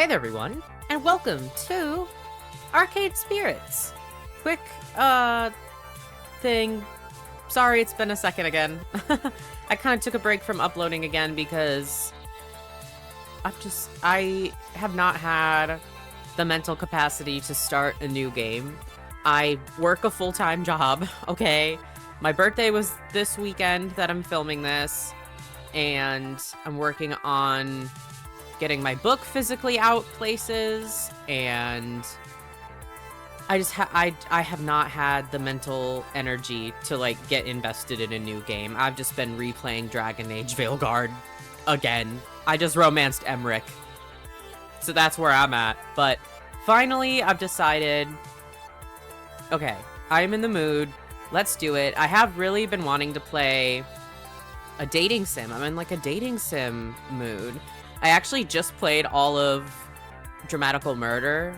Hey there, everyone, and welcome to Arcade Spirits. Quick, thing. Sorry, it's been a second again. I kind of took a break from uploading again because I have not had the mental capacity to start a new game. I work a full-time job, okay? My birthday was this weekend that I'm filming this, and I'm working on getting my book physically out places, and I have not had the mental energy to, like, get invested in a new game. I've just been replaying Dragon Age Veilguard again. I just romanced Emmerich. So that's where I'm at. But finally, I've decided, okay, I'm in the mood. Let's do it. I have really been wanting to play a dating sim. I'm in, like, a dating sim mood. I actually just played all of Dramatical Murder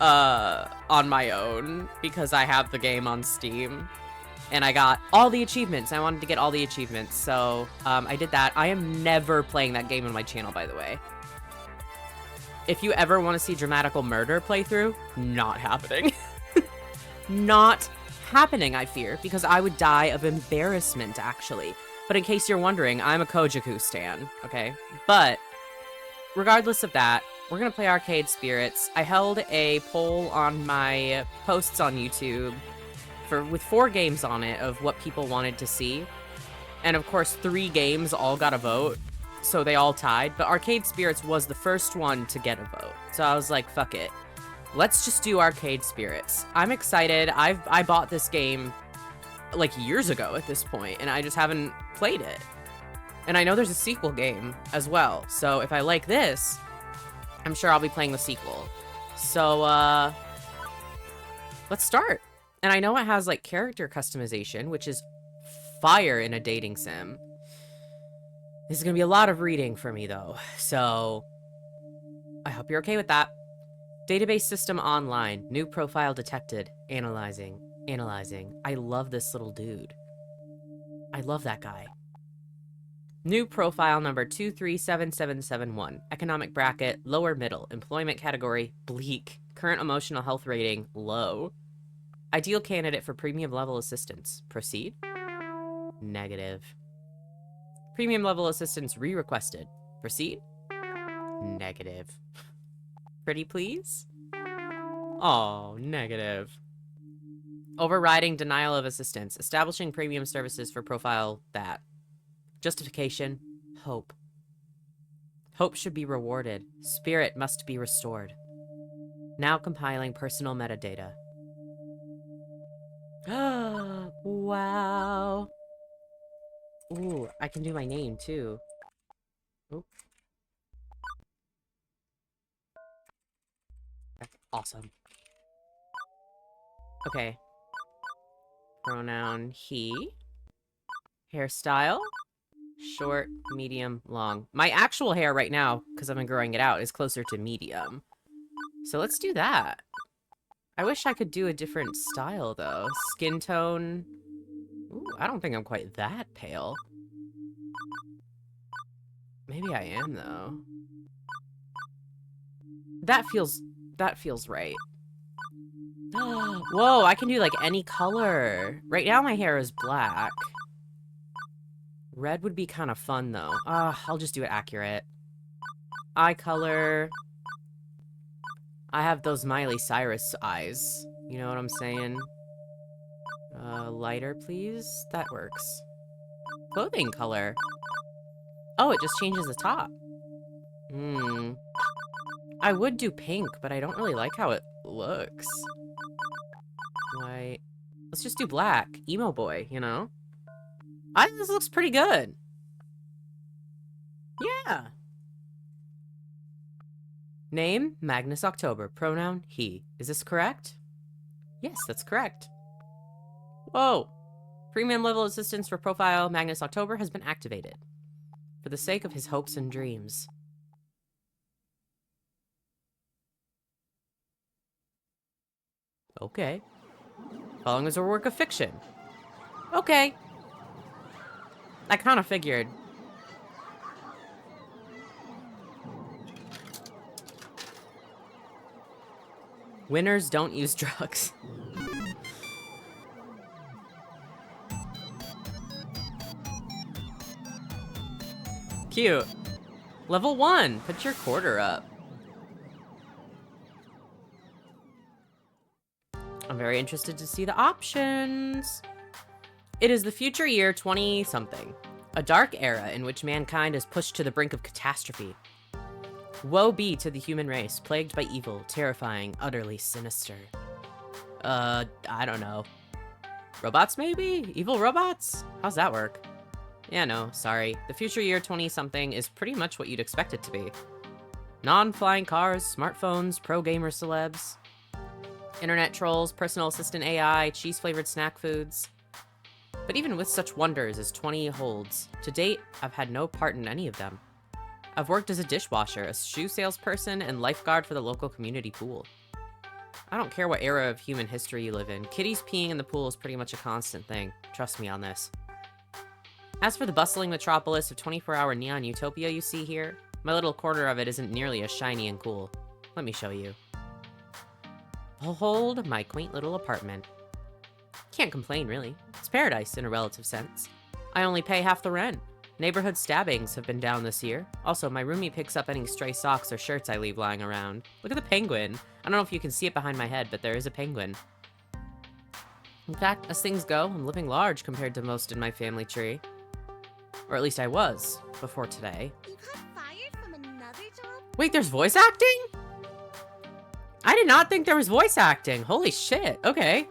on my own because I have the game on Steam and I got all the achievements. I wanted to get all the achievements, so I did that. I am never playing that game on my channel, by the way. If you ever want to see Dramatical Murder playthrough, not happening. Not happening, I fear, because I would die of embarrassment, actually. But in case you're wondering, I'm a Kojaku stan, okay? But regardless of that, we're gonna play Arcade Spirits. I held a poll on my posts on YouTube with 4 games on it of what people wanted to see. And of course, 3 games all got a vote, so they all tied. But Arcade Spirits was the first one to get a vote. So I was like, fuck it. Let's just do Arcade Spirits. I'm excited. I bought this game like years ago at this point, and I just haven't played it. And I know there's a sequel game as well, so if I like this, I'm sure I'll be playing the sequel. So, let's start. And I know it has, like, character customization, which is fire in a dating sim. This is gonna be a lot of reading for me, though, so I hope you're okay with that. Database system online. New profile detected. Analyzing. Analyzing. I love this little dude. I love that guy. New profile number 237771. Economic bracket, lower middle. Employment category, bleak. Current emotional health rating, low. Ideal candidate for premium level assistance. Proceed? Negative. Premium level assistance re-requested. Proceed? Negative. Pretty please? Oh, negative. Overriding denial of assistance. Establishing premium services for profile that. Justification, hope. Hope should be rewarded. Spirit must be restored. Now compiling personal metadata. Wow. Ooh, I can do my name too. Ooh. That's awesome. Okay. Pronoun he. Hairstyle. Short, medium, long. My actual hair right now, because I've been growing it out, is closer to medium. So let's do that. I wish I could do a different style, though. Skin tone. Ooh, I don't think I'm quite that pale. Maybe I am, though. That feels right. Whoa, I can do, like, any color. Right now my hair is black. Red would be kind of fun, though. I'll just do it accurate. Eye color. I have those Miley Cyrus eyes. You know what I'm saying? Lighter, please? That works. Clothing color. Oh, it just changes the top. I would do pink, but I don't really like how it looks. White. Let's just do black. Emo boy, you know? I think this looks pretty good. Yeah. Name, magnusoctober. Pronoun, he. Is this correct? Yes, that's correct. Whoa. Premium level assistance for profile magnusoctober has been activated. For the sake of his hopes and dreams. Okay. Following is a work of fiction. Okay. I kind of figured. Winners don't use drugs. Cute. Level 1. Put your quarter up. I'm very interested to see the options. It is the future year 20-something. A dark era in which mankind is pushed to the brink of catastrophe. Woe be to the human race, plagued by evil, terrifying, utterly sinister. I don't know. Robots, maybe? Evil robots? How's that work? Yeah, no, sorry. The future year 20-something is pretty much what you'd expect it to be. Non-flying cars, smartphones, pro-gamer celebs, internet trolls, personal assistant AI, cheese-flavored snack foods. But even with such wonders as 20 holds, to date, I've had no part in any of them. I've worked as a dishwasher, a shoe salesperson, and lifeguard for the local community pool. I don't care what era of human history you live in, kitties peeing in the pool is pretty much a constant thing. Trust me on this. As for the bustling metropolis of 24-hour neon utopia you see here, my little corner of it isn't nearly as shiny and cool. Let me show you. Behold my quaint little apartment. Can't complain, really. It's paradise in a relative sense. I only pay half the rent. Neighborhood stabbings have been down this year. Also, my roomie picks up any stray socks or shirts I leave lying around. Look at the penguin. I don't know if you can see it behind my head, but there is a penguin. In fact, as things go, I'm living large compared to most in my family tree. Or at least I was, before today. You got fired from another job? Wait, there's voice acting? I did not think there was voice acting. Holy shit, okay.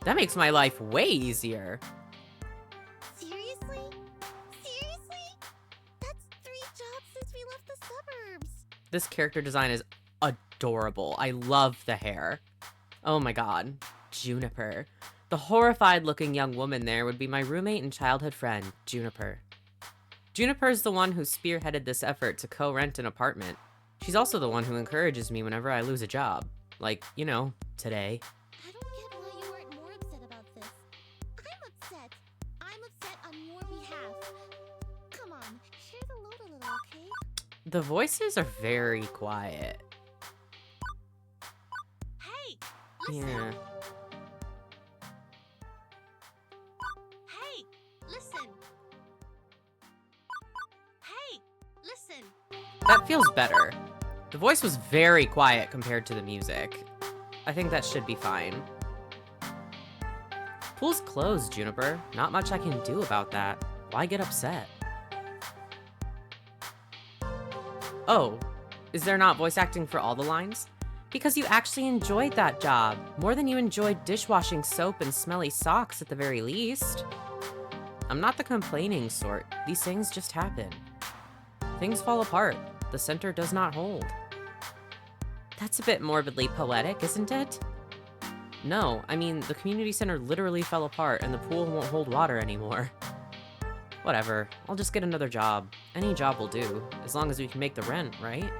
That makes my life way easier. Seriously? Seriously? That's 3 jobs since we left the suburbs. This character design is adorable. I love the hair. Oh my god. Juniper. The horrified-looking young woman there would be my roommate and childhood friend, Juniper. Juniper's the one who spearheaded this effort to co-rent an apartment. She's also the one who encourages me whenever I lose a job. Like, you know, today. I don't get why you weren't more upset about this. I'm upset. I'm upset on your behalf. Come on, share the load a little, okay? The voices are very quiet. Hey, listen. Yeah. Hey, listen. Hey, listen. That feels better. The voice was very quiet compared to the music. I think that should be fine. Pool's closed, Juniper. Not much I can do about that. Why get upset? Oh, is there not voice acting for all the lines? Because you actually enjoyed that job, more than you enjoyed dishwashing soap and smelly socks at the very least. I'm not the complaining sort. These things just happen. Things fall apart. The center does not hold. That's a bit morbidly poetic, isn't it? No, I mean, the community center literally fell apart and the pool won't hold water anymore. Whatever, I'll just get another job. Any job will do, as long as we can make the rent, right?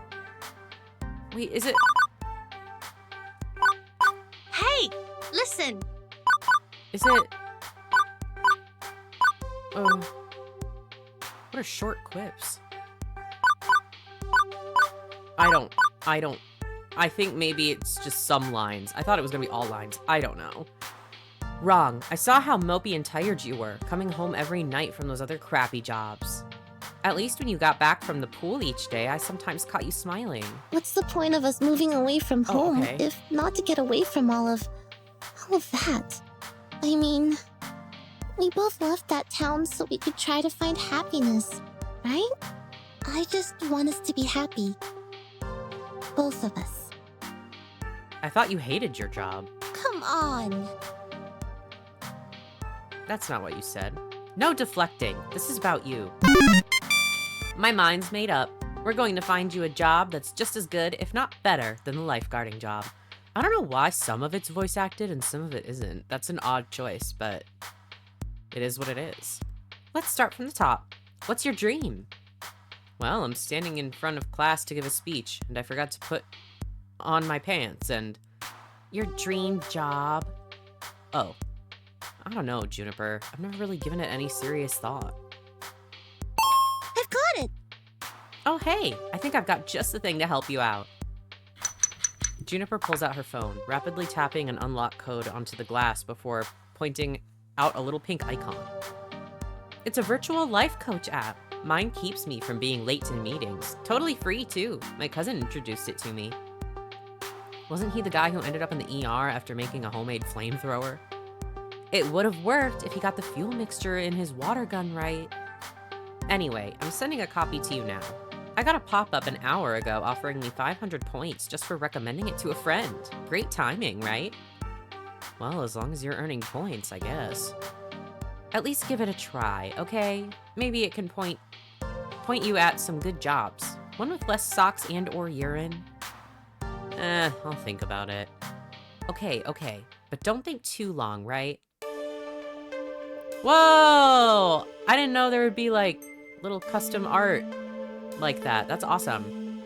Wait, is it... Hey, listen. Is it... Oh... What are short quips? I think maybe it's just some lines. I thought it was gonna be all lines. I don't know. Wrong. I saw how mopey and tired you were, coming home every night from those other crappy jobs. At least when you got back from the pool each day, I sometimes caught you smiling. What's the point of us moving away from home okay. if not to get away from all of that? I mean, we both left that town so we could try to find happiness, right? I just want us to be happy. Both of us. I thought you hated your job. Come on. That's not what you said. No deflecting. This is about you. My mind's made up. We're going to find you a job that's just as good, if not better, than the lifeguarding job. I don't know why some of it's voice acted and some of it isn't. That's an odd choice, but it is what it is. Let's start from the top. What's your dream? Well, I'm standing in front of class to give a speech, and I forgot to put on my pants, and... Your dream job? Oh. I don't know, Juniper. I've never really given it any serious thought. I've got it. Oh, hey. I think I've got just the thing to help you out. Juniper pulls out her phone, rapidly tapping an unlock code onto the glass before pointing out a little pink icon. It's a virtual life coach app. Mine keeps me from being late to meetings. Totally free, too. My cousin introduced it to me. Wasn't he the guy who ended up in the ER after making a homemade flamethrower? It would have worked if he got the fuel mixture in his water gun right. Anyway, I'm sending a copy to you now. I got a pop-up an hour ago offering me 500 points just for recommending it to a friend. Great timing, right? Well, as long as you're earning points, I guess. At least give it a try, okay? Maybe it can point you at some good jobs. One with less socks and or urine. I'll think about it. Okay, but don't think too long, right? Whoa! I didn't know there would be, like, little custom art like that. That's awesome.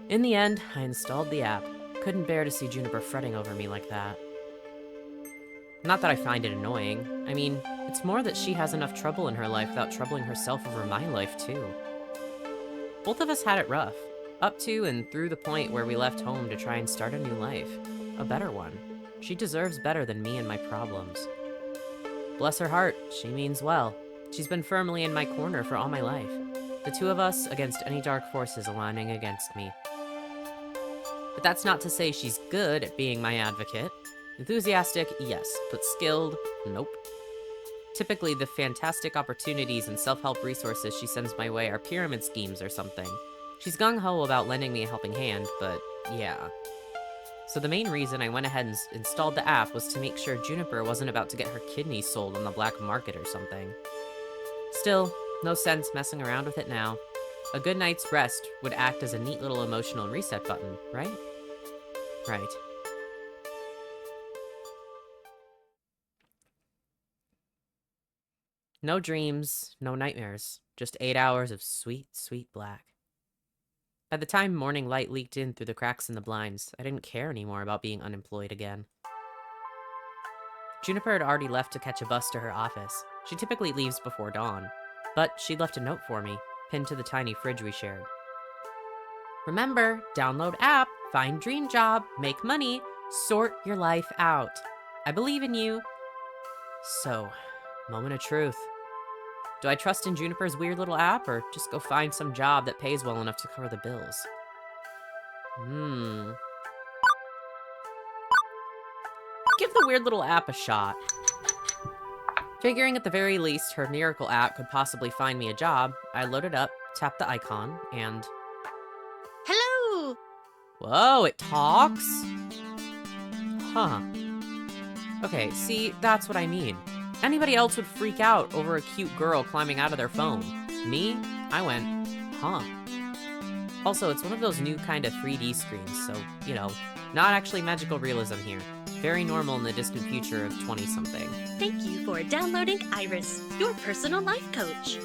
In the end, I installed the app. Couldn't bear to see Juniper fretting over me like that. Not that I find it annoying. I mean, it's more that she has enough trouble in her life without troubling herself over my life, too. Both of us had it rough. Up to and through the point where we left home to try and start a new life. A better one. She deserves better than me and my problems. Bless her heart, she means well. She's been firmly in my corner for all my life. The two of us against any dark forces aligning against me. But that's not to say she's good at being my advocate. Enthusiastic, yes, but skilled, nope. Typically, the fantastic opportunities and self-help resources she sends my way are pyramid schemes or something. She's gung-ho about lending me a helping hand, but yeah. So the main reason I went ahead and installed the app was to make sure Juniper wasn't about to get her kidneys sold on the black market or something. Still, no sense messing around with it now. A good night's rest would act as a neat little emotional reset button, right? Right. No dreams, no nightmares. Just 8 hours of sweet, sweet black. By the time morning light leaked in through the cracks in the blinds, I didn't care anymore about being unemployed again. Juniper had already left to catch a bus to her office. She typically leaves before dawn, but she'd left a note for me, pinned to the tiny fridge we shared. Remember, download app, find dream job, make money, sort your life out. I believe in you. So, moment of truth. Do I trust in Juniper's weird little app, or just go find some job that pays well enough to cover the bills? Give the weird little app a shot. Figuring at the very least her miracle app could possibly find me a job, I loaded up, tapped the icon, and... Hello! Whoa, it talks? Huh. Okay, see, that's what I mean. Anybody else would freak out over a cute girl climbing out of their phone. Me? I went, huh. Also, it's one of those new kind of 3D screens, so, you know, not actually magical realism here. Very normal in the distant future of 20-something. Thank you for downloading Iris, your personal life coach.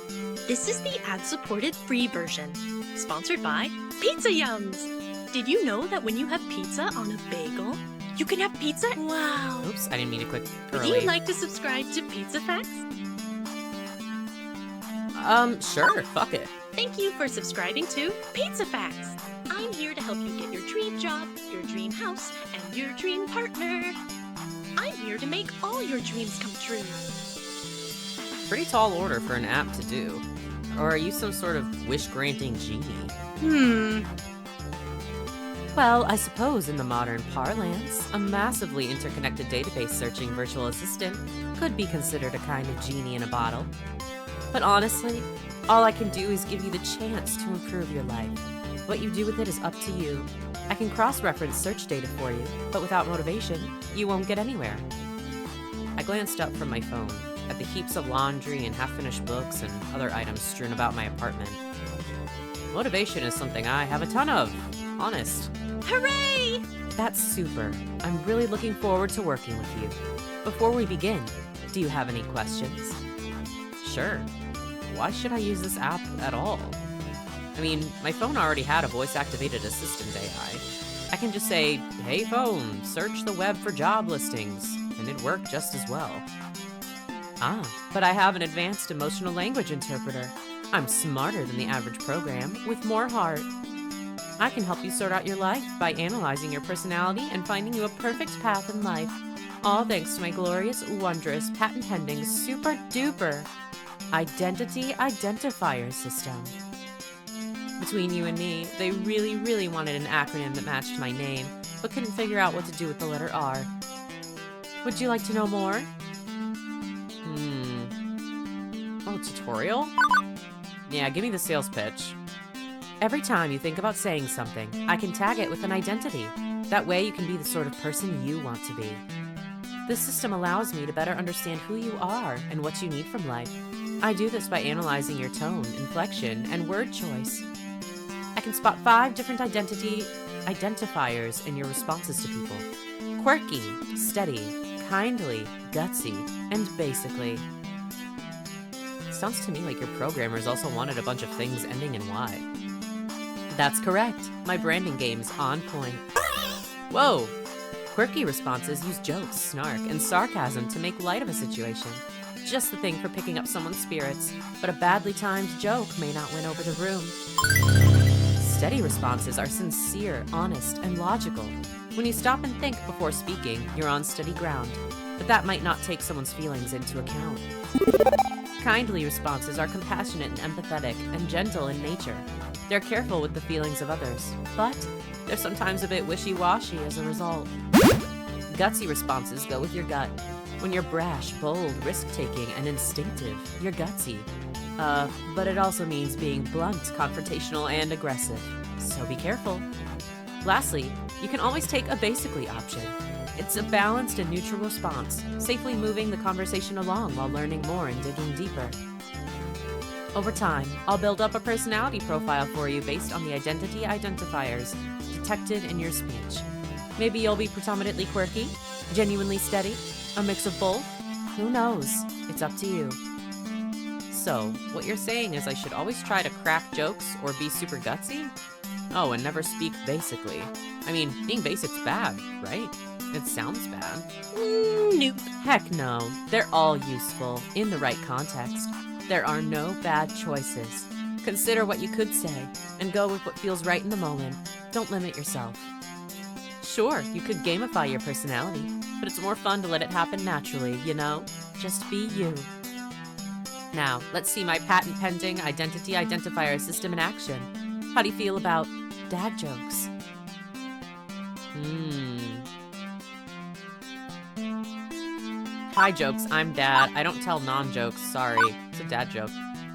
This is the ad-supported free version, sponsored by Pizza Yums. Did you know that when you have pizza on a bagel, you can have pizza? Wow. Oops, I didn't mean to click early. Would you like to subscribe to Pizza Facts? Sure, fuck it. Thank you for subscribing to Pizza Facts. I'm here to help you get your dream job, your dream house, and your dream partner. I'm here to make all your dreams come true. Pretty tall order for an app to do. Or are you some sort of wish-granting genie? Well, I suppose in the modern parlance, a massively interconnected database searching virtual assistant could be considered a kind of genie in a bottle. But honestly, all I can do is give you the chance to improve your life. What you do with it is up to you. I can cross-reference search data for you, but without motivation, you won't get anywhere. I glanced up from my phone at the heaps of laundry and half-finished books and other items strewn about my apartment. Motivation is something I have a ton of. Honest. Hooray! That's super. I'm really looking forward to working with you. Before we begin, do you have any questions? Sure. Why should I use this app at all? I mean, my phone already had a voice-activated assistant AI. I can just say, "Hey phone, search the web for job listings," and it'd work just as well. Ah, but I have an advanced emotional language interpreter. I'm smarter than the average program, with more heart. I can help you sort out your life by analyzing your personality and finding you a perfect path in life. All thanks to my glorious, wondrous, patent-pending, super-duper identity identifier system. Between you and me, they really, really wanted an acronym that matched my name, but couldn't figure out what to do with the letter R. Would you like to know more? Oh, tutorial? Yeah, give me the sales pitch. Every time you think about saying something, I can tag it with an identity. That way you can be the sort of person you want to be. This system allows me to better understand who you are and what you need from life. I do this by analyzing your tone, inflection, and word choice. I can spot 5 different identity identifiers in your responses to people. Quirky, steady, kindly, gutsy, and basically. Sounds to me like your programmers also wanted a bunch of things ending in Y. That's correct. My branding game's on point. Whoa! Quirky responses use jokes, snark, and sarcasm to make light of a situation. Just the thing for picking up someone's spirits, but a badly timed joke may not win over the room. Steady responses are sincere, honest, and logical. When you stop and think before speaking, you're on steady ground, but that might not take someone's feelings into account. Kindly responses are compassionate and empathetic and gentle in nature. They're careful with the feelings of others, but they're sometimes a bit wishy-washy as a result. Gutsy responses go with your gut. When you're brash, bold, risk-taking, and instinctive, you're gutsy. But it also means being blunt, confrontational, and aggressive. So be careful. Lastly, you can always take a basically option. It's a balanced and neutral response, safely moving the conversation along while learning more and digging deeper. Over time, I'll build up a personality profile for you based on the identity identifiers detected in your speech. Maybe you'll be predominantly quirky, genuinely steady, a mix of both. Who knows? It's up to you. So, what you're saying is I should always try to crack jokes or be super gutsy? Oh, and never speak basically. I mean, being basic's bad, right? It sounds bad. Nope. Heck no. They're all useful, in the right context. There are no bad choices. Consider what you could say, and go with what feels right in the moment. Don't limit yourself. Sure, you could gamify your personality, but it's more fun to let it happen naturally, you know? Just be you. Now, let's see my patent-pending identity identifier system in action. How do you feel about dad jokes? Hi jokes, I'm dad. I don't tell non-jokes, sorry. It's a dad joke.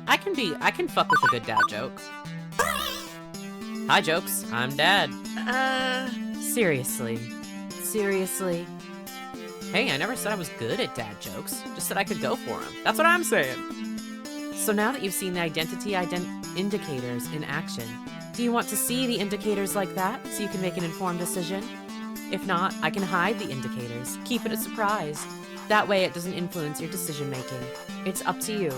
I can fuck with a good dad joke. Hi jokes, I'm dad. Seriously. Seriously. Hey, I never said I was good at dad jokes. Just said I could go for them. That's what I'm saying. So now that you've seen the identity indicators in action, do you want to see the indicators like that so you can make an informed decision? If not, I can hide the indicators. Keep it a surprise. That way it doesn't influence your decision making. It's up to you.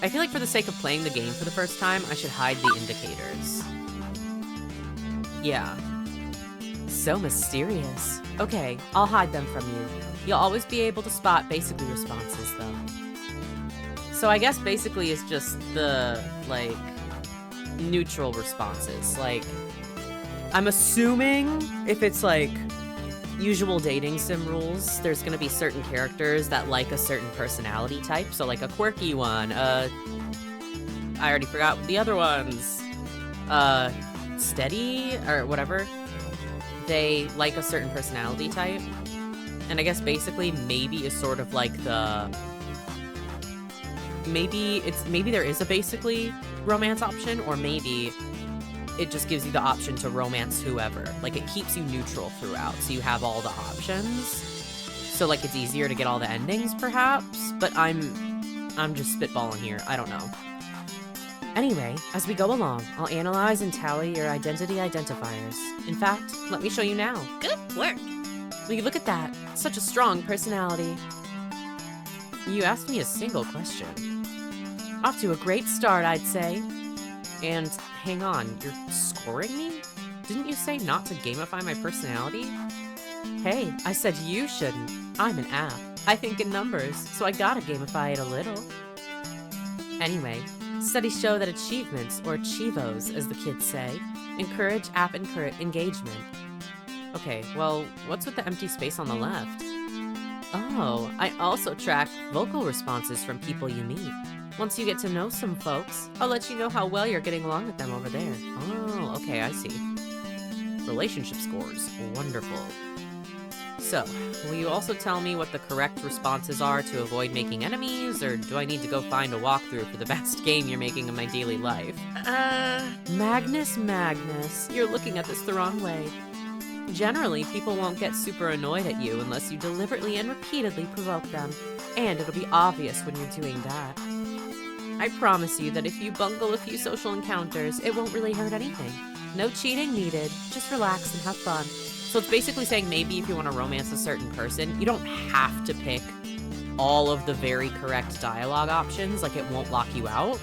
I feel like for the sake of playing the game for the first time, I should hide the indicators. Yeah. So mysterious. Okay, I'll hide them from you. You'll always be able to spot basically responses, though. So I guess basically is just the, like, neutral responses. Like, I'm assuming if it's, like, usual dating sim rules, there's gonna be certain characters that like a certain personality type. So, like, a quirky one, I already forgot the other ones. Steady, or whatever. They like a certain personality type. And I guess basically maybe is sort of like the... Maybe there is a basically romance option, or maybe it just gives you the option to romance whoever. Like, it keeps you neutral throughout, so you have all the options. So, like, it's easier to get all the endings, perhaps? But I'm just spitballing here. I don't know. Anyway, as we go along, I'll analyze and tally your identity identifiers. In fact, let me show you now. Good work. Will you look at that? Such a strong personality. You asked me a single question. Off to a great start, I'd say. And hang on, you're scoring me? Didn't you say not to gamify my personality? Hey, I said you shouldn't. I'm an app. I think in numbers, so I gotta gamify it a little. Anyway, studies show that achievements, or chivos as the kids say, encourage app engagement. Okay, well, what's with the empty space on the left? Oh, I also track vocal responses from people you meet. Once you get to know some folks, I'll let you know how well you're getting along with them over there. Oh, okay, I see. Relationship scores. Wonderful. So, will you also tell me what the correct responses are to avoid making enemies, or do I need to go find a walkthrough for the best game you're making in my daily life? Magnus, you're looking at this the wrong way. Generally, people won't get super annoyed at you unless you deliberately and repeatedly provoke them, and it'll be obvious when you're doing that. I promise you that if you bungle a few social encounters, it won't really hurt anything. No cheating needed, just relax and have fun. So it's basically saying maybe if you want to romance a certain person, you don't have to pick all of the very correct dialogue options, like it won't lock you out.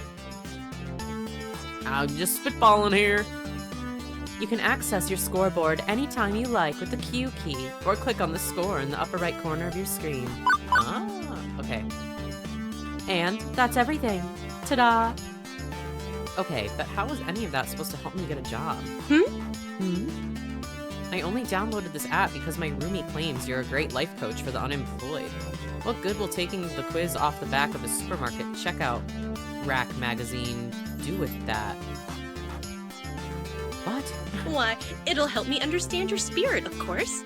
I'm just spitballing here. You can access your scoreboard anytime you like with the Q key, or click on the score in the upper right corner of your screen. Ah, okay. And that's everything. Ta-da! Okay, but how is any of that supposed to help me get a job? I only downloaded this app because my roomie claims you're a great life coach for the unemployed. What good will taking the quiz off the back of a supermarket checkout rack magazine do with that? What? Why, it'll help me understand your spirit, of course.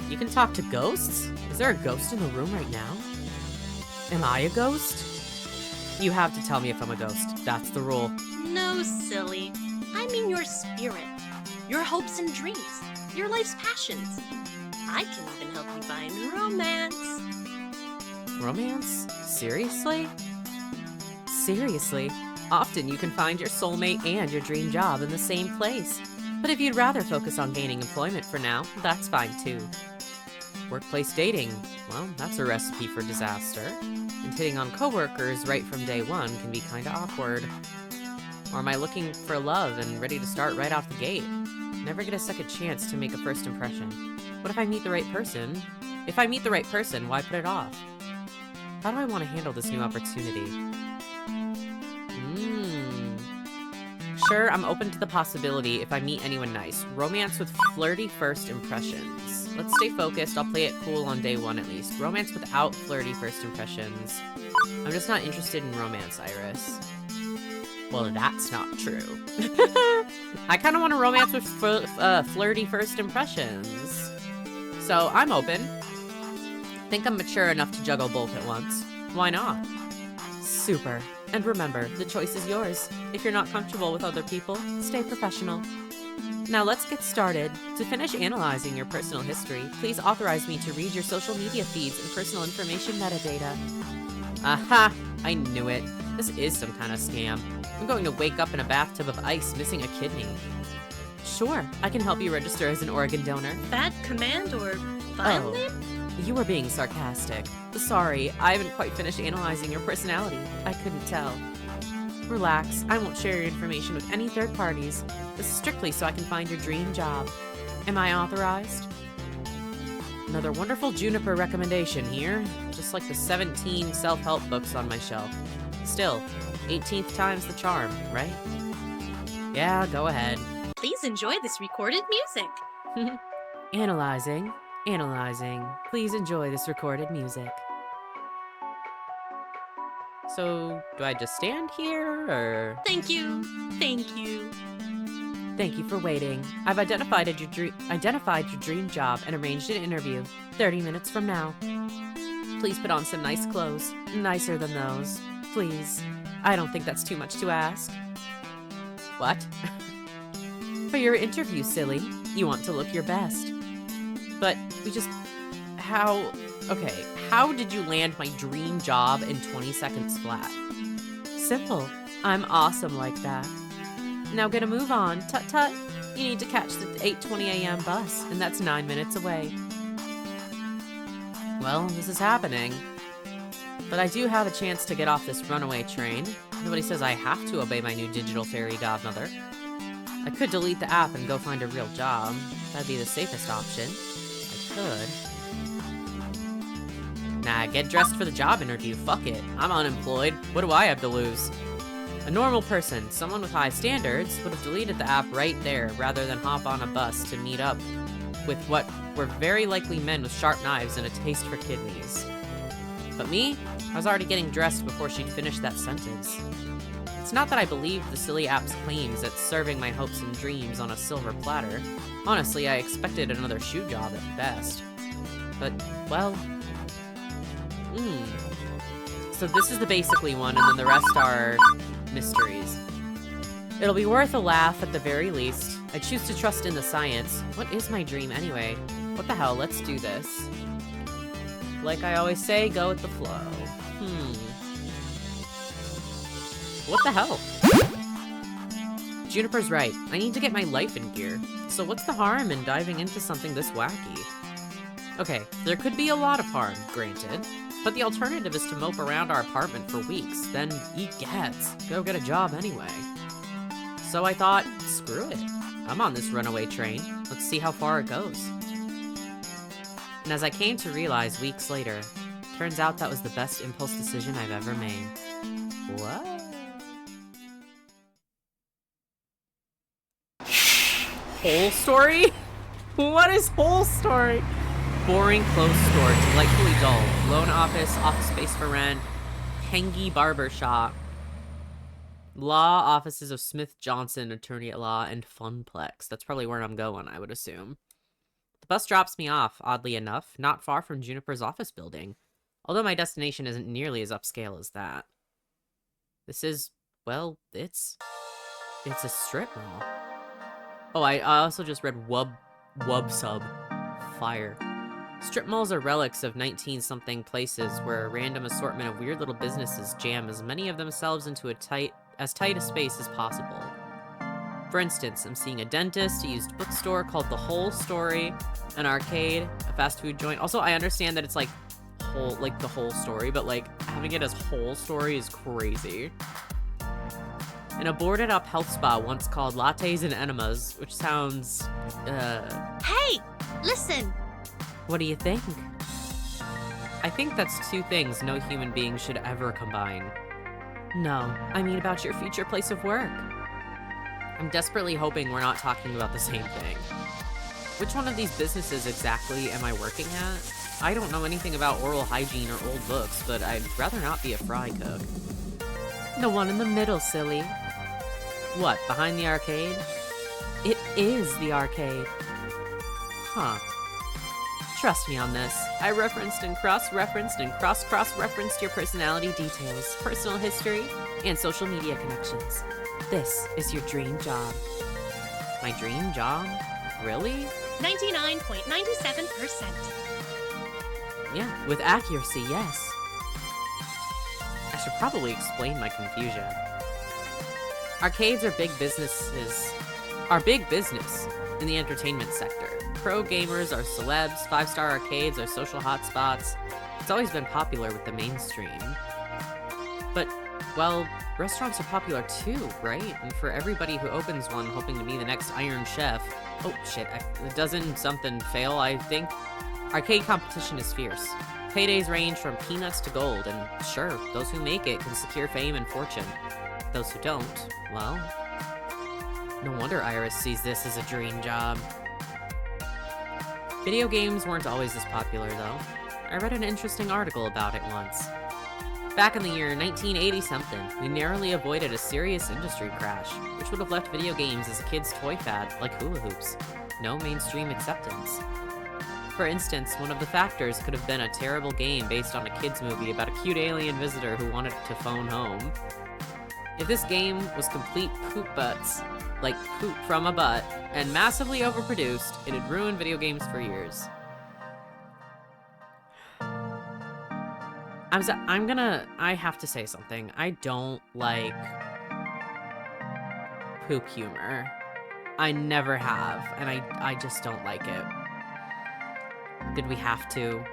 You can talk to ghosts? Is there a ghost in the room right now? Am I a ghost? You have to tell me if I'm a ghost. That's the rule. No, silly. I mean your spirit. Your hopes and dreams. Your life's passions. I can even help you find romance. Romance? Seriously? Seriously? Often you can find your soulmate and your dream job in the same place. But if you'd rather focus on gaining employment for now, that's fine too. Workplace dating, well, that's a recipe for disaster. And hitting on coworkers right from day one can be kinda awkward. Or am I looking for love and ready to start right off the gate? Never get a second chance to make a first impression. What if I meet the right person? If I meet the right person, why put it off? How do I want to handle this new opportunity? Sure, I'm open to the possibility if I meet anyone nice. Romance with flirty first impressions. Let's stay focused. I'll play it cool on day one at least. Romance without flirty first impressions. I'm just not interested in romance, Iris. Well, that's not true. I kind of want a romance with flirty first impressions. So, I'm open. Think I'm mature enough to juggle both at once. Why not? Super. And remember, the choice is yours. If you're not comfortable with other people, stay professional. Now let's get started. To finish analyzing your personal history, please authorize me to read your social media feeds and personal information metadata. Aha! I knew it. This is some kind of scam. I'm going to wake up in a bathtub of ice missing a kidney. Sure, I can help you register as an organ donor. Bad command or file name? You were being sarcastic. Sorry, I haven't quite finished analyzing your personality. I couldn't tell. Relax, I won't share your information with any third parties. This is strictly so I can find your dream job. Am I authorized? Another wonderful Juniper recommendation here, just like the 17 self-help books on my shelf. Still, 18th time's the charm, right? Yeah, go ahead. Please enjoy this recorded music. Analyzing. Please enjoy this recorded music. So, do I just stand here, or? Thank you. Thank you for waiting. I've identified your dream job and arranged an interview. 30 minutes from now. Please put on some nice clothes. Nicer than those. Please. I don't think that's too much to ask. What? For your interview, silly. You want to look your best. But how did you land my dream job in 20 seconds flat? Simple. I'm awesome like that. Now get a move on. Tut-tut. You need to catch the 8:20 a.m. bus, and that's 9 minutes away. Well, this is happening. But I do have a chance to get off this runaway train. Nobody says I have to obey my new digital fairy godmother. I could delete the app and go find a real job. That'd be the safest option. I could. Nah, get dressed for the job interview, fuck it. I'm unemployed, what do I have to lose? A normal person, someone with high standards, would have deleted the app right there rather than hop on a bus to meet up with what were very likely men with sharp knives and a taste for kidneys. But me? I was already getting dressed before she'd finished that sentence. It's not that I believed the silly app's claims at serving my hopes and dreams on a silver platter. Honestly, I expected another shoe job at best. But, well... So this is the basically one, and then the rest are mysteries. It'll be worth a laugh at the very least. I choose to trust in the science. What is my dream anyway? What the hell, let's do this. Like I always say, go with the flow. What the hell? Juniper's right. I need to get my life in gear. So what's the harm in diving into something this wacky? Okay, there could be a lot of harm, granted. But the alternative is to mope around our apartment for weeks, then eat gats, go get a job anyway. So I thought, screw it. I'm on this runaway train. Let's see how far it goes. And as I came to realize weeks later, turns out that was the best impulse decision I've ever made. What? Whole story? What is whole story? Boring clothes store, delightfully dull. Loan office space for rent. Hangy barber shop. Law offices of Smith Johnson, attorney at law, and Funplex. That's probably where I'm going, I would assume. The bus drops me off, oddly enough, not far from Juniper's office building. Although my destination isn't nearly as upscale as that. This is, well, it's a strip mall. Oh, I also just read Wub Sub. Fire. Strip malls are relics of 19-something places where a random assortment of weird little businesses jam as many of themselves into as tight a space as possible. For instance, I'm seeing a dentist, a used bookstore called The Whole Story, an arcade, a fast food joint. Also, I understand that it's like the whole story, but like having it as whole story is crazy. And a boarded up health spa once called Lattes and Enemas, which sounds, Hey! Listen! What do you think? I think that's two things no human being should ever combine. No, I mean about your future place of work. I'm desperately hoping we're not talking about the same thing. Which one of these businesses exactly am I working at? I don't know anything about oral hygiene or old books, but I'd rather not be a fry cook. The one in the middle, silly. What, behind the arcade? It is the arcade. Huh. Trust me on this. I referenced and cross-referenced and cross-cross-referenced your personality details, personal history, and social media connections. This is your dream job. My dream job? Really? 99.97%. Yeah, with accuracy, yes. I should probably explain my confusion. Arcades are big business in the entertainment sector. Pro gamers are celebs, 5-star arcades are social hotspots. It's always been popular with the mainstream. But, well, restaurants are popular too, right? And for everybody who opens one hoping to be the next Iron Chef... Oh, shit, doesn't something fail, I think? Arcade competition is fierce. Paydays range from peanuts to gold, and sure, those who make it can secure fame and fortune. Those who don't, well... No wonder Iris sees this as a dream job. Video games weren't always as popular, though. I read an interesting article about it once. Back in the year 1980-something, we narrowly avoided a serious industry crash, which would have left video games as a kid's toy fad, like hula hoops. No mainstream acceptance. For instance, one of the factors could have been a terrible game based on a kid's movie about a cute alien visitor who wanted to phone home. If this game was complete poop butts, like poop from a butt, and massively overproduced, it'd ruin video games for years. I have to say something. I don't like poop humor. I never have, and I just don't like it. Did we have to?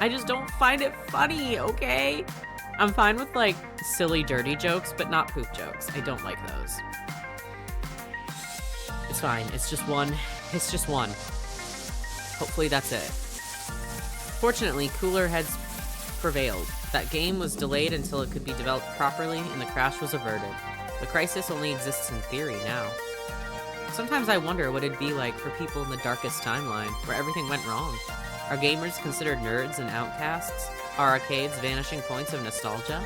I just don't find it funny, okay? I'm fine with, like, silly, dirty jokes, but not poop jokes. I don't like those. It's fine. It's just one. Hopefully that's it. Fortunately, cooler heads prevailed. That game was delayed until it could be developed properly, and the crash was averted. The crisis only exists in theory now. Sometimes I wonder what it'd be like for people in the darkest timeline, where everything went wrong. Are gamers considered nerds and outcasts? Are arcades vanishing points of nostalgia?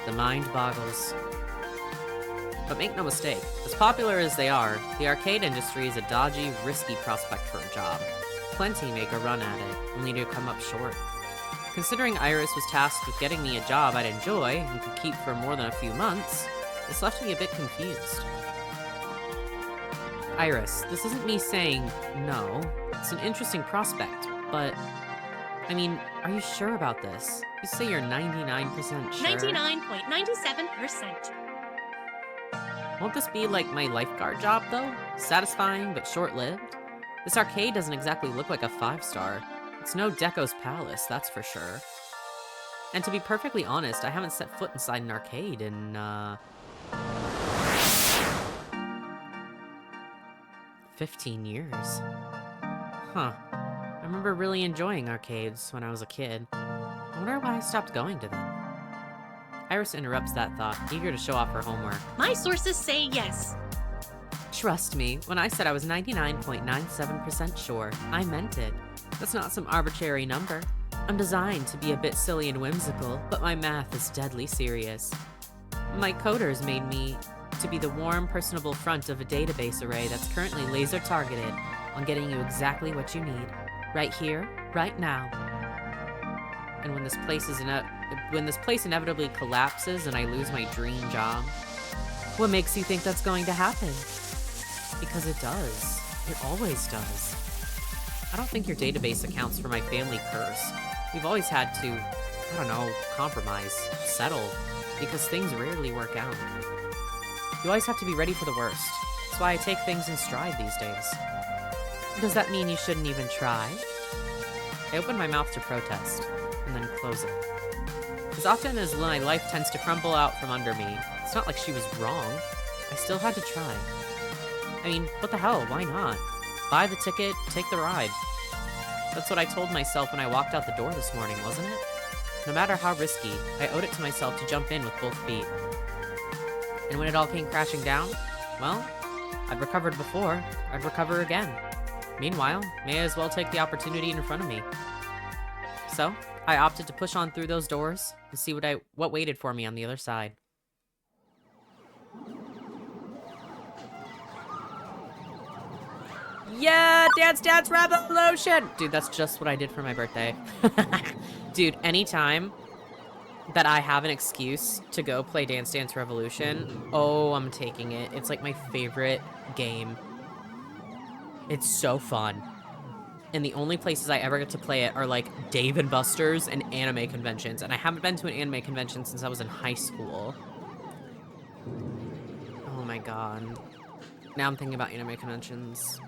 The mind boggles. But make no mistake, as popular as they are, the arcade industry is a dodgy, risky prospect for a job. Plenty make a run at it, only to come up short. Considering Iris was tasked with getting me a job I'd enjoy and could keep for more than a few months, this left me a bit confused. Iris, this isn't me saying no. It's an interesting prospect, but... I mean, are you sure about this? You say you're 99% sure? 99.97%. Won't this be like my lifeguard job, though? Satisfying, but short-lived? This arcade doesn't exactly look like a 5-star. It's no Deco's Palace, that's for sure. And to be perfectly honest, I haven't set foot inside an arcade in, 15 years. Huh. I remember really enjoying arcades when I was a kid. I wonder why I stopped going to them. Iris interrupts that thought, eager to show off her homework. My sources say yes. Trust me, when I said I was 99.97% sure, I meant it. That's not some arbitrary number. I'm designed to be a bit silly and whimsical, but my math is deadly serious. My coders made me to be the warm, personable front of a database array that's currently laser-targeted on getting you exactly what you need. Right here, right now. And when this place inevitably collapses and I lose my dream job, what makes you think that's going to happen? Because it does. It always does. I don't think your database accounts for my family curse. We've always had to, I don't know, compromise, settle, because things rarely work out. You always have to be ready for the worst. That's why I take things in stride these days. Does that mean you shouldn't even try? I open my mouth to protest, and then close it. As often as my life tends to crumble out from under me, it's not like she was wrong. I still had to try. I mean, what the hell, why not? Buy the ticket, take the ride. That's what I told myself when I walked out the door this morning, wasn't it? No matter how risky, I owed it to myself to jump in with both feet. And when it all came crashing down, well, I'd recovered before, I'd recover again. Meanwhile, may as well take the opportunity in front of me. So, I opted to push on through those doors and see what waited for me on the other side. Yeah, Dance Revolution! Dude, that's just what I did for my birthday. Dude, anytime that I have an excuse to go play Dance Revolution, oh, I'm taking it. It's like my favorite game. It's so fun. And the only places I ever get to play it are like Dave & Buster's and anime conventions. And I haven't been to an anime convention since I was in high school. Oh my god. Now I'm thinking about anime conventions.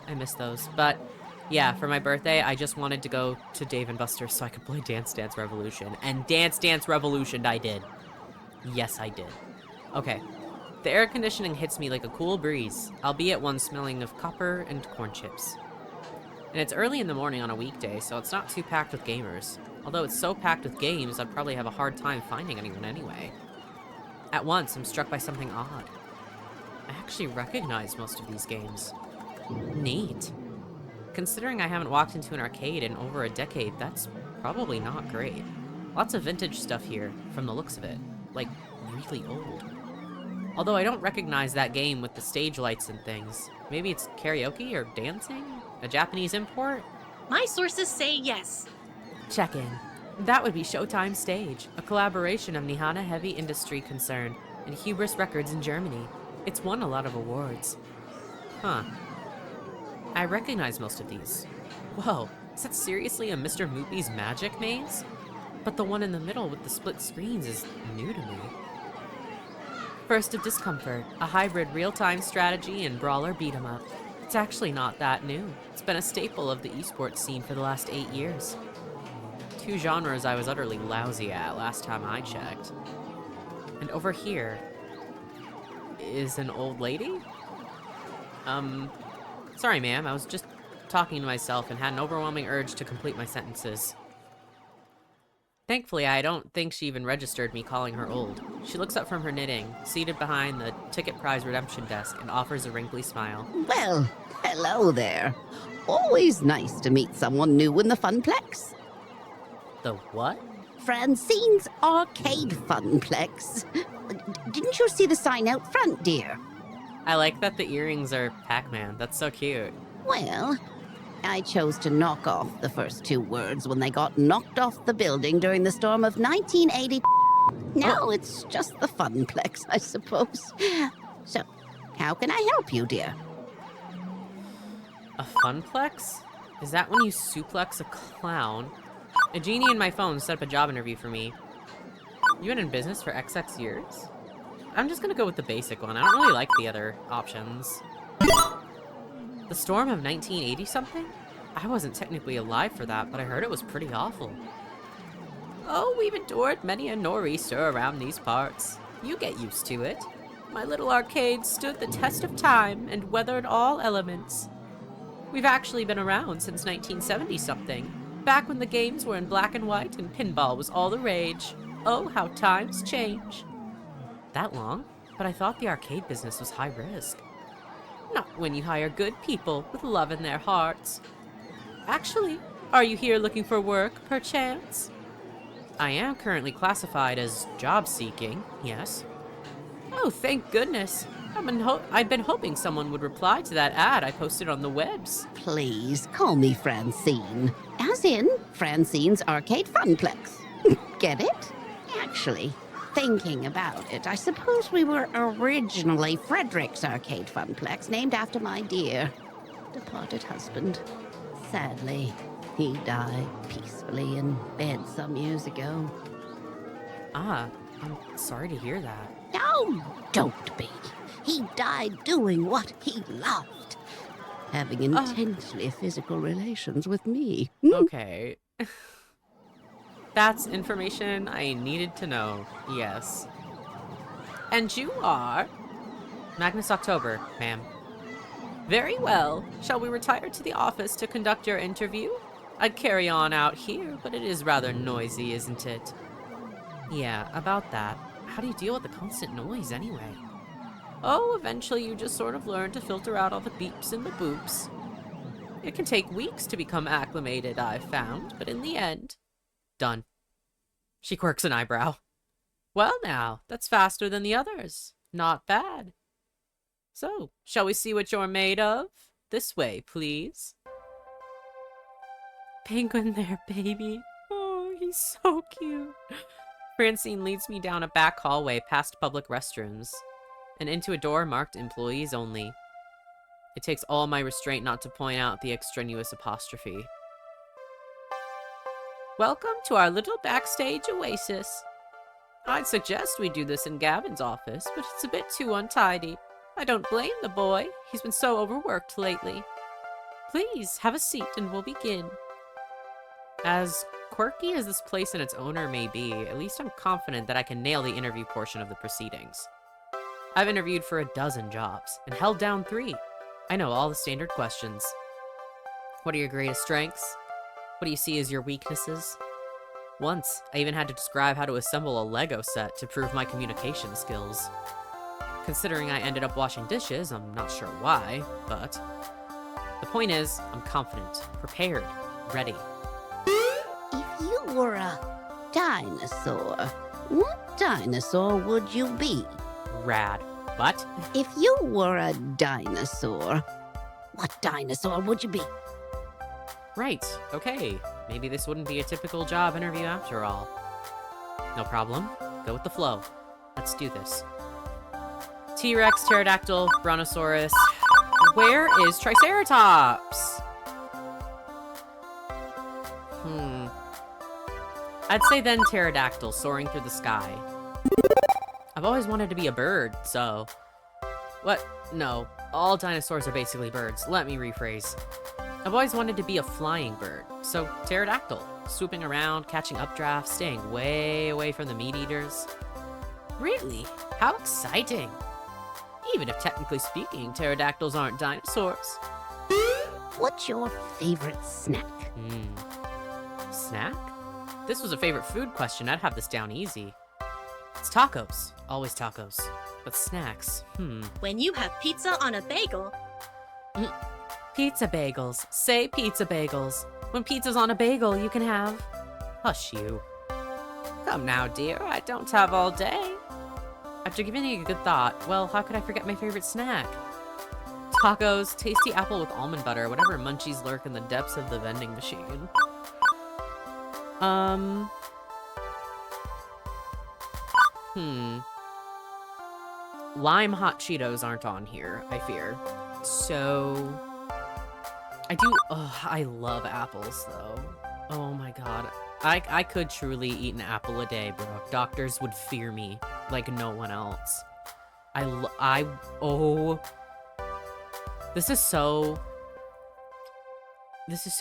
I miss those. But yeah, for my birthday, I just wanted to go to Dave & Buster's so I could play Dance Revolution. And Dance Revolution I did. Yes, I did. Okay. The air conditioning hits me like a cool breeze, albeit one smelling of copper and corn chips. And it's early in the morning on a weekday, so it's not too packed with gamers. Although it's so packed with games, I'd probably have a hard time finding anyone anyway. At once, I'm struck by something odd. I actually recognize most of these games. Neat. Considering I haven't walked into an arcade in over a decade, that's probably not great. Lots of vintage stuff here, from the looks of it. Like, really old. Although I don't recognize that game with the stage lights and things. Maybe it's karaoke or dancing? A Japanese import? My sources say yes. Check in. That would be Showtime Stage, a collaboration of Nihana Heavy Industry Concern and Hubris Records in Germany. It's won a lot of awards. Huh. I recognize most of these. Whoa, is that seriously a Mr. Moopy's Magic Maze? But the one in the middle with the split screens is new to me. First of Discomfort, a hybrid real-time strategy and brawler beat-em-up. It's actually not that new. It's been a staple of the esports scene for the last 8 years. 2 genres I was utterly lousy at last time I checked. And over here is an old lady? Sorry ma'am, I was just talking to myself and had an overwhelming urge to complete my sentences. Thankfully, I don't think she even registered me calling her old. She looks up from her knitting, seated behind the ticket prize redemption desk, and offers a wrinkly smile. Well, hello there. Always nice to meet someone new in the Funplex. The what? Francine's Arcade Funplex. Didn't you see the sign out front, dear? I like that the earrings are Pac-Man. That's so cute. Well, I chose to knock off the first two words when they got knocked off the building during the storm of 1980. Now it's just the Funplex, I suppose. So, how can I help you, dear? A funplex? Is that when you suplex a clown? A genie in my phone set up a job interview for me. You been in business for XX years? I'm just gonna go with the basic one. I don't really like the other options. The storm of 1980-something? I wasn't technically alive for that, but I heard it was pretty awful. Oh, we've endured many a nor'easter around these parts. You get used to it. My little arcade stood the test of time and weathered all elements. We've actually been around since 1970-something, back when the games were in black and white and pinball was all the rage. Oh, how times change. That long? But I thought the arcade business was high risk. Not when you hire good people with love in their hearts. Actually, are you here looking for work, perchance? I am currently classified as job-seeking, yes. Oh, thank goodness. I've been hoping someone would reply to that ad I posted on the webs. Please call me Francine. As in Francine's Arcade Funplex. Get it? Actually, thinking about it, I suppose we were originally Frederick's Arcade Funplex, named after my dear departed husband. Sadly, he died peacefully in bed some years ago. Ah, I'm sorry to hear that. No, don't be. He died doing what he loved. Having intensely physical relations with me. Okay. That's information I needed to know, yes. And you are? Magnusoctober, ma'am. Very well. Shall we retire to the office to conduct your interview? I'd carry on out here, but it is rather noisy, isn't it? Yeah, about that. How do you deal with the constant noise, anyway? Oh, eventually you just sort of learn to filter out all the beeps and the boops. It can take weeks to become acclimated, I've found, but in the end... Done. She quirks an eyebrow. Well now, that's faster than the others. Not bad. So, shall we see what you're made of? This way, please. Penguin there, baby. Oh, he's so cute. Francine leads me down a back hallway past public restrooms and into a door marked employees only. It takes all my restraint not to point out the extraneous apostrophe. Welcome to our little backstage oasis. I'd suggest we do this in Gavin's office, but it's a bit too untidy. I don't blame the boy. He's been so overworked lately. Please, have a seat and we'll begin. As quirky as this place and its owner may be, at least I'm confident that I can nail the interview portion of the proceedings. I've interviewed for a dozen jobs, and held down 3. I know all the standard questions. What are your greatest strengths? What do you see as your weaknesses? Once, I even had to describe how to assemble a Lego set to prove my communication skills. Considering I ended up washing dishes, I'm not sure why, but... The point is, I'm confident, prepared, ready. If you were a dinosaur, what dinosaur would you be? Rad. What? If you were a dinosaur, what dinosaur would you be? Right, okay. Maybe this wouldn't be a typical job interview after all. No problem. Go with the flow. Let's do this. T-Rex, Pterodactyl, Brontosaurus. Where is Triceratops? I'd say then Pterodactyl soaring through the sky. I've always wanted to be a bird, so... What? No. All dinosaurs are basically birds. Let me rephrase. I've always wanted to be a flying bird, so pterodactyl. Swooping around, catching updrafts, staying way away from the meat eaters. Really? How exciting! Even if technically speaking, pterodactyls aren't dinosaurs. What's your favorite snack? Snack? this was a favorite food question, I'd have this down easy. It's tacos. Always tacos. But snacks, When you have pizza on a bagel, Pizza bagels. Say pizza bagels. When pizza's on a bagel, you can have... Hush you. Come now, dear. I don't have all day. After giving it a good thought, well, how could I forget my favorite snack? Tacos, tasty apple with almond butter, whatever munchies lurk in the depths of the vending machine. Lime hot Cheetos aren't on here, I fear. So... I love apples, though. Oh my god. I could truly eat an apple a day, bro. Doctors would fear me like no one else. This is so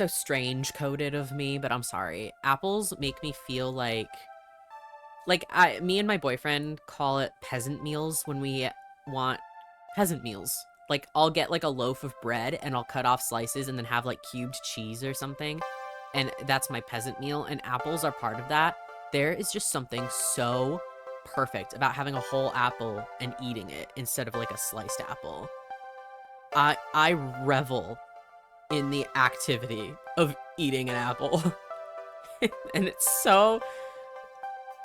strange coded of me, but I'm sorry. Apples make me feel like me and my boyfriend call it peasant meals when we want peasant meals. Like, I'll get, like, a loaf of bread, and I'll cut off slices and then have, like, cubed cheese or something. And that's my peasant meal, and apples are part of that. There is just something so perfect about having a whole apple and eating it instead of, like, a sliced apple. I revel in the activity of eating an apple. And it's so...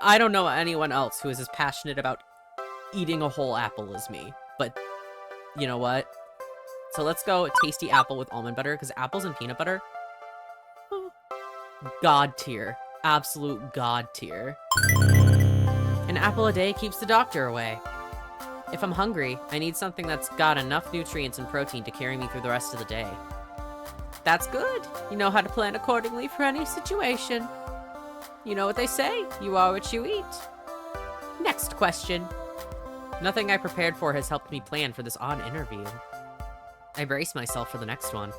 I don't know anyone else who is as passionate about eating a whole apple as me, but... You know what? So let's go tasty apple with almond butter, because apples and peanut butter, god tier. Absolute god tier. An apple a day keeps the doctor away. If I'm hungry, I need something that's got enough nutrients and protein to carry me through the rest of the day. That's good. You know how to plan accordingly for any situation. You know what they say, you are what you eat. Next question. Nothing I prepared for has helped me plan for this odd interview. I brace myself for the next one.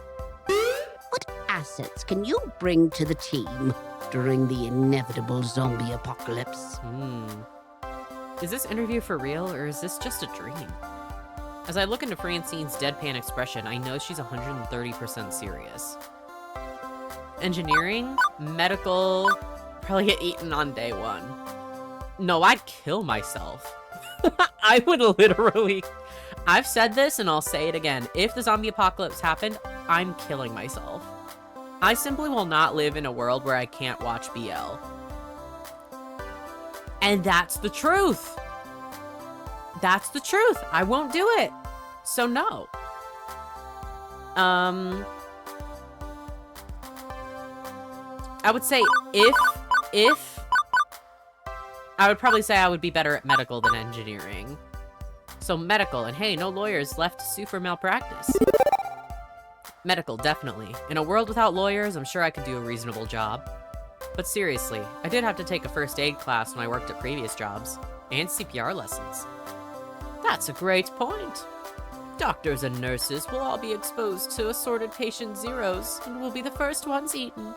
What assets can you bring to the team during the inevitable zombie apocalypse? Is this interview for real, or is this just a dream? As I look into Francine's deadpan expression, I know she's 130% serious. Engineering? Medical? Probably get eaten on day one. No, I'd kill myself. I would literally... I've said this and I'll say it again. If the zombie apocalypse happened, I'm killing myself. I simply will not live in a world where I can't watch BL. And that's the truth. That's the truth. I won't do it. So no. I would say if I would probably say I would be better at medical than engineering. So medical, and hey, no lawyers left to sue for malpractice. Medical, definitely. In a world without lawyers, I'm sure I could do a reasonable job. But seriously, I did have to take a first aid class when I worked at previous jobs, and CPR lessons. That's a great point. Doctors and nurses will all be exposed to assorted patient zeros, and will be the first ones eaten.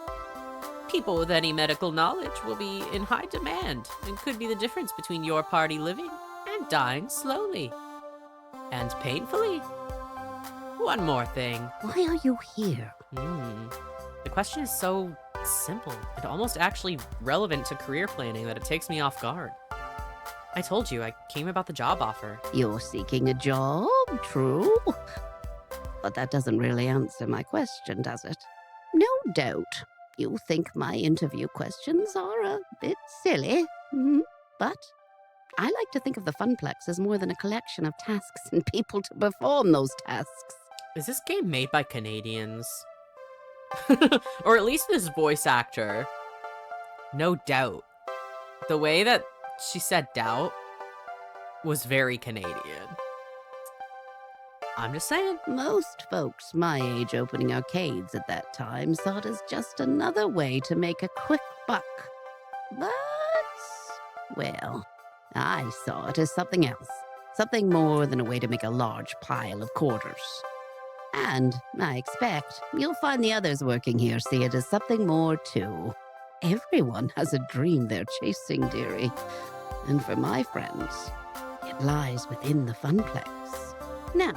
People with any medical knowledge will be in high demand, and could be the difference between your party living and dying slowly. And painfully. One more thing. Why are you here? The question is so simple, and almost actually relevant to career planning that it takes me off guard. I told you, I came about the job offer. You're seeking a job, true. But that doesn't really answer my question, does it? No doubt. You think my interview questions are a bit silly, but I like to think of the Funplex as more than a collection of tasks and people to perform those tasks. Is this game made by Canadians? Or at least this voice actor. No doubt. The way that she said doubt was very Canadian. I'm just saying. Most folks my age opening arcades at that time saw it as just another way to make a quick buck. But, well, I saw it as something else. Something more than a way to make a large pile of quarters. And I expect you'll find the others working here see it as something more too. Everyone has a dream they're chasing, dearie. And for my friends, it lies within the Funplex. Now,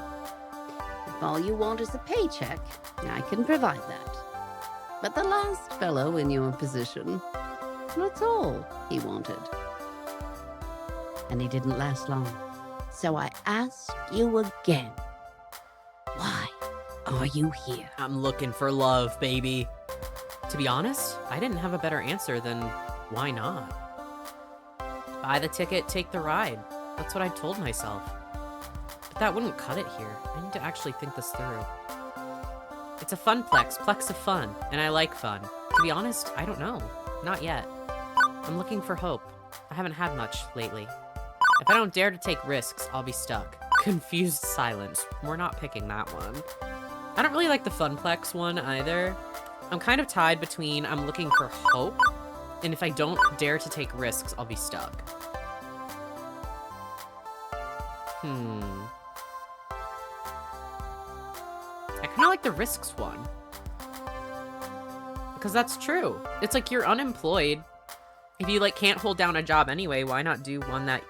if all you want is a paycheck, I can provide that. But the last fellow in your position, That's all he wanted. And he didn't last long. So I ask you again, why are you here? I'm looking for love, baby. To be honest, I didn't have a better answer than why not? Buy the ticket, take the ride. That's what I told myself. But that wouldn't cut it here. I need to actually think this through. It's a fun plex of fun, and I like fun. To be honest, I don't know. Not yet. I'm looking for hope. I haven't had much lately. If I don't dare to take risks, I'll be stuck. Confused silence. We're not picking that one. I don't really like the funplex one either. I'm kind of tied between I'm looking for hope, and if I don't dare to take risks, I'll be stuck. I kind of like the risks one. Because that's true. It's like you're unemployed. If you, like, can't hold down a job anyway, why not do one that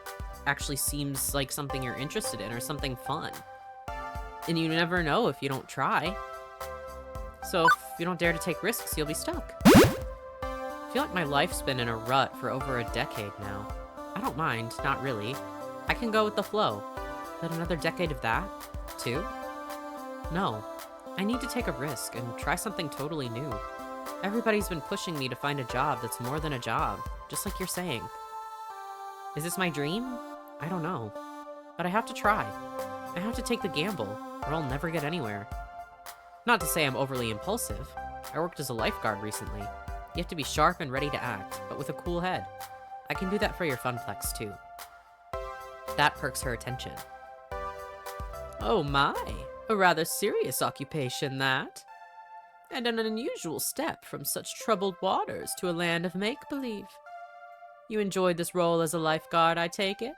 actually seems like something you're interested in or something fun? And you never know if you don't try. So if you don't dare to take risks, you'll be stuck. I feel like my life's been in a rut for over a decade now. I don't mind, not really. I can go with the flow. But another decade of that, too? No. I need to take a risk and try something totally new. Everybody's been pushing me to find a job that's more than a job, just like you're saying. Is this my dream? I don't know. But I have to try. I have to take the gamble, or I'll never get anywhere. Not to say I'm overly impulsive. I worked as a lifeguard recently. You have to be sharp and ready to act, but with a cool head. I can do that for your funplex, too. That perks her attention. Oh my, a rather serious occupation, that. And an unusual step from such troubled waters to a land of make-believe. You enjoyed this role as a lifeguard, I take it?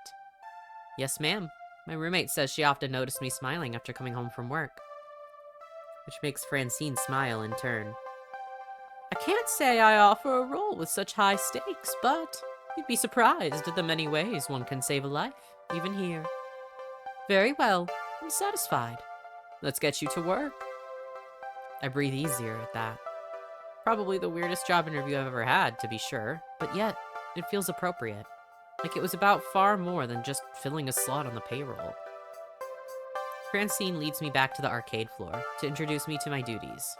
Yes, ma'am. My roommate says she often noticed me smiling after coming home from work. Which makes Francine smile in turn. I can't say I offer a role with such high stakes, but you'd be surprised at the many ways one can save a life, even here. Very well, I'm satisfied. Let's get you to work. I breathe easier at that. Probably the weirdest job interview I've ever had, to be sure, but yet, it feels appropriate. Like it was about far more than just filling a slot on the payroll. Francine leads me back to the arcade floor to introduce me to my duties.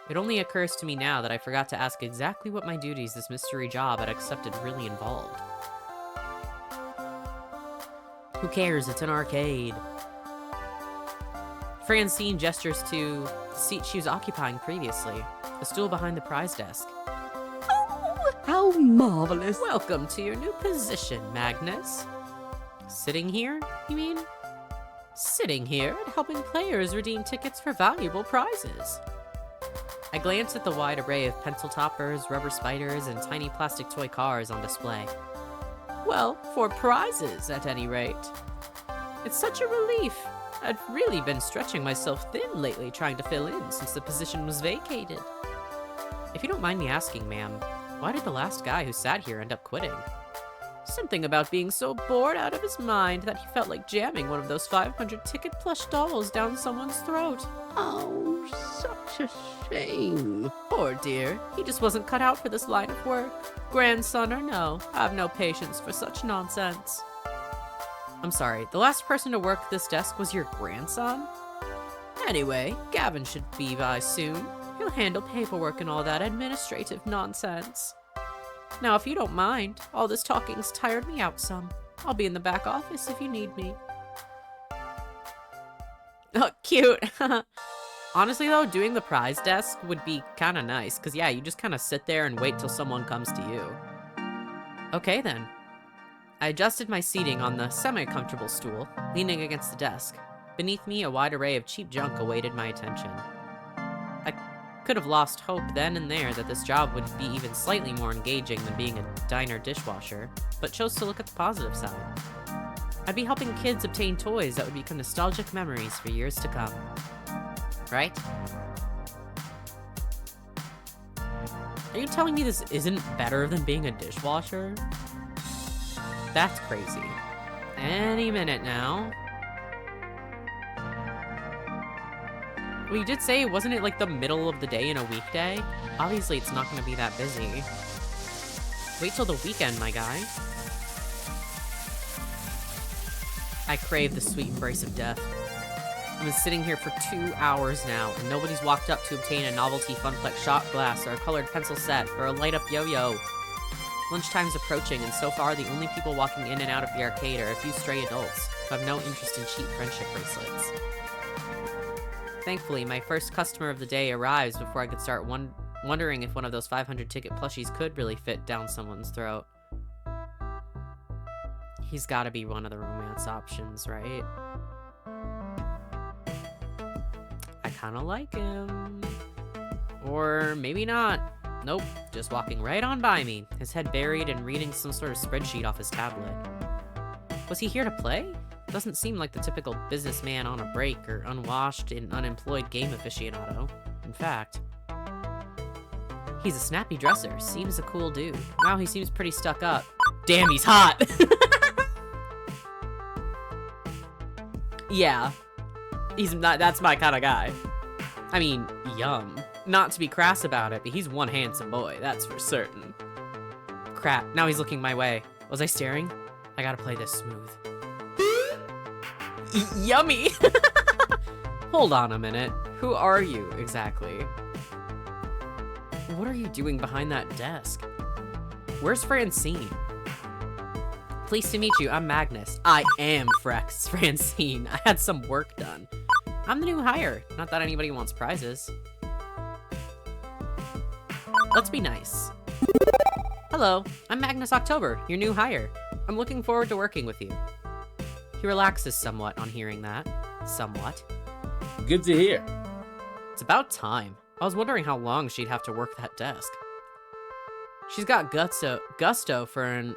It only occurs to me now that I forgot to ask exactly what my duties this mystery job I'd accepted really involved. Who cares? It's an arcade. Francine gestures to the seat she was occupying previously, the stool behind the prize desk. Oh, how marvelous. Welcome to your new position, Magnus. Sitting here, you mean? Sitting here and helping players redeem tickets for valuable prizes. I glance at the wide array of pencil toppers, rubber spiders, and tiny plastic toy cars on display. Well, for prizes, at any rate. It's such a relief. I've really been stretching myself thin lately trying to fill in since the position was vacated. If you don't mind me asking, ma'am, why did the last guy who sat here end up quitting? Something about being so bored out of his mind that he felt like jamming one of those 500 ticket plush dolls down someone's throat. Oh, such a shame. Poor dear, he just wasn't cut out for this line of work. Grandson or no, I've no patience for such nonsense. I'm sorry, the last person to work this desk was your grandson? Anyway, Gavin should be by soon. He'll handle paperwork and all that administrative nonsense. Now, if you don't mind, all this talking's tired me out some. I'll be in the back office if you need me. Oh, cute. Honestly, though, doing the prize desk would be kind of nice, because, yeah, you just kind of sit there and wait till someone comes to you. Okay, then. I adjusted my seating on the semi-comfortable stool, leaning against the desk. Beneath me, a wide array of cheap junk awaited my attention. I could have lost hope then and there that this job would be even slightly more engaging than being a diner dishwasher, but chose to look at the positive side. I'd be helping kids obtain toys that would become nostalgic memories for years to come. Right? Are you telling me this isn't better than being a dishwasher? That's crazy. Any minute now. Well, you did say, wasn't it like the middle of the day in a weekday? Obviously, it's not going to be that busy. Wait till the weekend, my guy. I crave the sweet embrace of death. I've been sitting here for 2 hours now, and nobody's walked up to obtain a novelty Funplex shot glass, or a colored pencil set, or a light-up yo-yo. Lunchtime's approaching, and so far the only people walking in and out of the arcade are a few stray adults, who have no interest in cheap friendship bracelets. Thankfully, my first customer of the day arrives before I could start wondering if one of those 500-ticket plushies could really fit down someone's throat. He's gotta be one of the romance options, right? I kinda like him. Or maybe not. Nope, just walking right on by me, his head buried and reading some sort of spreadsheet off his tablet. Was he here to play? Doesn't seem like the typical businessman on a break or unwashed and unemployed game aficionado. In fact, he's a snappy dresser, seems a cool dude. Wow, he seems pretty stuck up. Damn, he's hot! Yeah, that's my kind of guy. I mean, yum. Not to be crass about it, but he's one handsome boy, that's for certain. Crap, now he's looking my way. Was I staring? I gotta play this smooth. Yummy! Hold on a minute. Who are you, exactly? What are you doing behind that desk? Where's Francine? Pleased to meet you, I'm Magnus. I am Francine. I had some work done. I'm the new hire. Not that anybody wants prizes. Let's be nice. Hello, I'm Magnusoctober, your new hire. I'm looking forward to working with you. He relaxes somewhat on hearing that. Somewhat. Good to hear. It's about time. I was wondering how long she'd have to work that desk. She's got gusto for an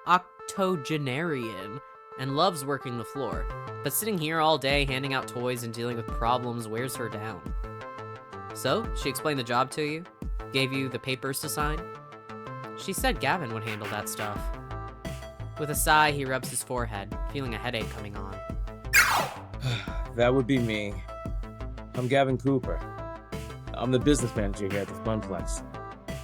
octogenarian and loves working the floor, but sitting here all day handing out toys and dealing with problems wears her down. So, she explained the job to you? Gave you the papers to sign? She said Gavin would handle that stuff. With a sigh, he rubs his forehead, feeling a headache coming on. That would be me. I'm Gavin Cooper. I'm the business manager here at the Funplex.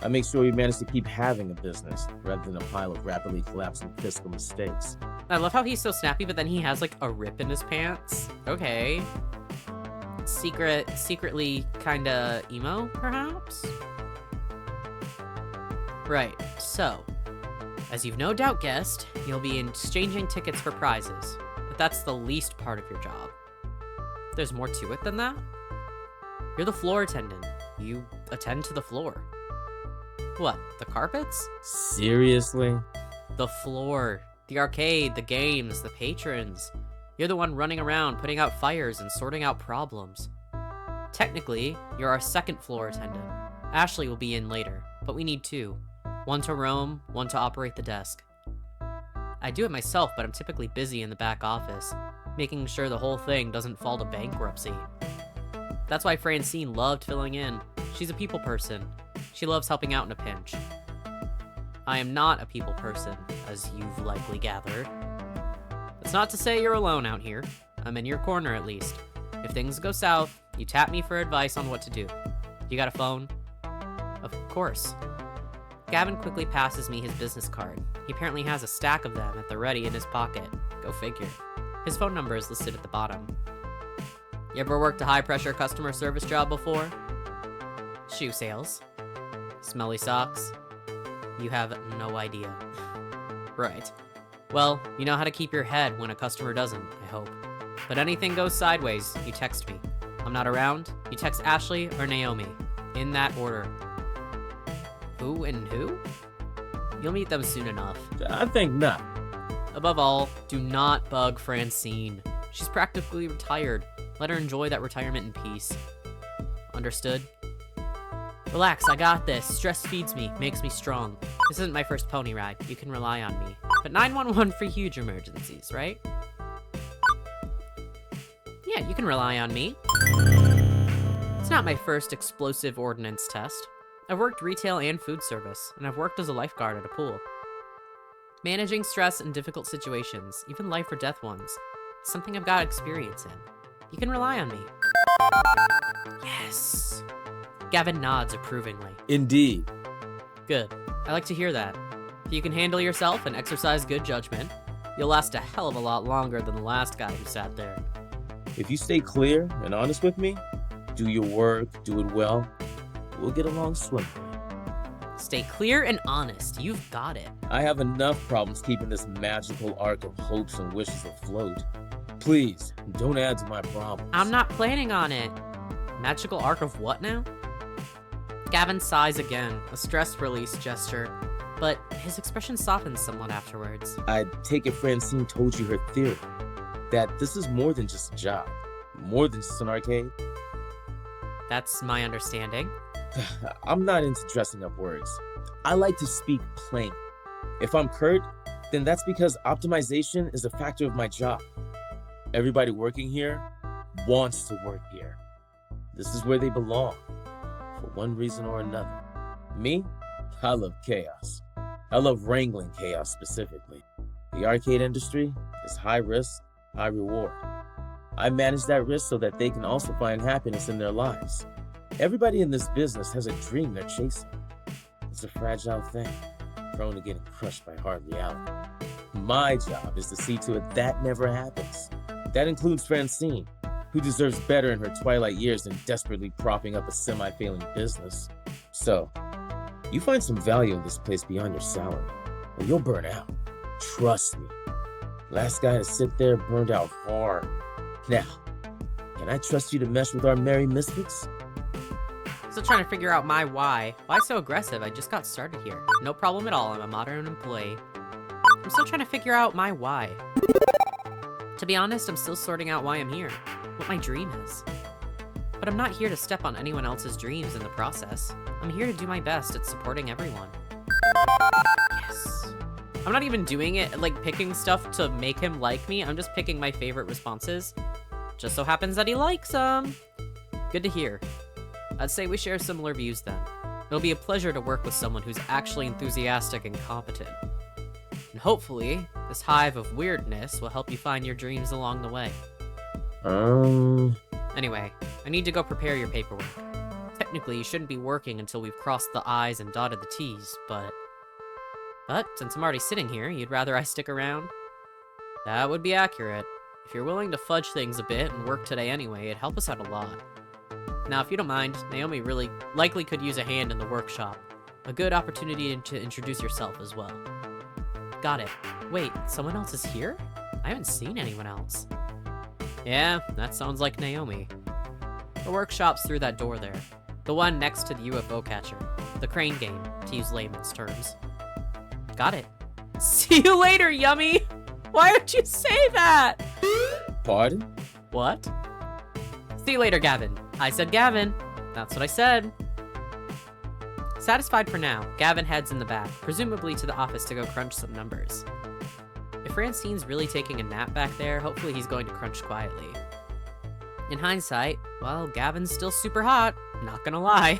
I make sure we manage to keep having a business, rather than a pile of rapidly collapsing fiscal mistakes. I love how he's so snappy, but then he has like a rip in his pants. Okay. Secretly kinda emo, perhaps? Right, so, as you've no doubt guessed, you'll be exchanging tickets for prizes, but that's the least part of your job. There's more to it than that. You're the floor attendant. You attend to the floor. What, the carpets? Seriously? The floor, the arcade, the games, the patrons. You're the one running around, putting out fires and sorting out problems. Technically, you're our second floor attendant. Ashley will be in later, but we need two. One to roam, one to operate the desk. I do it myself, but I'm typically busy in the back office, making sure the whole thing doesn't fall to bankruptcy. That's why Francine loved filling in. She's a people person. She loves helping out in a pinch. I am not a people person, as you've likely gathered. That's not to say you're alone out here. I'm in your corner at least. If things go south, you tap me for advice on what to do. You got a phone? Of course. Gavin quickly passes me his business card. He apparently has a stack of them at the ready in his pocket. Go figure. His phone number is listed at the bottom. You ever worked a high-pressure customer service job before? Shoe sales. Smelly socks. You have no idea. Right. Well, you know how to keep your head when a customer doesn't, I hope. But anything goes sideways, you text me. I'm not around, you text Ashley or Naomi. In that order. Who and who? You'll meet them soon enough. I think not. Above all, do not bug Francine. She's practically retired. Let her enjoy that retirement in peace. Understood? Relax, I got this. Stress feeds me, makes me strong. This isn't my first pony ride. You can rely on me. But 911 for huge emergencies, right? Yeah, you can rely on me. It's not my first explosive ordnance test. I've worked retail and food service, and I've worked as a lifeguard at a pool. Managing stress in difficult situations, even life or death ones, is something I've got experience in. You can rely on me. Yes. Gavin nods approvingly. Indeed. Good. I like to hear that. If you can handle yourself and exercise good judgment, you'll last a hell of a lot longer than the last guy who sat there. If you stay clear and honest with me, do your work, do it well, we'll get along swimmingly. Stay clear and honest. You've got it. I have enough problems keeping this magical arc of hopes and wishes afloat. Please, don't add to my problems. I'm not planning on it. Magical arc of what now? Gavin sighs again, a stress release gesture, but his expression softens somewhat afterwards. I take it Francine told you her theory, that this is more than just a job, more than just an arcade. That's my understanding. I'm not into dressing up words. I like to speak plain. If I'm curt, then that's because optimization is a factor of my job. Everybody working here wants to work here. This is where they belong, for one reason or another. Me, I love chaos. I love wrangling chaos specifically. The arcade industry is high risk, high reward. I manage that risk so that they can also find happiness in their lives. Everybody in this business has a dream they're chasing. It's a fragile thing, prone to getting crushed by hard reality. My job is to see to it that never happens. That includes Francine, who deserves better in her twilight years than desperately propping up a semi-failing business. So, you find some value in this place beyond your salary, or you'll burn out. Trust me. Last guy to sit there burned out hard. Now, can I trust you to mesh with our merry misfits? Still trying to figure out my why. Why so aggressive? I just got started here. No problem at all, I'm a modern employee. I'm still trying to figure out my why. To be honest, I'm still sorting out why I'm here, what my dream is. But I'm not here to step on anyone else's dreams in the process. I'm here to do my best at supporting everyone. Yes. I'm not even doing it, like, picking stuff to make him like me. I'm just picking my favorite responses. Just so happens that he likes them. Good to hear. I'd say we share similar views then. It'll be a pleasure to work with someone who's actually enthusiastic and competent. And hopefully, this hive of weirdness will help you find your dreams along the way. Anyway, I need to go prepare your paperwork. Technically, you shouldn't be working until we've crossed the I's and dotted the T's, but since I'm already sitting here, you'd rather I stick around? That would be accurate. If you're willing to fudge things a bit and work today anyway, it'd help us out a lot. Now, if you don't mind, Naomi really likely could use a hand in the workshop. A good opportunity to introduce yourself as well. Got it. Wait, someone else is here? I haven't seen anyone else. Yeah, that sounds like Naomi. The workshop's through that door there. The one next to the UFO catcher. The crane game, to use layman's terms. Got it. See you later, yummy! Why would you say that? Pardon? What? See you later, Gavin. I said Gavin. That's what I said. Satisfied for now, Gavin heads in the back, presumably to the office to go crunch some numbers. If Francine's really taking a nap back there, hopefully he's going to crunch quietly. In hindsight, well, Gavin's still super hot, not gonna lie.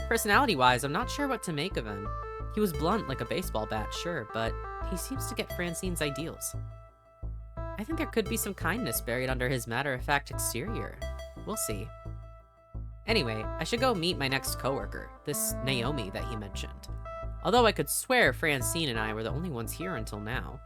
Personality-wise, I'm not sure what to make of him. He was blunt like a baseball bat, sure, but he seems to get Francine's ideals. I think there could be some kindness buried under his matter-of-fact exterior. We'll see. Anyway, I should go meet my next coworker, this Naomi that he mentioned. Although I could swear Francine and I were the only ones here until now.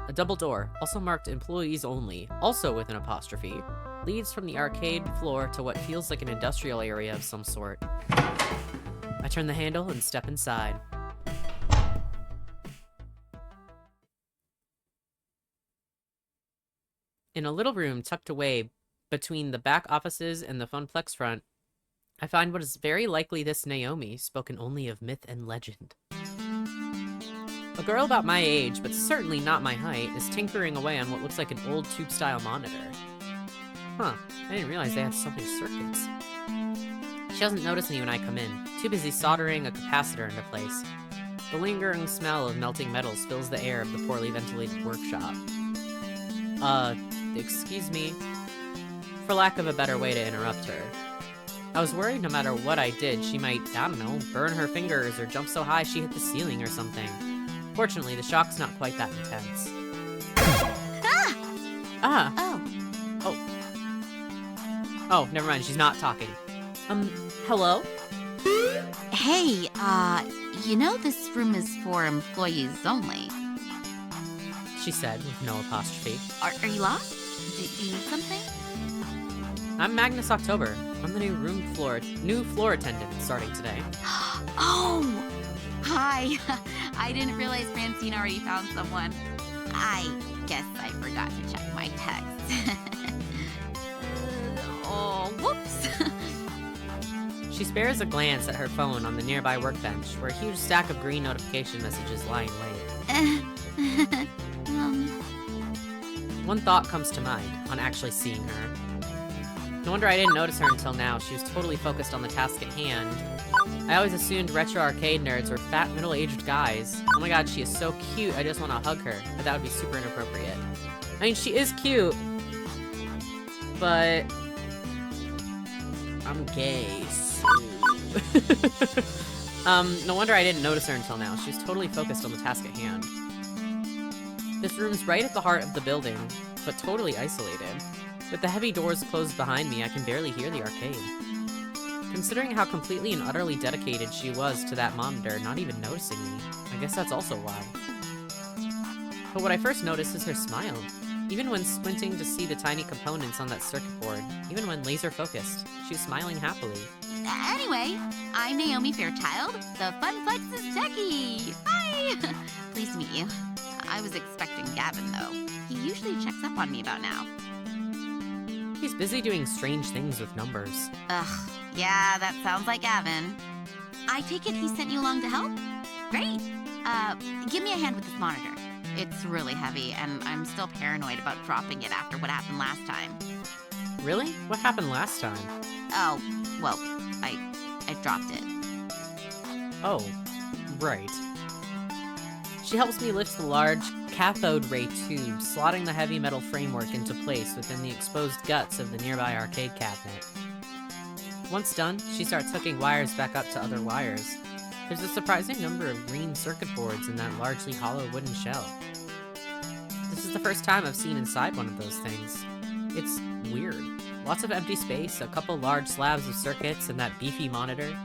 A double door, also marked employees only, also with an apostrophe, leads from the arcade floor to what feels like an industrial area of some sort. I turn the handle and step inside. In a little room tucked away between the back offices and the Funplex front, I find what is very likely this Naomi, spoken only of myth and legend. A girl about my age, but certainly not my height, is tinkering away on what looks like an old tube-style monitor. Huh, I didn't realize they had so many circuits. She doesn't notice me when I come in, too busy soldering a capacitor into place. The lingering smell of melting metals fills the air of the poorly ventilated workshop. Excuse me? For lack of a better way to interrupt her. I was worried no matter what I did, she might, I don't know, burn her fingers or jump so high she hit the ceiling or something. Fortunately, the shock's not quite that intense. Oh, never mind, she's not talking. Hello? Hey, You know this room is for employees only. She said with no apostrophe. Are you lost? Do you need something? I'm Magnusoctober. I'm the new floor attendant starting today. Oh! Hi. I didn't realize Francine already found someone. I guess I forgot to check my text. Oh, whoops. She spares a glance at her phone on the nearby workbench, where a huge stack of green notification messages lie in wait. One thought comes to mind on actually seeing her. No wonder I didn't notice her until now. She was totally focused on the task at hand. I always assumed retro arcade nerds were fat, middle-aged guys. Oh my god, she is so cute, I just want to hug her, but that would be super inappropriate. I mean, she is cute, but I'm gay, so... no wonder I didn't notice her until now. She was totally focused on the task at hand. This room's right at the heart of the building, but totally isolated. With the heavy doors closed behind me, I can barely hear the arcade. Considering how completely and utterly dedicated she was to that monitor, not even noticing me, I guess that's also why. But what I first noticed is her smile. Even when squinting to see the tiny components on that circuit board, even when laser focused, she's smiling happily. Anyway, I'm Naomi Fairchild, the Funplex's techie. Hi! Pleased to meet you. I was expecting Gavin, though. He usually checks up on me about now. He's busy doing strange things with numbers. Ugh, yeah, that sounds like Gavin. I take it he sent you along to help? Great. Give me a hand with this monitor. It's really heavy, and I'm still paranoid about dropping it after what happened last time. Really? What happened last time? Oh, well, I dropped it. Oh, right. She helps me lift the large cathode ray tube, slotting the heavy metal framework into place within the exposed guts of the nearby arcade cabinet. Once done, she starts hooking wires back up to other wires. There's a surprising number of green circuit boards in that largely hollow wooden shell. This is the first time I've seen inside one of those things. It's weird. Lots of empty space, a couple large slabs of circuits, and that beefy monitor.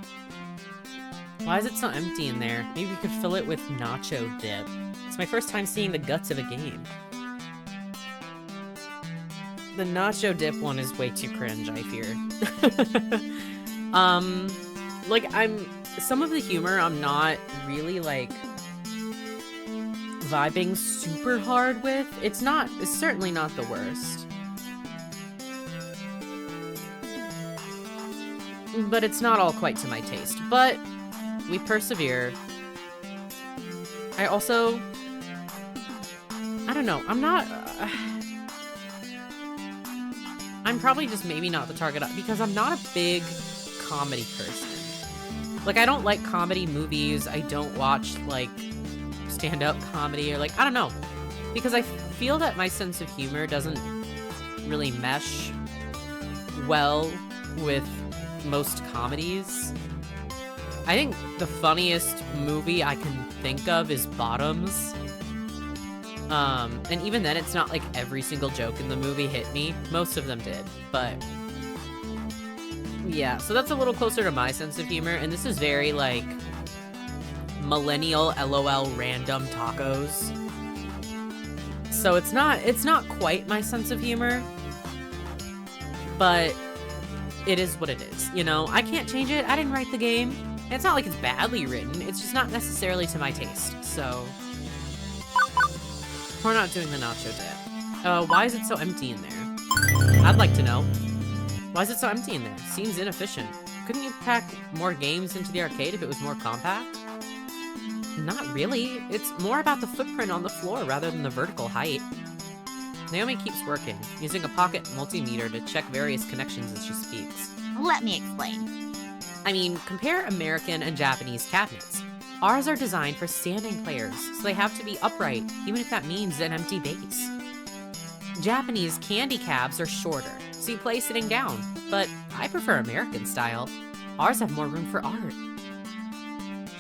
Why is it so empty in there? Maybe we could fill it with nacho dip. It's my first time seeing the guts of a game. The nacho dip one is way too cringe, I fear. Some of the humor I'm not really, vibing super hard with. It's certainly not the worst. But it's not all quite to my taste. But we persevere. I don't know, I'm probably just maybe not the target, because I'm not a big comedy person. I don't like comedy movies, I don't watch, stand-up comedy, or, I don't know. Because I feel that my sense of humor doesn't really mesh well with most comedies. I think the funniest movie I can think of is Bottoms. And even then, it's not like every single joke in the movie hit me. Most of them did, but... yeah, so that's a little closer to my sense of humor, and this is very, millennial LOL random tacos. So it's not quite my sense of humor, but it is what it is, you know? I can't change it, I didn't write the game. And it's not like it's badly written, it's just not necessarily to my taste, so... we're not doing the nacho dip. Why is it so empty in there? I'd like to know. Why is it so empty in there? Seems inefficient. Couldn't you pack more games into the arcade if it was more compact? Not really. It's more about the footprint on the floor rather than the vertical height. Naomi keeps working, using a pocket multimeter to check various connections as she speaks. Let me explain. I mean, compare American and Japanese cabinets. Ours are designed for standing players, so they have to be upright, even if that means an empty base. Japanese candy cabs are shorter, so you play sitting down, but I prefer American style. Ours have more room for art.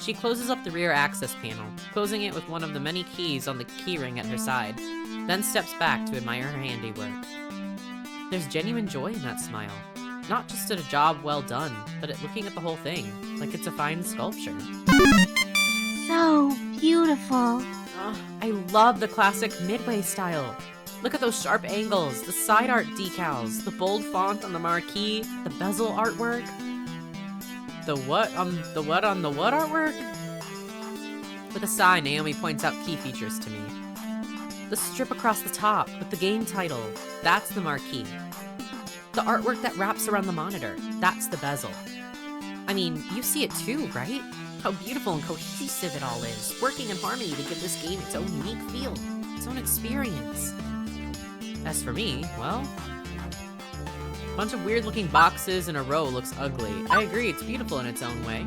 She closes up the rear access panel, closing it with one of the many keys on the keyring at her side, then steps back to admire her handiwork. There's genuine joy in that smile. Not just at a job well done, but at looking at the whole thing, like it's a fine sculpture. beautiful. I love the classic Midway style. Look at those sharp angles, the side art decals, the bold font on the marquee, the bezel artwork. The what on the what artwork? With a sigh, Naomi points out key features to me. The strip across the top with the game title, that's the marquee. The artwork that wraps around the monitor, that's the bezel. I mean, you see it too, right? How beautiful and cohesive it all is, working in harmony to give this game its own unique feel, its own experience. As for me, well, a bunch of weird-looking boxes in a row looks ugly. I agree, it's beautiful in its own way.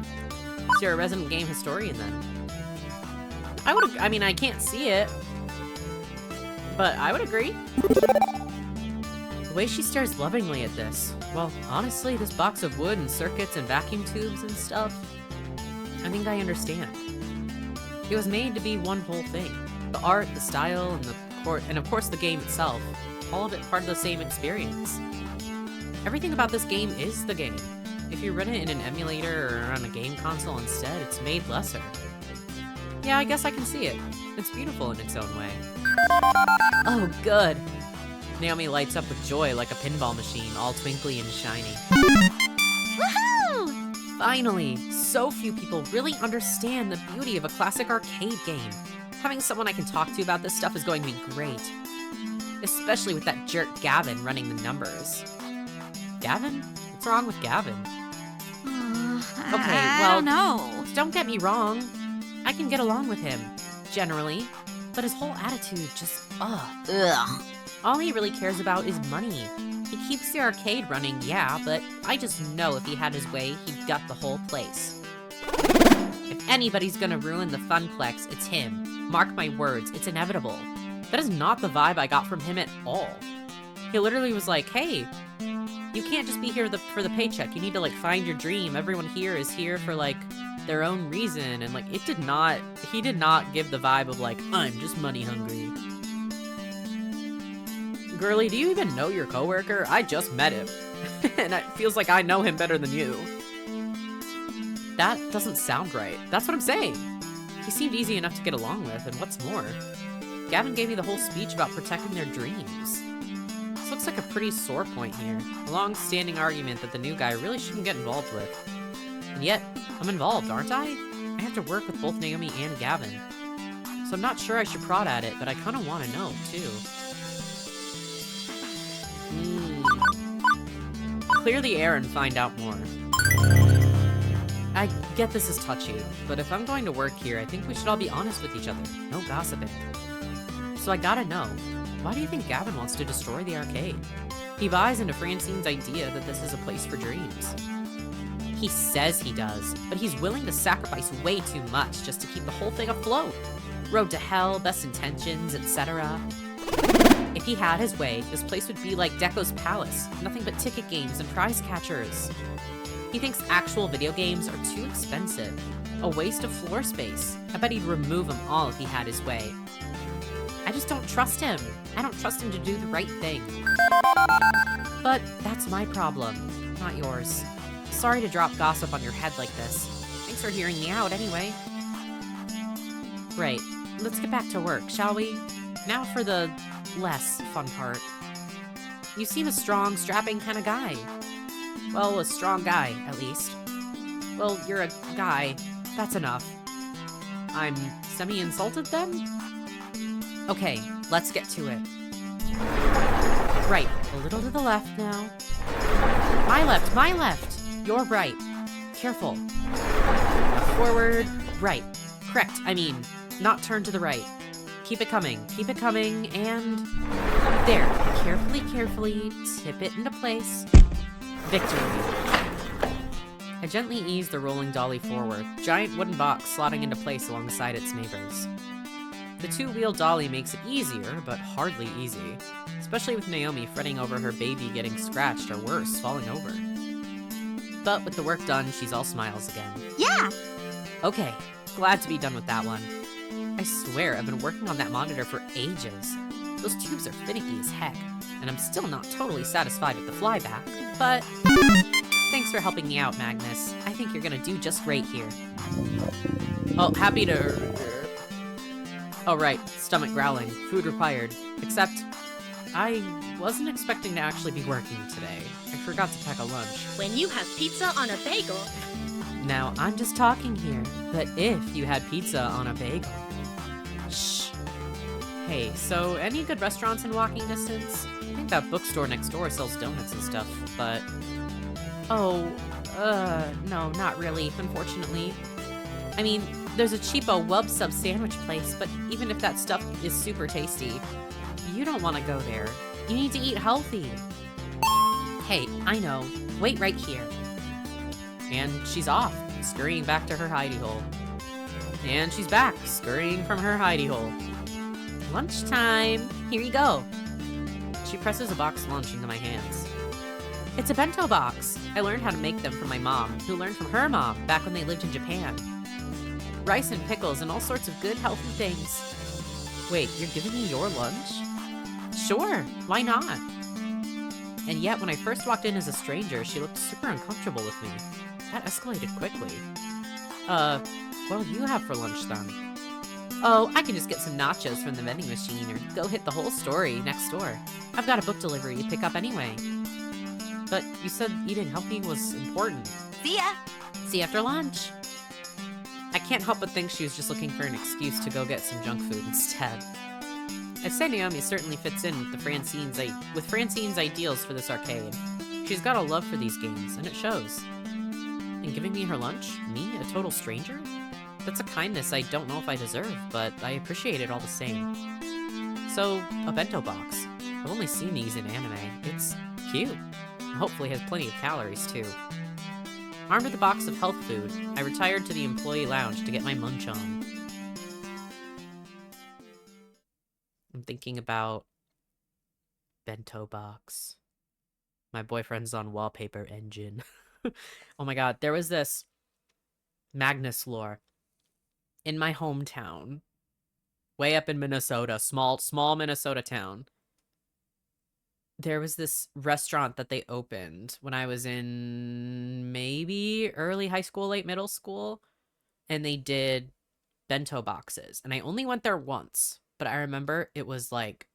So you're a resident game historian then. I mean, I can't see it, but I would agree. The way she stares lovingly at this, well, honestly, this box of wood and circuits and vacuum tubes and stuff, I think I understand. It was made to be one whole thing. The art, the style, and of course the game itself, all of it part of the same experience. Everything about this game is the game. If you run it in an emulator or on a game console instead, it's made lesser. Yeah, I guess I can see it. It's beautiful in its own way. Oh, good. Naomi lights up with joy like a pinball machine, all twinkly and shiny. Woohoo! Finally! So few people really understand the beauty of a classic arcade game. Having someone I can talk to about this stuff is going to be great. Especially with that jerk Gavin running the numbers. Gavin? What's wrong with Gavin? Okay, I well, don't know. don't get me wrong. I can get along with him, generally. But his whole attitude just, Ugh. All he really cares about is money. He keeps the arcade running, yeah, but I just know if he had his way, he'd gut the whole place. If anybody's gonna ruin the Funplex, it's him. Mark my words, it's inevitable. That is not the vibe I got from him at all. He literally was like, hey, you can't just be here for the paycheck. You need to, like, find your dream. Everyone here is here for, like, their own reason. And, like, he did not give the vibe of, like, I'm just money hungry. Girly, do you even know your coworker? I just met him. And it feels like I know him better than you. That doesn't sound right. That's what I'm saying. He seemed easy enough to get along with, and what's more, Gavin gave me the whole speech about protecting their dreams. This looks like a pretty sore point here. A long-standing argument that the new guy really shouldn't get involved with. And yet, I'm involved, aren't I? I have to work with both Naomi and Gavin. So I'm not sure I should prod at it, but I kind of want to know, too. Clear the air and find out more. I get this is touchy, but if I'm going to work here, I think we should all be honest with each other. No gossiping. So I gotta know, why do you think Gavin wants to destroy the arcade? He buys into Francine's idea that this is a place for dreams. He says he does, but he's willing to sacrifice way too much just to keep the whole thing afloat. Road to hell, best intentions, etc. If he had his way, this place would be like Deco's Palace, nothing but ticket games and prize catchers. He thinks actual video games are too expensive, a waste of floor space. I bet he'd remove them all if he had his way. I just don't trust him. I don't trust him to do the right thing. But that's my problem, not yours. Sorry to drop gossip on your head like this. Thanks for hearing me out anyway. Right, let's get back to work, shall we? Now for the less fun part. You seem a strong, strapping kind of guy. Well, a strong guy, at least. Well, you're a guy. That's enough. I'm semi-insulted then? Okay, let's get to it. Right, a little to the left now. My left, my left! You're right. Careful. Now forward, right. Correct, I mean, not turn to the right. Keep it coming, and... There, carefully, carefully, tip it into place. Victory. I gently ease the rolling dolly forward, giant wooden box slotting into place alongside its neighbors. The two-wheel dolly makes it easier, but hardly easy, especially with Naomi fretting over her baby getting scratched or worse, falling over. But with the work done, she's all smiles again. Yeah! Okay, glad to be done with that one. I swear I've been working on that monitor for ages. Those tubes are finicky as heck, and I'm still not totally satisfied with the flyback, but thanks for helping me out, Magnus. I think you're gonna do just great here. Oh, happy to Oh right, stomach growling, food required. Except, I wasn't expecting to actually be working today. I forgot to pack a lunch. When you have pizza on a bagel, Now, I'm just talking here, but if you had pizza on a bagel. Shh. Hey, so any good restaurants in walking distance? I think that bookstore next door sells donuts and stuff, but... Oh, no, not really, unfortunately. I mean, there's a cheapo wub sub sandwich place, but even if that stuff is super tasty, you don't want to go there. You need to eat healthy. Hey, I know. Wait right here. And she's off, scurrying back to her hidey hole. And she's back, scurrying from her hidey hole. Lunchtime! Here you go! She presses a box lunch into my hands. It's a bento box! I learned how to make them from my mom, who learned from her mom back when they lived in Japan. Rice and pickles and all sorts of good, healthy things. Wait, you're giving me your lunch? Sure, why not? And yet, when I first walked in as a stranger, she looked super uncomfortable with me. That escalated quickly. What'll you have for lunch then? Oh, I can just get some nachos from the vending machine or go hit the whole story next door. I've got a book delivery to pick up anyway. But you said eating healthy was important. See ya! See you after lunch. I can't help but think she was just looking for an excuse to go get some junk food instead. I'd say Naomi certainly fits in with Francine's ideals for this arcade. She's got a love for these games, and it shows. And giving me her lunch? Me, a total stranger? That's a kindness I don't know if I deserve, but I appreciate it all the same. So, a bento box. I've only seen these in anime. It's cute. And hopefully has plenty of calories, too. Armed with a box of health food, I retired to the employee lounge to get my munch on. I'm thinking about bento box. My boyfriend's on wallpaper engine. Oh my god, there was this Magnus lore in my hometown, way up in Minnesota, small Minnesota town. There was this restaurant that they opened when I was in maybe early high school, late middle school, and they did bento boxes. And I only went there once, but I remember it was like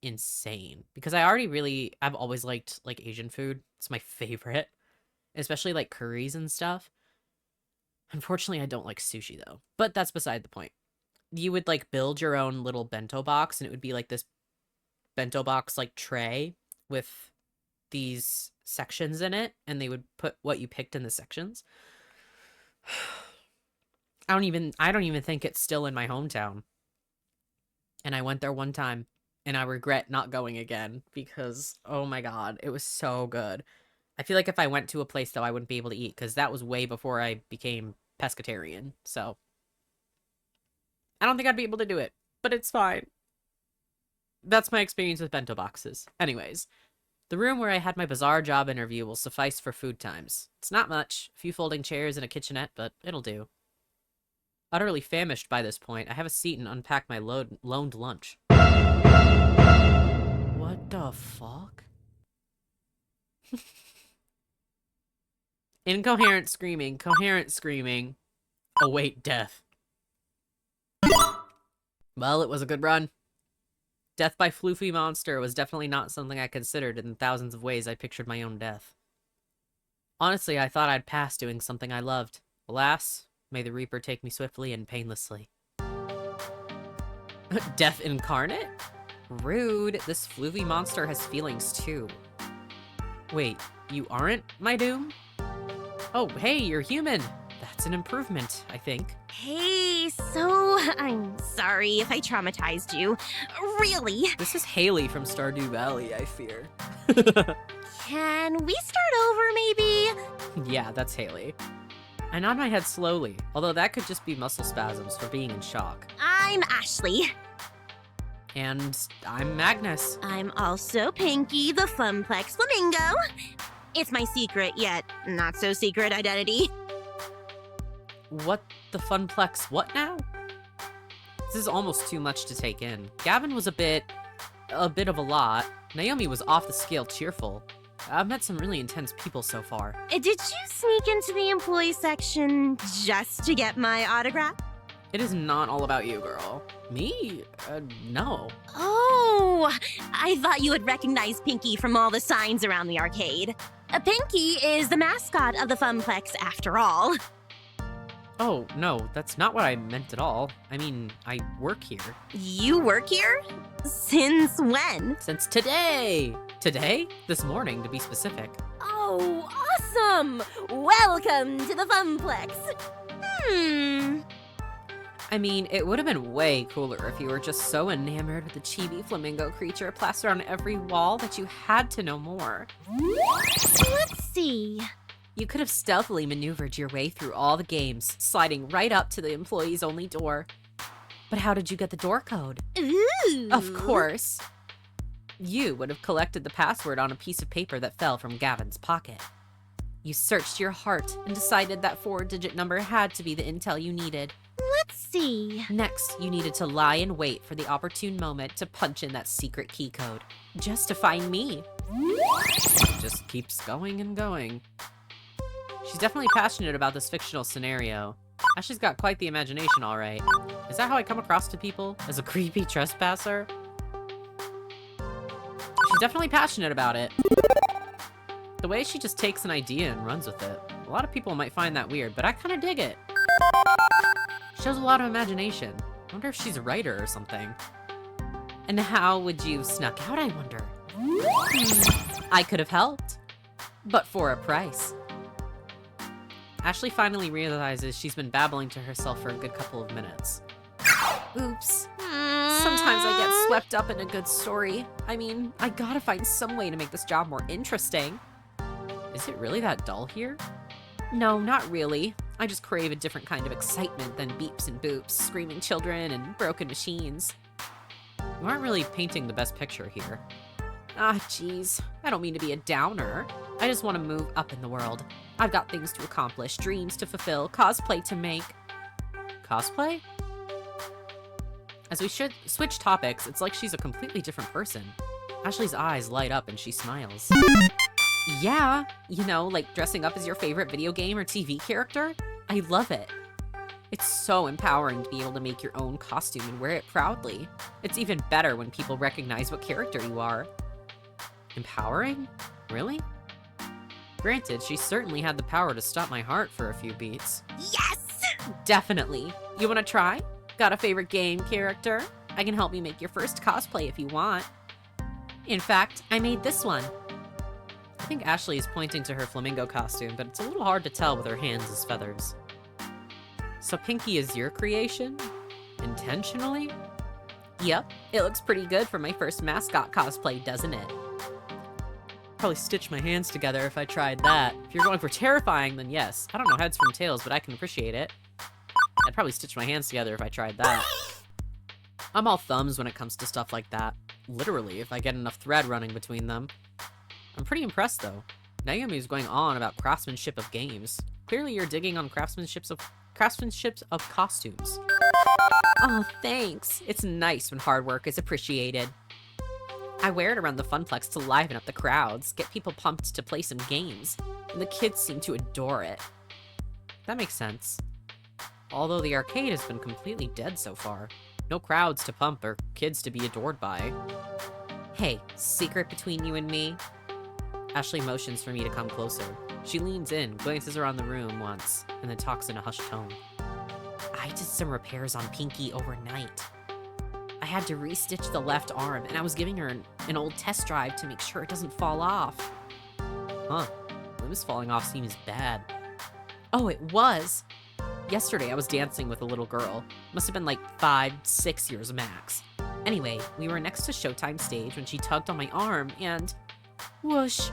insane because I've always liked like Asian food. It's my favorite, especially like curries and stuff. Unfortunately, I don't like sushi though, but that's beside the point. You would like build your own little bento box and it would be like this bento box like tray with these sections in it, and they would put what you picked in the sections. I don't even think it's still in my hometown. And I went there one time and I regret not going again because oh my god, it was so good. I feel like if I went to a place though, I wouldn't be able to eat because that was way before I became pescatarian. So I don't think I'd be able to do it, but it's fine. That's my experience with bento boxes. Anyways, the room where I had my bizarre job interview will suffice for food times. It's not much, a few folding chairs and a kitchenette, but it'll do. Utterly famished by this point, I have a seat and unpack my loaned lunch. What the fuck? Incoherent screaming, coherent screaming, await death. Well, it was a good run. Death by floofy monster was definitely not something I considered in the thousands of ways I pictured my own death. Honestly, I thought I'd pass doing something I loved. Alas, may the Reaper take me swiftly and painlessly. Death incarnate? Rude. This floofy monster has feelings too. Wait, you aren't my doom? Oh, hey, you're human. That's an improvement, I think. Hey, so I'm sorry if I traumatized you. Really? This is Haley from Stardew Valley, I fear. Can we start over, maybe? Yeah, that's Haley. I nod my head slowly, although that could just be muscle spasms for being in shock. I'm Ashley. And I'm Magnus. I'm also Pinky, the Funplex Flamingo. It's my secret, yet not so secret identity. What the funplex what now? This is almost too much to take in. Gavin was a bit of a lot. Naomi was off the scale cheerful. I've met some really intense people so far. Did you sneak into the employee section just to get my autograph? It is not all about you, girl. Me? No. Oh, I thought you would recognize Pinky from all the signs around the arcade. Pinky is the mascot of the Funplex after all. Oh, no, that's not what I meant at all. I mean, I work here. You work here? Since when? Since today! Today? This morning, to be specific. Oh, awesome! Welcome to the Funplex. I mean, it would have been way cooler if you were just so enamored with the chibi flamingo creature plastered on every wall that you had to know more. Let's see. You could have stealthily maneuvered your way through all the games, sliding right up to the employees-only door. But how did you get the door code? Ooh. Of course. You would have collected the password on a piece of paper that fell from Gavin's pocket. You searched your heart and decided that 4-digit number had to be the intel you needed. Let's see. Next, you needed to lie in wait for the opportune moment to punch in that secret key code, just to find me. It just keeps going and going. She's definitely passionate about this fictional scenario. Ashley's got quite the imagination, all right. Is that how I come across to people? As a creepy trespasser? She's definitely passionate about it. The way she just takes an idea and runs with it. A lot of people might find that weird, but I kind of dig it. Shows a lot of imagination. I wonder if she's a writer or something. And how would you have snuck out, I wonder? I could have helped, but for a price. Ashley finally realizes she's been babbling to herself for a good couple of minutes. Oops. Sometimes I get swept up in a good story. I mean, I gotta find some way to make this job more interesting. Is it really that dull here? No, not really. I just crave a different kind of excitement than beeps and boops, screaming children, and broken machines. You aren't really painting the best picture here. Ah, jeez. I don't mean to be a downer. I just want to move up in the world. I've got things to accomplish, dreams to fulfill, cosplay to make. Cosplay? As we should switch topics, it's like she's a completely different person. Ashley's eyes light up and she smiles. Yeah, you know, like dressing up as your favorite video game or TV character? I love it. It's so empowering to be able to make your own costume and wear it proudly. It's even better when people recognize what character you are. Empowering? Really? Granted, she certainly had the power to stop my heart for a few beats. Yes! Definitely. You want to try? Got a favorite game character? I can help you make your first cosplay if you want. In fact, I made this one. I think Ashley is pointing to her flamingo costume, but it's a little hard to tell with her hands as feathers. So Pinky is your creation? Intentionally? Yep, it looks pretty good for my first mascot cosplay, doesn't it? Probably stitch my hands together if I tried that. If you're going for terrifying, then yes. I don't know heads from tails, but I can appreciate it. I'd probably stitch my hands together if I tried that. I'm all thumbs when it comes to stuff like that. Literally, if I get enough thread running between them. I'm pretty impressed, though. Naomi's going on about craftsmanship of games. Clearly you're digging on craftsmanship of costumes. Oh, thanks. It's nice when hard work is appreciated. I wear it around the Funplex to liven up the crowds, get people pumped to play some games, and the kids seem to adore it. That makes sense. Although the arcade has been completely dead so far. No crowds to pump or kids to be adored by. Hey, secret between you and me? Ashley motions for me to come closer. She leans in, glances around the room once, and then talks in a hushed tone. I did some repairs on Pinky overnight. I had to restitch the left arm, and I was giving her an old test drive to make sure it doesn't fall off. Huh. Limbs falling off seems bad. Oh, it was! Yesterday I was dancing with a little girl. Must have been like 5, 6 years max. Anyway, we were next to Showtime stage when she tugged on my arm, and... whoosh!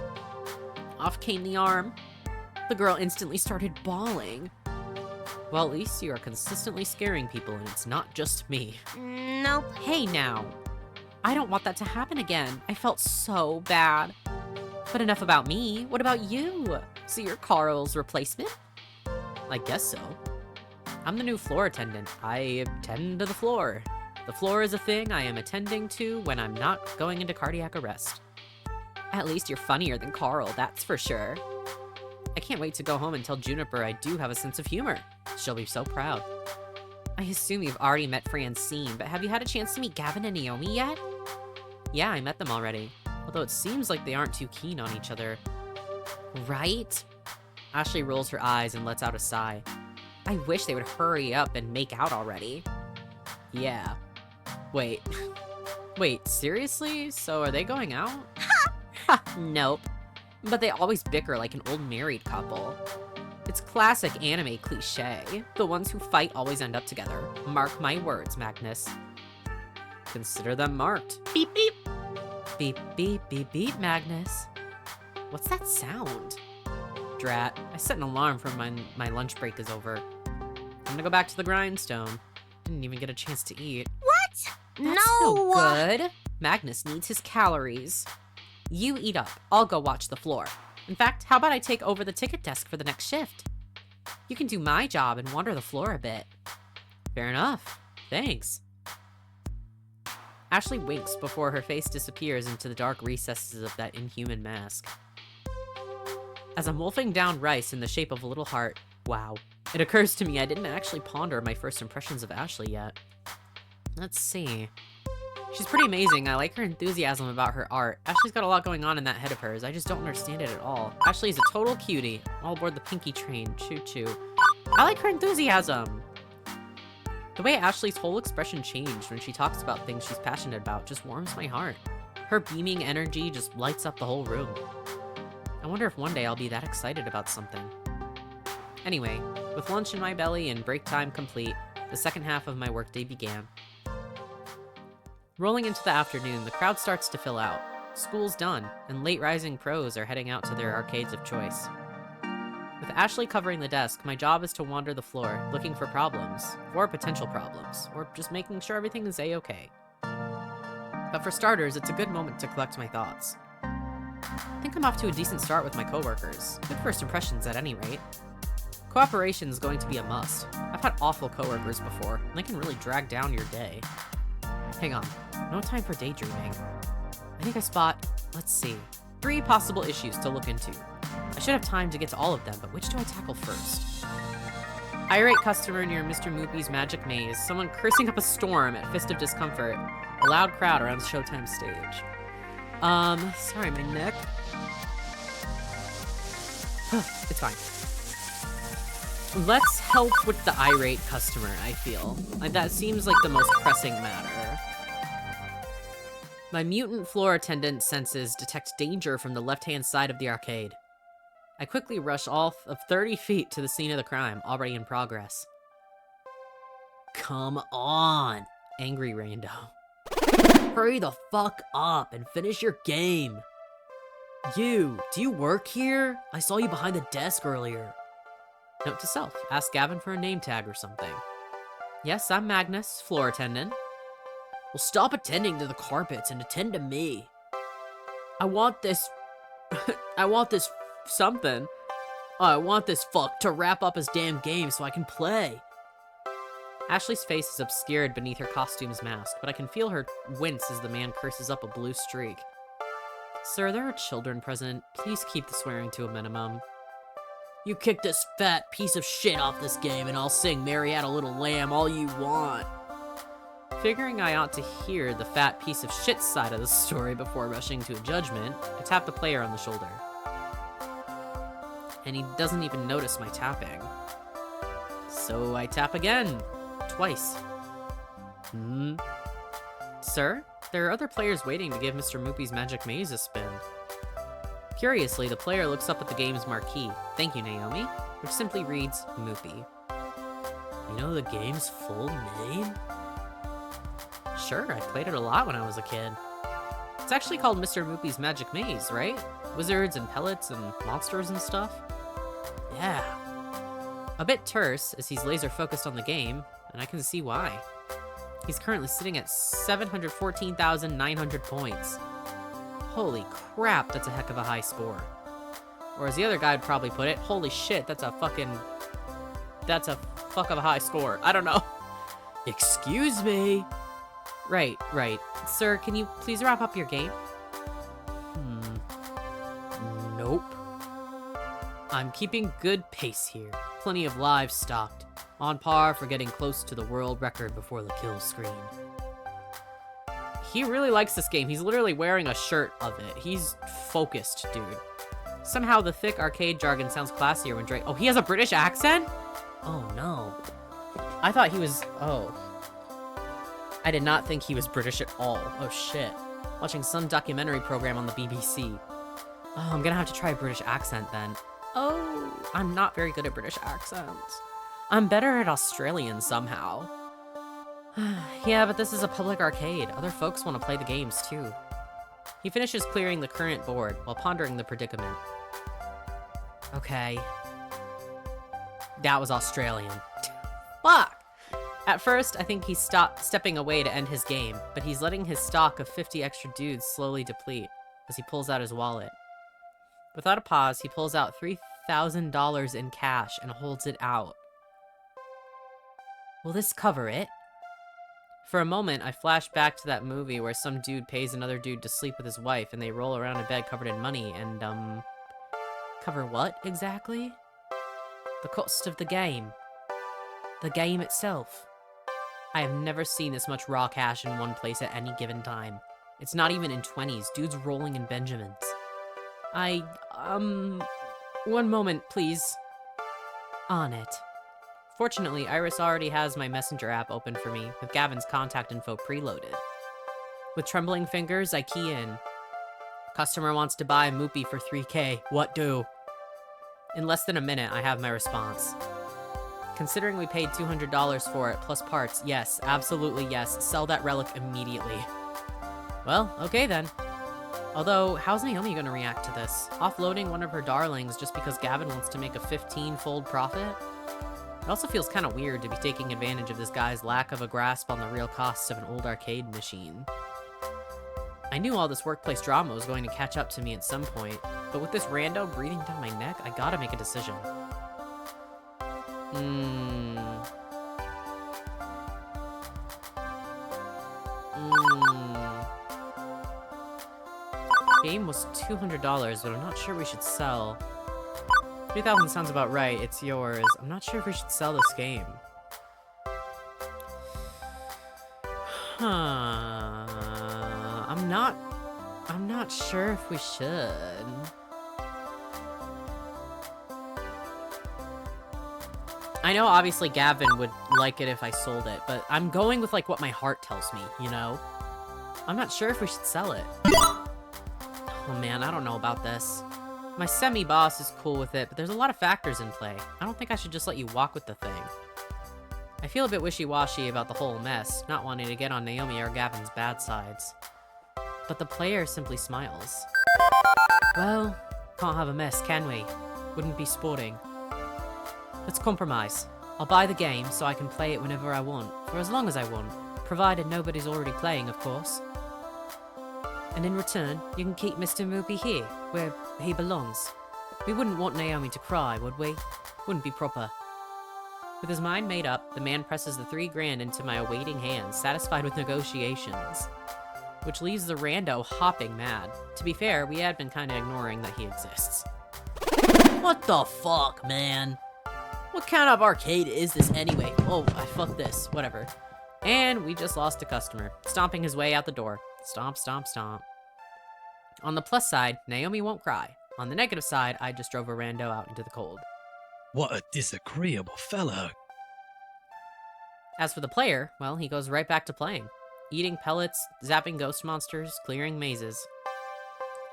Off came the arm. The girl instantly started bawling. Well, at least you are consistently scaring people, and it's not just me. Nope. Hey now. I don't want that to happen again. I felt so bad. But enough about me. What about you? So you're Carl's replacement? I guess so. I'm the new floor attendant. I attend to the floor. The floor is a thing I am attending to when I'm not going into cardiac arrest. At least you're funnier than Carl, that's for sure. I can't wait to go home and tell Juniper I do have a sense of humor. She'll be so proud. I assume you've already met Francine, but have you had a chance to meet Gavin and Naomi yet? Yeah, I met them already. Although it seems like they aren't too keen on each other. Right? Ashley rolls her eyes and lets out a sigh. I wish they would hurry up and make out already. Yeah. Wait. Wait, seriously? So are they going out? Ha! Nope. But they always bicker like an old married couple. It's classic anime cliche. The ones who fight always end up together. Mark my words, Magnus. Consider them marked. Beep beep. Beep, beep, beep, beep, Magnus. What's that sound? Drat. I set an alarm for when my lunch break is over. I'm gonna go back to the grindstone. Didn't even get a chance to eat. What? That's no good. Magnus needs his calories. You eat up. I'll go watch the floor. In fact, how about I take over the ticket desk for the next shift? You can do my job and wander the floor a bit. Fair enough. Thanks. Ashley winks before her face disappears into the dark recesses of that inhuman mask. As I'm wolfing down rice in the shape of a little heart, wow, it occurs to me I didn't actually ponder my first impressions of Ashley yet. Let's see. She's pretty amazing. I like her enthusiasm about her art. Ashley's got a lot going on in that head of hers. I just don't understand it at all. Ashley's a total cutie. All aboard the Pinky train. Choo-choo. I like her enthusiasm. The way Ashley's whole expression changed when she talks about things she's passionate about just warms my heart. Her beaming energy just lights up the whole room. I wonder if one day I'll be that excited about something. Anyway, with lunch in my belly and break time complete, the second half of my workday began. Rolling into the afternoon, the crowd starts to fill out. School's done, and late-rising pros are heading out to their arcades of choice. With Ashley covering the desk, my job is to wander the floor, looking for problems, or potential problems, or just making sure everything is a-okay. But for starters, it's a good moment to collect my thoughts. I think I'm off to a decent start with my coworkers. Good first impressions at any rate. Cooperation is going to be a must. I've had awful coworkers before, and they can really drag down your day. Hang on, no time for daydreaming. I think I spot, let's see, 3 possible issues to look into. I should have time to get to all of them, but which do I tackle first? Irate customer near Mr. Moopy's Magic Maze, someone cursing up a storm at Fist of Discomfort, a loud crowd around the Showtime stage. Sorry, my neck. It's fine. Let's help with the irate customer, I feel. Like, that seems like the most pressing matter. My mutant floor attendant senses detect danger from the left-hand side of the arcade. I quickly rush off of 30 feet to the scene of the crime, already in progress. Come on, angry Rando. Hurry the fuck up and finish your game. You, do you work here? I saw you behind the desk earlier. Note to self, ask Gavin for a name tag or something. Yes, I'm Magnus, floor attendant. Well, stop attending to the carpets and attend to me. I want this... I want this something. I want this fuck to wrap up his damn game so I can play. Ashley's face is obscured beneath her costume's mask, but I can feel her wince as the man curses up a blue streak. Sir, there are children present. Please keep the swearing to a minimum. You kick this fat piece of shit off this game and I'll sing Mary Had a Little Lamb all you want. Figuring I ought to hear the fat piece of shit side of the story before rushing to a judgment, I tap the player on the shoulder. And he doesn't even notice my tapping. So I tap again. Twice. Sir, there are other players waiting to give Mr. Moopy's Magic Maze a spin. Curiously, the player looks up at the game's marquee, thank you Naomi, which simply reads, Moopy. You know the game's full name? Sure, I played it a lot when I was a kid. It's actually called Mr. Moopy's Magic Maze, right? Wizards and pellets and monsters and stuff? Yeah. A bit terse, as he's laser focused on the game, and I can see why. He's currently sitting at 714,900 points. Holy crap, that's a heck of a high score. Or as the other guy would probably put it, holy shit, that's a fuck of a high score. I don't know. Excuse me. Right. Sir, can you please wrap up your game? Nope. I'm keeping good pace here. Plenty of lives stocked. On par for getting close to the world record before the kill screen. He really likes this game. He's literally wearing a shirt of it. He's focused, dude. Somehow the thick arcade jargon sounds classier when Drake... Oh, he has a British accent? Oh, no. I thought he was... Oh. I did not think he was British at all. Oh, shit. Watching some documentary program on the BBC. Oh, I'm gonna have to try a British accent then. Oh, I'm not very good at British accents. I'm better at Australian somehow. Yeah, but this is a public arcade. Other folks want to play the games too. He finishes clearing the current board while pondering the predicament. Okay. That was Australian. Fuck! At first, I think he's stepping away to end his game, but he's letting his stock of 50 extra dudes slowly deplete as he pulls out his wallet. Without a pause, he pulls out $3,000 in cash and holds it out. Will this cover it? For a moment, I flash back to that movie where some dude pays another dude to sleep with his wife and they roll around in bed covered in money and, cover what, exactly? The cost of the game. The game itself. I have never seen this much raw cash in one place at any given time. It's not even in 20s, dudes rolling in Benjamins. One moment, please. On it. Fortunately, Iris already has my messenger app open for me, with Gavin's contact info preloaded. With trembling fingers, I key in. Customer wants to buy Moopy for $3K. What do? In less than a minute, I have my response. Considering we paid $200 for it, plus parts, yes, absolutely yes, sell that relic immediately. Well, okay then. Although, how's Naomi gonna react to this? Offloading one of her darlings just because Gavin wants to make a 15-fold profit? It also feels kind of weird to be taking advantage of this guy's lack of a grasp on the real costs of an old arcade machine. I knew all this workplace drama was going to catch up to me at some point, but with this rando breathing down my neck, I gotta make a decision. Game was $200, but I'm not sure we should sell. 3,000 sounds about right. It's yours. I'm not sure if we should sell this game. Huh. I'm not sure if we should. I know obviously Gavin would like it if I sold it, but I'm going with like what my heart tells me, you know? I'm not sure if we should sell it. Oh man, I don't know about this. My semi-boss is cool with it, but there's a lot of factors in play. I don't think I should just let you walk with the thing. I feel a bit wishy-washy about the whole mess, not wanting to get on Naomi or Gavin's bad sides. But the player simply smiles. Well, can't have a mess, can we? Wouldn't be sporting. Let's compromise. I'll buy the game so I can play it whenever I want, for as long as I want, provided nobody's already playing, of course. And in return, you can keep Mr. Moopy here, where he belongs. We wouldn't want Naomi to cry, would we? Wouldn't be proper. With his mind made up, the man presses the $3,000 into my awaiting hands, satisfied with negotiations. Which leaves the rando hopping mad. To be fair, we had been kinda ignoring that he exists. What the fuck, man? What kind of arcade is this anyway? Oh, I fucked this. Whatever. And we just lost a customer, stomping his way out the door. Stomp, stomp, stomp. On the plus side, Naomi won't cry. On the negative side, I just drove a rando out into the cold. What a disagreeable fellow. As for the player, well, he goes right back to playing. Eating pellets, zapping ghost monsters, clearing mazes.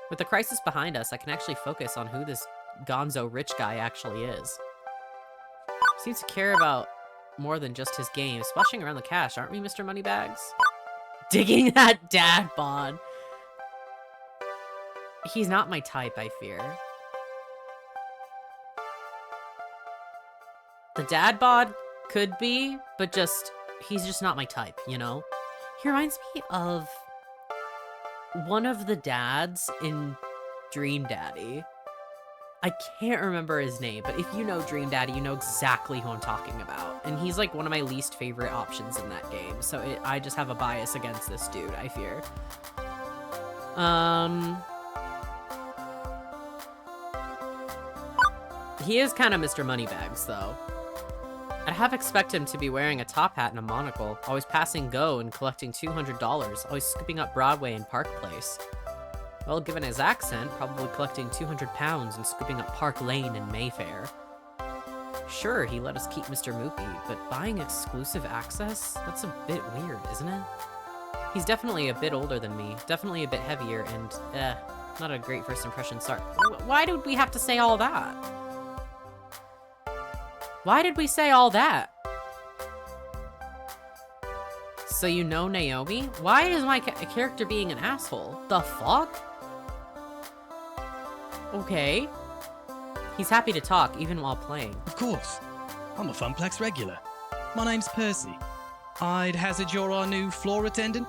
With the crisis behind us, I can actually focus on who this gonzo rich guy actually is. Seems to care about more than just his game. Splashing around the cash, aren't we, Mr. Moneybags? Digging that dad bod. He's not my type, I fear. The dad bod could be, but he's just not my type, you know? He reminds me of one of the dads in Dream Daddy. I can't remember his name, but if you know Dream Daddy, you know exactly who I'm talking about. And he's like one of my least favorite options in that game, so I just have a bias against this dude, I fear. He is kind of Mr. Moneybags, though. I'd have expected him to be wearing a top hat and a monocle, always passing go and collecting $200, always scooping up Broadway and Park Place. Well, given his accent, probably collecting 200 pounds and scooping up Park Lane and Mayfair. Sure, he let us keep Mr. Moopy, but buying exclusive access? That's a bit weird, isn't it? He's definitely a bit older than me, definitely a bit heavier, and, not a great first impression start. Why did we have to say all that? Why did we say all that? So you know Naomi? Why is my character being an asshole? The fuck? Okay. He's happy to talk, even while playing. Of course. I'm a Funplex regular. My name's Percy. I'd hazard you're our new floor attendant?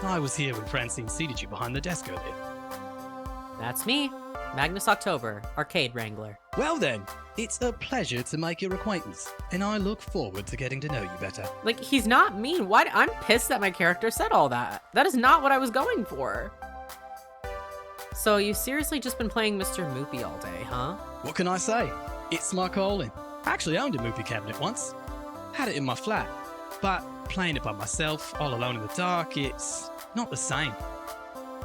I was here when Francine seated you behind the desk earlier. That's me. Magnusoctober, arcade wrangler. Well then, it's a pleasure to make your acquaintance, and I look forward to getting to know you better. Like, he's not mean. Why? I'm pissed that my character said all that. That is not what I was going for. So you've seriously just been playing Mr. Moopy all day, huh? What can I say? It's my calling. I actually owned a movie cabinet once. Had it in my flat. But playing it by myself, all alone in the dark, it's not the same.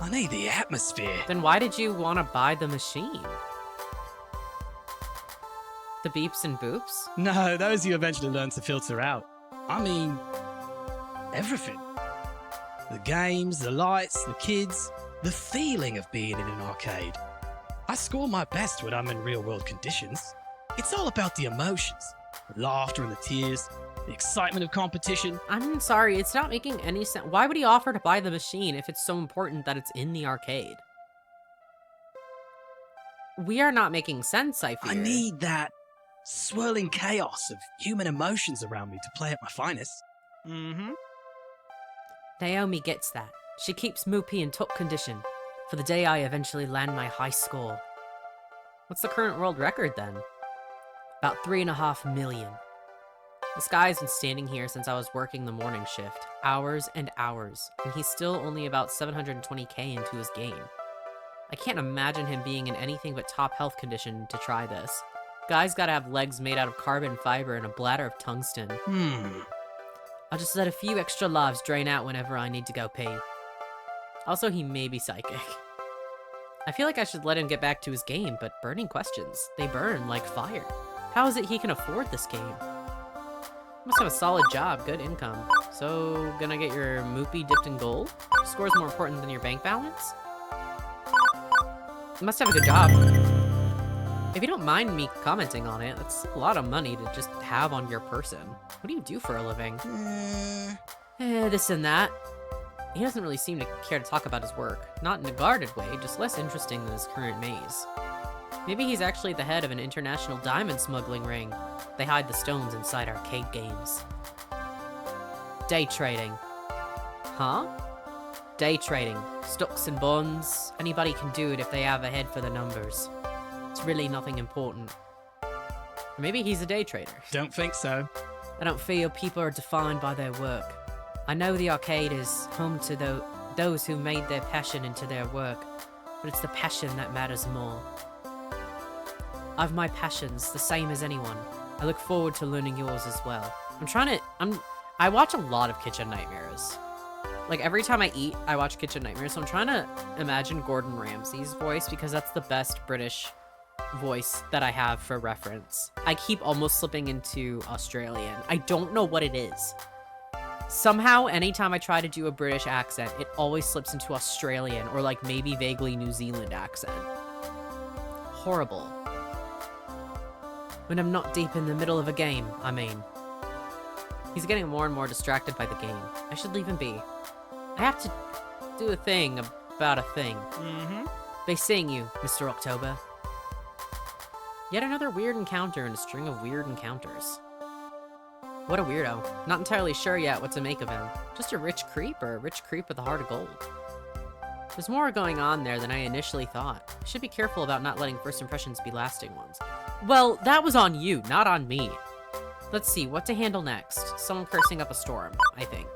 I need the atmosphere. Then why did you want to buy the machine? The beeps and boops? No, those you eventually learn to filter out. I mean, everything. The games, the lights, the kids, the feeling of being in an arcade. I score my best when I'm in real-world conditions. It's all about the emotions, the laughter and the tears, the excitement of competition. I'm sorry, it's not making any sense. Why would he offer to buy the machine if it's so important that it's in the arcade? We are not making sense, I fear. I need that swirling chaos of human emotions around me to play at my finest. Mm-hmm. Naomi gets that. She keeps Moopy in top condition for the day I eventually land my high score. What's the current world record then? About 3.5 million. This guy's been standing here since I was working the morning shift, hours and hours, and he's still only about 720k into his game. I can't imagine him being in anything but top health condition to try this. Guy's gotta have legs made out of carbon fiber and a bladder of tungsten. I'll just let a few extra lives drain out whenever I need to go pee. Also, he may be psychic. I feel like I should let him get back to his game, but burning questions, they burn like fire. How is it he can afford this game? Must have a solid job, good income. So, gonna get your Moopy dipped in gold? Score's more important than your bank balance? Must have a good job. If you don't mind me commenting on it, that's a lot of money to just have on your person. What do you do for a living? This and that. He doesn't really seem to care to talk about his work. Not in a guarded way, just less interesting than his current maze. Maybe he's actually the head of an international diamond smuggling ring. They hide the stones inside arcade games. Day trading. Huh? Day trading. Stocks and bonds. Anybody can do it if they have a head for the numbers. It's really nothing important. Or maybe he's a day trader. Don't think so. I don't feel people are defined by their work. I know the arcade is home to those who made their passion into their work, but it's the passion that matters more. I've my passions, the same as anyone. I look forward to learning yours as well. I watch a lot of Kitchen Nightmares. Like, every time I eat, I watch Kitchen Nightmares, so I'm trying to imagine Gordon Ramsay's voice, because that's the best British voice that I have for reference. I keep almost slipping into Australian. I don't know what it is. Somehow, anytime I try to do a British accent, it always slips into Australian, or like maybe vaguely New Zealand accent. Horrible. When I'm not deep in the middle of a game, I mean. He's getting more and more distracted by the game. I should leave him be. I have to do a thing about a thing. They sing you, Mr. October. Yet another weird encounter in a string of weird encounters. What a weirdo. Not entirely sure yet what to make of him. Just a rich creep, or a rich creep with a heart of gold? There's more going on there than I initially thought. I should be careful about not letting first impressions be lasting ones. Well, that was on you, not on me. Let's see, what to handle next? Someone cursing up a storm, I think.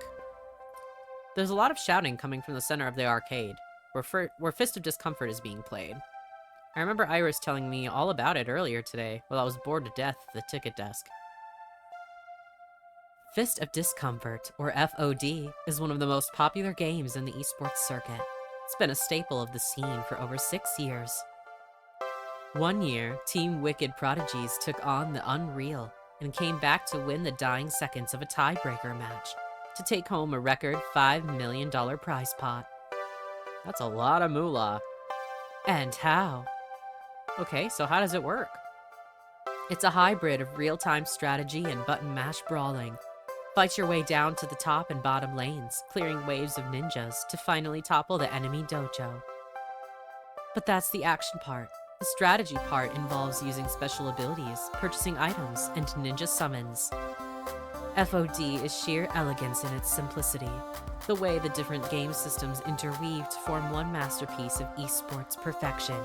There's a lot of shouting coming from the center of the arcade, where Fist of Discomfort is being played. I remember Iris telling me all about it earlier today, while I was bored to death at the ticket desk. Fist of Discomfort, or FOD, is one of the most popular games in the esports circuit. It's been a staple of the scene for over 6 years. One year, Team Wicked Prodigies took on the Unreal and came back to win the dying seconds of a tiebreaker match to take home a record $5 million prize pot. That's a lot of moolah. And how? Okay, so how does it work? It's a hybrid of real-time strategy and button mash brawling. Fight your way down to the top and bottom lanes, clearing waves of ninjas to finally topple the enemy dojo. But that's the action part. The strategy part involves using special abilities, purchasing items, and ninja summons. FOD is sheer elegance in its simplicity, the way the different game systems interweave to form one masterpiece of esports perfection.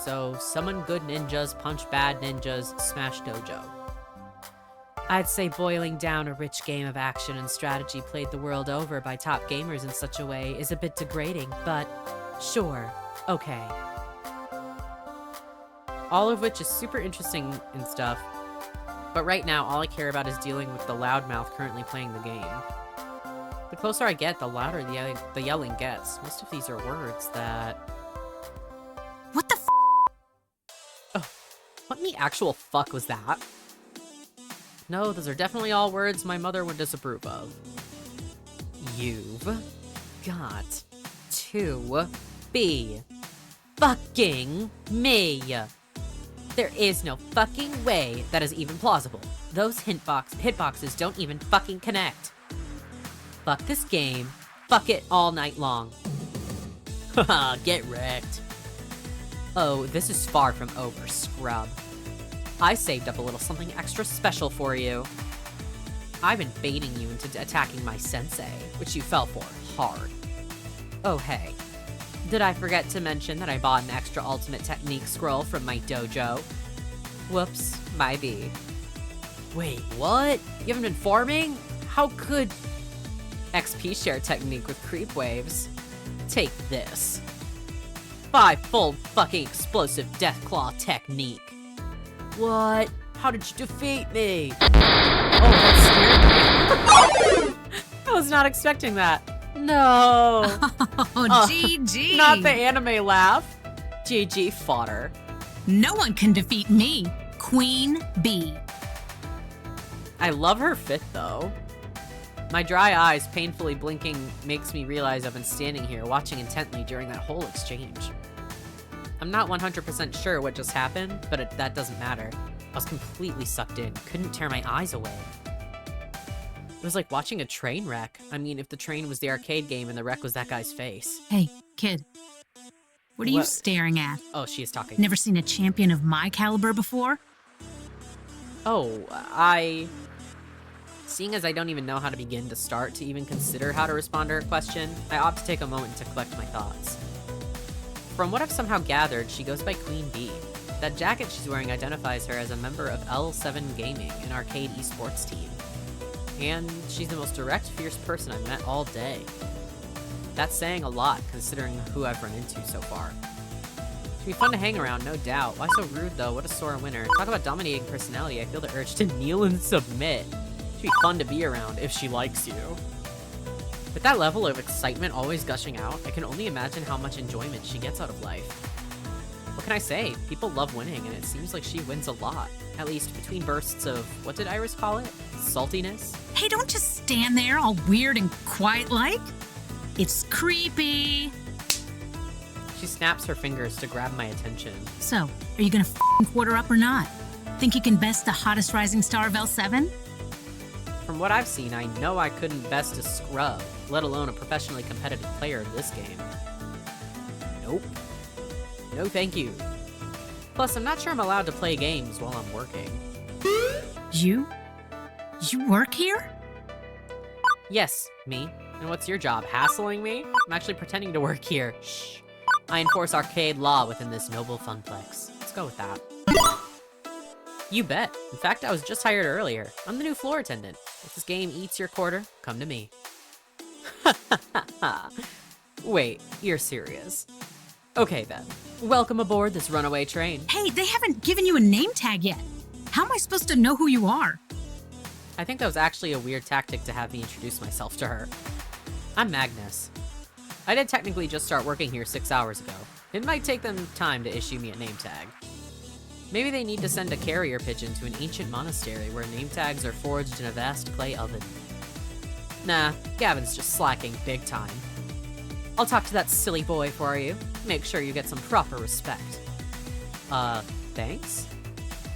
So, summon good ninjas, punch bad ninjas, smash dojo. I'd say boiling down a rich game of action and strategy played the world over by top gamers in such a way is a bit degrading, but sure, okay. All of which is super interesting and stuff, but right now all I care about is dealing with the loudmouth currently playing the game. The closer I get, the louder the yelling gets. Most of these are words that... What the f? Oh, what in the actual fuck was that? No, those are definitely all words my mother would disapprove of. You've got to be fucking me. There is no fucking way that is even plausible. Those hitboxes don't even fucking connect. Fuck this game. Fuck it all night long. Haha, get wrecked. Oh, this is far from over, scrub. I saved up a little something extra special for you. I've been baiting you into attacking my sensei, which you fell for hard. Oh hey, did I forget to mention that I bought an extra ultimate technique scroll from my dojo? Whoops, my B. Wait, what? You haven't been farming? How could... XP share technique with creep waves. Take this. 5-fold fucking explosive deathclaw technique. What? How did you defeat me? Oh, that scared me. I was not expecting that. No. Oh, GG. Not the anime laugh. GG fodder. No one can defeat me, Queen Bee. I love her fit, though. My dry eyes painfully blinking makes me realize I've been standing here watching intently during that whole exchange. I'm not 100% sure what just happened, but that doesn't matter. I was completely sucked in, couldn't tear my eyes away. It was like watching a train wreck. I mean, if the train was the arcade game and the wreck was that guy's face. Hey, kid. What are you staring at? Oh, she is talking. Never seen a champion of my caliber before? Oh, Seeing as I don't even know how to begin to start to even consider how to respond to her question, I opt to take a moment to collect my thoughts. From what I've somehow gathered, she goes by Queen Bee. That jacket she's wearing identifies her as a member of L7 Gaming, an arcade esports team. And she's the most direct, fierce person I've met all day. That's saying a lot, considering who I've run into so far. She'd be fun to hang around, no doubt. Why so rude, though? What a sore winner. Talk about dominating personality, I feel the urge to kneel and submit. She'd be fun to be around, if she likes you. With that level of excitement always gushing out, I can only imagine how much enjoyment she gets out of life. What can I say? People love winning, and it seems like she wins a lot. At least between bursts of, what did Iris call it? Saltiness? Hey, don't just stand there all weird and quiet-like. It's creepy. She snaps her fingers to grab my attention. So, are you gonna f***ing quarter up or not? Think you can best the hottest rising star of L7? From what I've seen, I know I couldn't best a scrub, let alone a professionally competitive player in this game. Nope. No thank you. Plus, I'm not sure I'm allowed to play games while I'm working. You work here? Yes, me. And what's your job, hassling me? I'm actually pretending to work here. Shh. I enforce arcade law within this noble funplex. Let's go with that. You bet. In fact, I was just hired earlier. I'm the new floor attendant. If this game eats your quarter, come to me. Wait, you're serious? Okay then. Welcome aboard this runaway train. Hey, they haven't given you a name tag yet. How am I supposed to know who you are? I think that was actually a weird tactic to have me introduce myself to her. I'm Magnus. I did technically just start working here 6 hours ago. It might take them time to issue me a name tag. Maybe they need to send a carrier pigeon to an ancient monastery where name tags are forged in a vast clay oven. Nah, Gavin's just slacking big time. I'll talk to that silly boy for you. Make sure you get some proper respect. Thanks?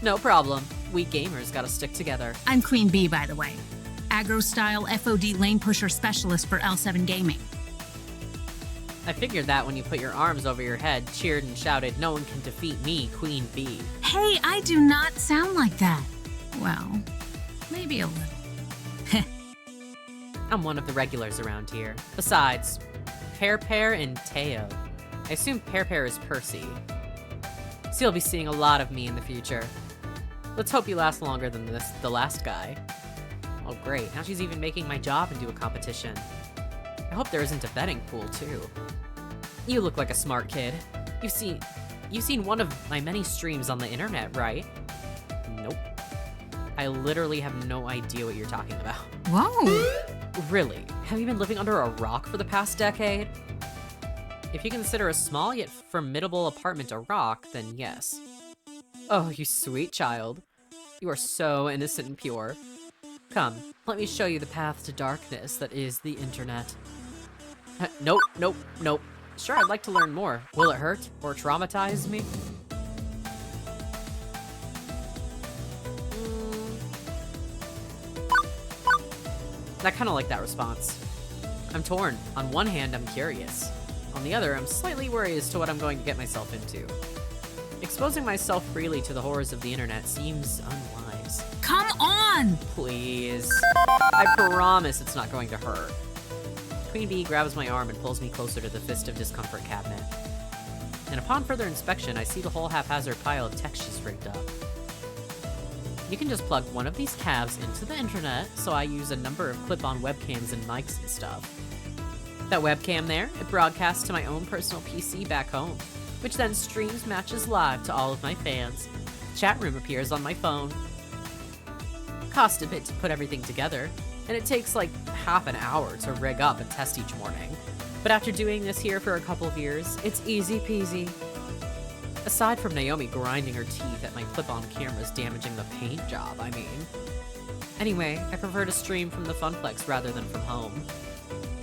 No problem. We gamers gotta stick together. I'm Queen Bee, by the way. Aggro-style FOD lane pusher specialist for L7 Gaming. I figured that when you put your arms over your head, cheered and shouted, "No one can defeat me, Queen Bee." Hey, I do not sound like that. Well, maybe a little. I'm one of the regulars around here. Besides, Pear and Teo. I assume Pear is Percy. So you'll be seeing a lot of me in the future. Let's hope you last longer than the last guy. Oh great, now she's even making my job into a competition. I hope there isn't a betting pool too. You look like a smart kid. You've seen one of my many streams on the internet, right? Nope. I literally have no idea what you're talking about. Whoa! Really? Have you been living under a rock for the past decade? If you consider a small yet formidable apartment a rock, then yes. Oh, you sweet child. You are so innocent and pure. Come, let me show you the path to darkness that is the internet. Nope. Sure, I'd like to learn more. Will it hurt or traumatize me? I kind of like that response. I'm torn. On one hand, I'm curious. On the other, I'm slightly worried as to what I'm going to get myself into. Exposing myself freely to the horrors of the internet seems unwise. Come on! Please. I promise it's not going to hurt. Queen Bee grabs my arm and pulls me closer to the Fist of Discomfort cabinet. And upon further inspection, I see the whole haphazard pile of tech she's rigged up. You can just plug one of these calves into the internet, so I use a number of clip-on webcams and mics and stuff. That webcam there, it broadcasts to my own personal PC back home, which then streams matches live to all of my fans. Chat room appears on my phone. Cost a bit to put everything together, and it takes like half an hour to rig up and test each morning. But after doing this here for a couple of years, it's easy peasy. Aside from Naomi grinding her teeth at my clip-on cameras damaging the paint job, I mean. Anyway, I prefer to stream from the Funplex rather than from home.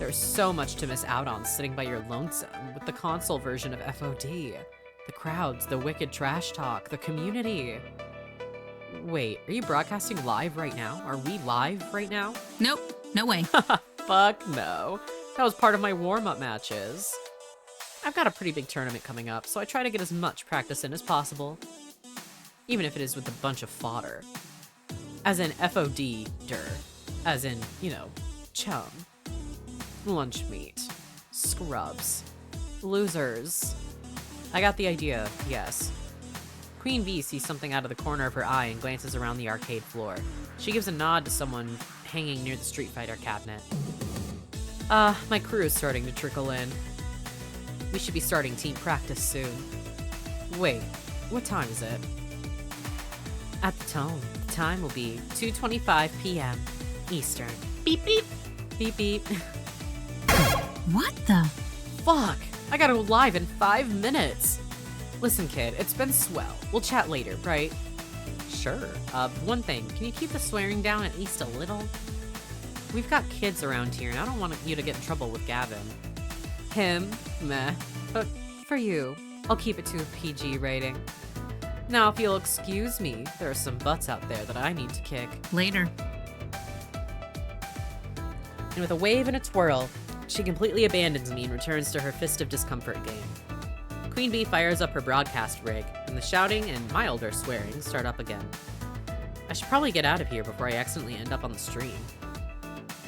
There's so much to miss out on sitting by your lonesome with the console version of FOD. The crowds, the wicked trash talk, the community. Wait, are you broadcasting live right now? Are we live right now? Nope, no way. Fuck no. That was part of my warm-up matches. I've got a pretty big tournament coming up, so I try to get as much practice in as possible. Even if it is with a bunch of fodder. As in FOD-der. As in, you know, chum. Lunch meat. Scrubs. Losers. I got the idea, yes. Queen Bee sees something out of the corner of her eye and glances around the arcade floor. She gives a nod to someone hanging near the Street Fighter cabinet. My crew is starting to trickle in. We should be starting team practice soon. Wait, what time is it? At the tone, the time will be 2:25 p.m. Eastern. Beep beep. Beep beep. What the? Fuck! I gotta go live in 5 minutes! Listen, kid, it's been swell. We'll chat later, right? Sure. One thing, can you keep the swearing down at least a little? We've got kids around here, and I don't want you to get in trouble with Gavin. Him? Meh. But for you, I'll keep it to a PG rating. Now, if you'll excuse me, there are some butts out there that I need to kick. Later. And with a wave and a twirl, she completely abandons me and returns to her Fist of Discomfort game. Queen Bee fires up her broadcast rig, and the shouting and milder swearing start up again. I should probably get out of here before I accidentally end up on the stream.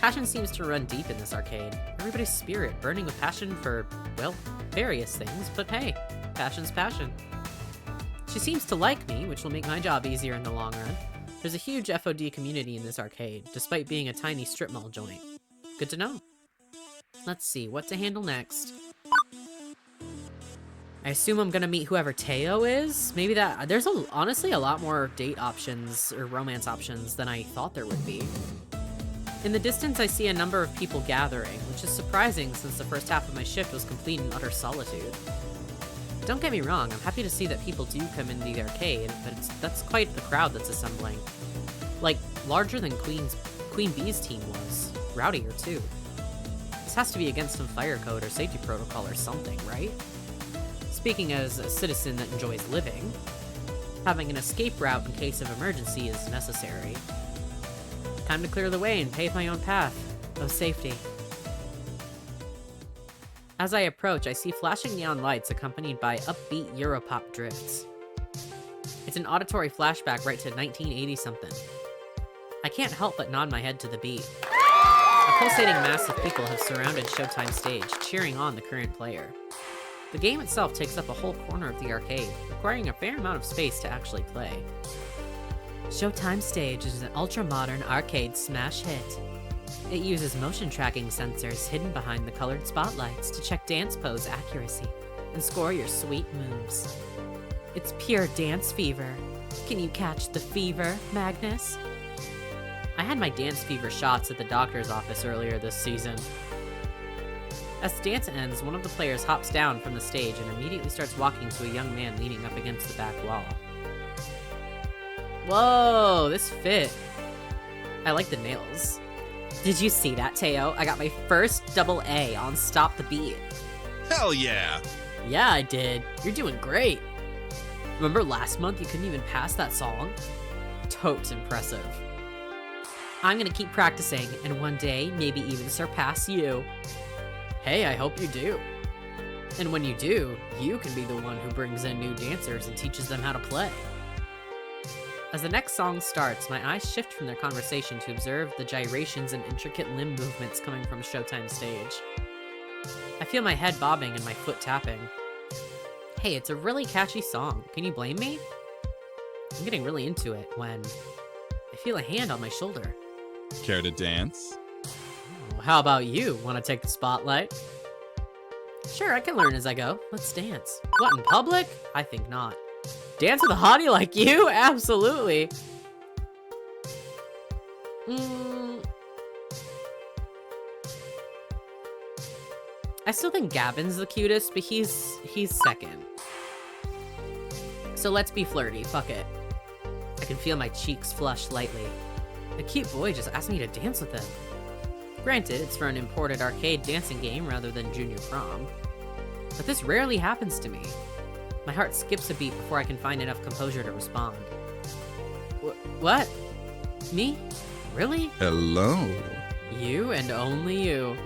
Passion seems to run deep in this arcade. Everybody's spirit burning with passion for, well, various things, but hey, passion's passion. She seems to like me, which will make my job easier in the long run. There's a huge FOD community in this arcade, despite being a tiny strip mall joint. Good to know. Let's see what to handle next. I assume I'm gonna meet whoever Teo is. Maybe that... There's honestly a lot more date options or romance options than I thought there would be. In the distance, I see a number of people gathering, which is surprising since the first half of my shift was complete in utter solitude. Don't get me wrong, I'm happy to see that people do come into the arcade, but that's quite the crowd that's assembling. Like, larger than Queen Bee's team was. Rowdier, too. This has to be against some fire code or safety protocol or something, right? Speaking as a citizen that enjoys living, having an escape route in case of emergency is necessary. Time to clear the way and pave my own path of safety. As I approach, I see flashing neon lights accompanied by upbeat Europop drifts. It's an auditory flashback right to 1980-something. I can't help but nod my head to the beat. A pulsating mass of people have surrounded Showtime stage, cheering on the current player. The game itself takes up a whole corner of the arcade, requiring a fair amount of space to actually play. Showtime Stage is an ultra-modern arcade smash hit. It uses motion tracking sensors hidden behind the colored spotlights to check dance pose accuracy and score your sweet moves. It's pure dance fever. Can you catch the fever, Magnus? I had my dance fever shots at the doctor's office earlier this season. As the dance ends, one of the players hops down from the stage and immediately starts walking to a young man leaning up against the back wall. Whoa, this fit. I like the nails. Did you see that, Teo? I got my first double A on Stop the Beat. Hell yeah! Yeah, I did. You're doing great. Remember last month you couldn't even pass that song? Totes impressive. I'm gonna keep practicing, and one day, maybe even surpass you. Hey, I hope you do. And when you do, you can be the one who brings in new dancers and teaches them how to play. As the next song starts, my eyes shift from their conversation to observe the gyrations and intricate limb movements coming from Showtime stage. I feel my head bobbing and my foot tapping. Hey, it's a really catchy song. Can you blame me? I'm getting really into it when I feel a hand on my shoulder. Care to dance? Oh, how about you? Want to take the spotlight? Sure, I can learn as I go. Let's dance. What, in public? I think not. Dance with a hottie like you? Absolutely. I still think Gavin's the cutest, but he's second. So let's be flirty, fuck it. I can feel my cheeks flush lightly. The cute boy just asked me to dance with him. Granted, it's for an imported arcade dancing game rather than junior prom. But this rarely happens to me. My heart skips a beat before I can find enough composure to respond. What? Me? Really? Hello. You and only you.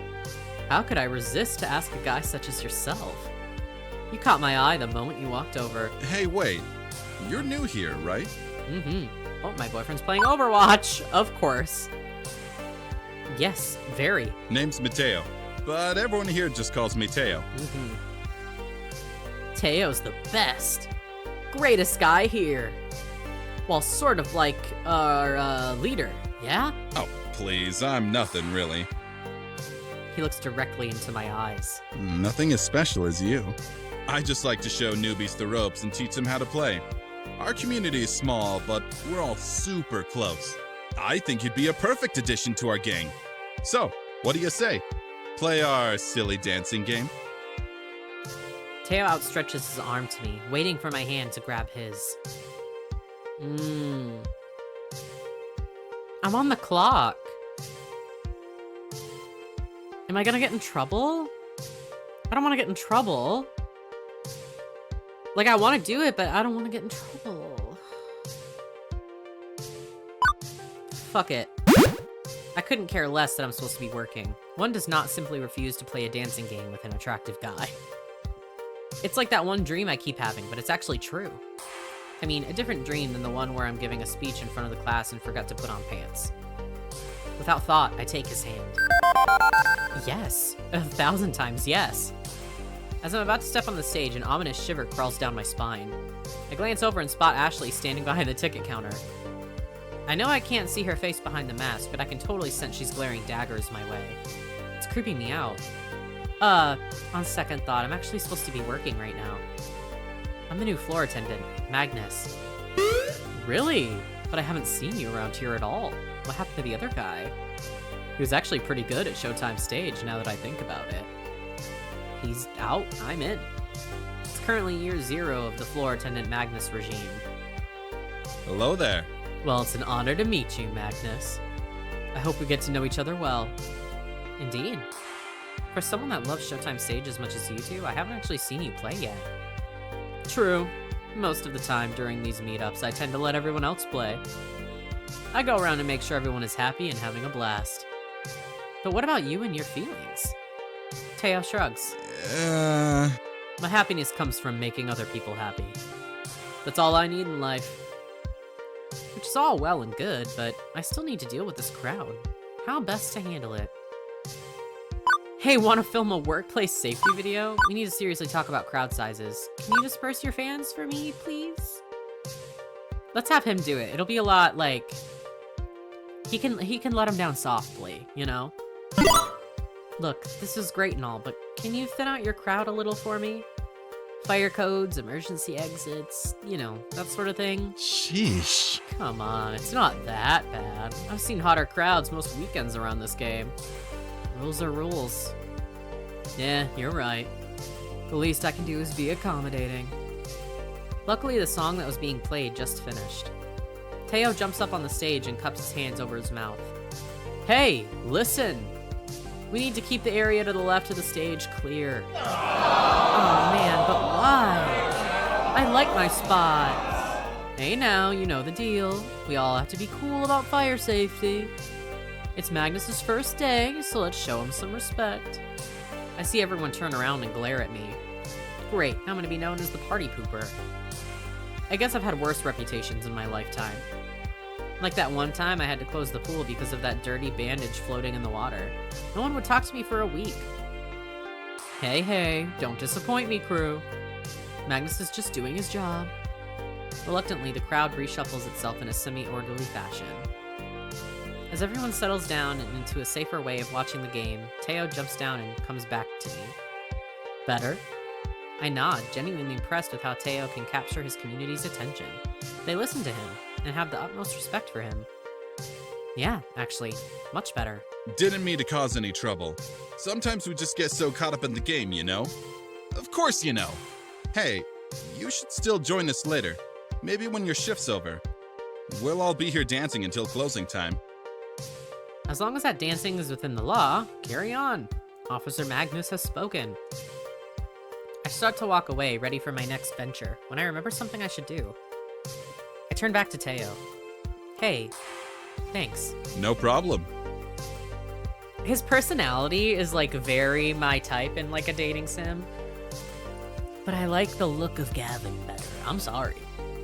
How could I resist to ask a guy such as yourself? You caught my eye the moment you walked over. Hey, wait. You're new here, right? Mm-hmm. Oh, my boyfriend's playing Overwatch. Of course. Yes, very. Name's Mateo, but everyone here just calls me Teo. Mm-hmm. Teo's the best. Greatest guy here. Well, sort of like our leader, yeah? Oh, please, I'm nothing really. He looks directly into my eyes. Nothing as special as you. I just like to show newbies the ropes and teach them how to play. Our community is small, but we're all super close. I think you'd be a perfect addition to our gang. So, what do you say? Play our silly dancing game? Teo outstretches his arm to me, waiting for my hand to grab his. I'm on the clock. Am I gonna get in trouble? I don't want to get in trouble. Like, I want to do it, but I don't want to get in trouble. Fuck it. I couldn't care less that I'm supposed to be working. One does not simply refuse to play a dancing game with an attractive guy. It's like that one dream I keep having, but it's actually true. I mean, a different dream than the one where I'm giving a speech in front of the class and forgot to put on pants. Without thought, I take his hand. Yes. 1,000 times yes. As I'm about to step on the stage, an ominous shiver crawls down my spine. I glance over and spot Ashley standing behind the ticket counter. I know I can't see her face behind the mask, but I can totally sense she's glaring daggers my way. It's creeping me out. On second thought, I'm actually supposed to be working right now. I'm the new floor attendant, Magnus. Really? But I haven't seen you around here at all. What happened to the other guy? He was actually pretty good at Showtime stage, now that I think about it. He's out, I'm in. It's currently year 0 of the floor attendant Magnus regime. Hello there. Well, it's an honor to meet you, Magnus. I hope we get to know each other well. Indeed. For someone that loves Showtime stage as much as you do, I haven't actually seen you play yet. True. Most of the time during these meetups, I tend to let everyone else play. I go around and make sure everyone is happy and having a blast. But what about you and your feelings? Teo shrugs. My happiness comes from making other people happy. That's all I need in life. Which is all well and good, but I still need to deal with this crowd. How best to handle it? Hey, want to film a workplace safety video? We need to seriously talk about crowd sizes. Can you disperse your fans for me, please? Let's have him do it. It'll be a lot, like... He can let him down softly, you know? Look, this is great and all, but can you thin out your crowd a little for me? Fire codes, emergency exits, you know, that sort of thing. Sheesh. Come on, it's not that bad. I've seen hotter crowds most weekends around this game. Rules are rules. Yeah, you're right. The least I can do is be accommodating. Luckily, the song that was being played just finished. Teo jumps up on the stage and cups his hands over his mouth. Hey, listen! We need to keep the area to the left of the stage clear. Oh man, but why? I like my spot. Hey now, you know the deal. We all have to be cool about fire safety. It's Magnus's first day, so let's show him some respect. I see everyone turn around and glare at me. Great, I'm gonna be known as the party pooper. I guess I've had worse reputations in my lifetime. Like that one time I had to close the pool because of that dirty bandage floating in the water. No one would talk to me for a week. Hey, don't disappoint me, crew. Magnus is just doing his job. Reluctantly, the crowd reshuffles itself in a semi-orderly fashion. As everyone settles down and into a safer way of watching the game, Teo jumps down and comes back to me. Better? I nod, genuinely impressed with how Teo can capture his community's attention. They listen to him and have the utmost respect for him. Yeah, actually, much better. Didn't mean to cause any trouble. Sometimes we just get so caught up in the game, you know? Of course you know. Hey, you should still join us later. Maybe when your shift's over. We'll all be here dancing until closing time. As long as that dancing is within the law, carry on. Officer Magnus has spoken. I start to walk away, ready for my next venture, when I remember something I should do. I turn back to Teo. Hey, thanks. No problem. His personality is like very my type in like a dating sim. But I like the look of Gavin better. I'm sorry.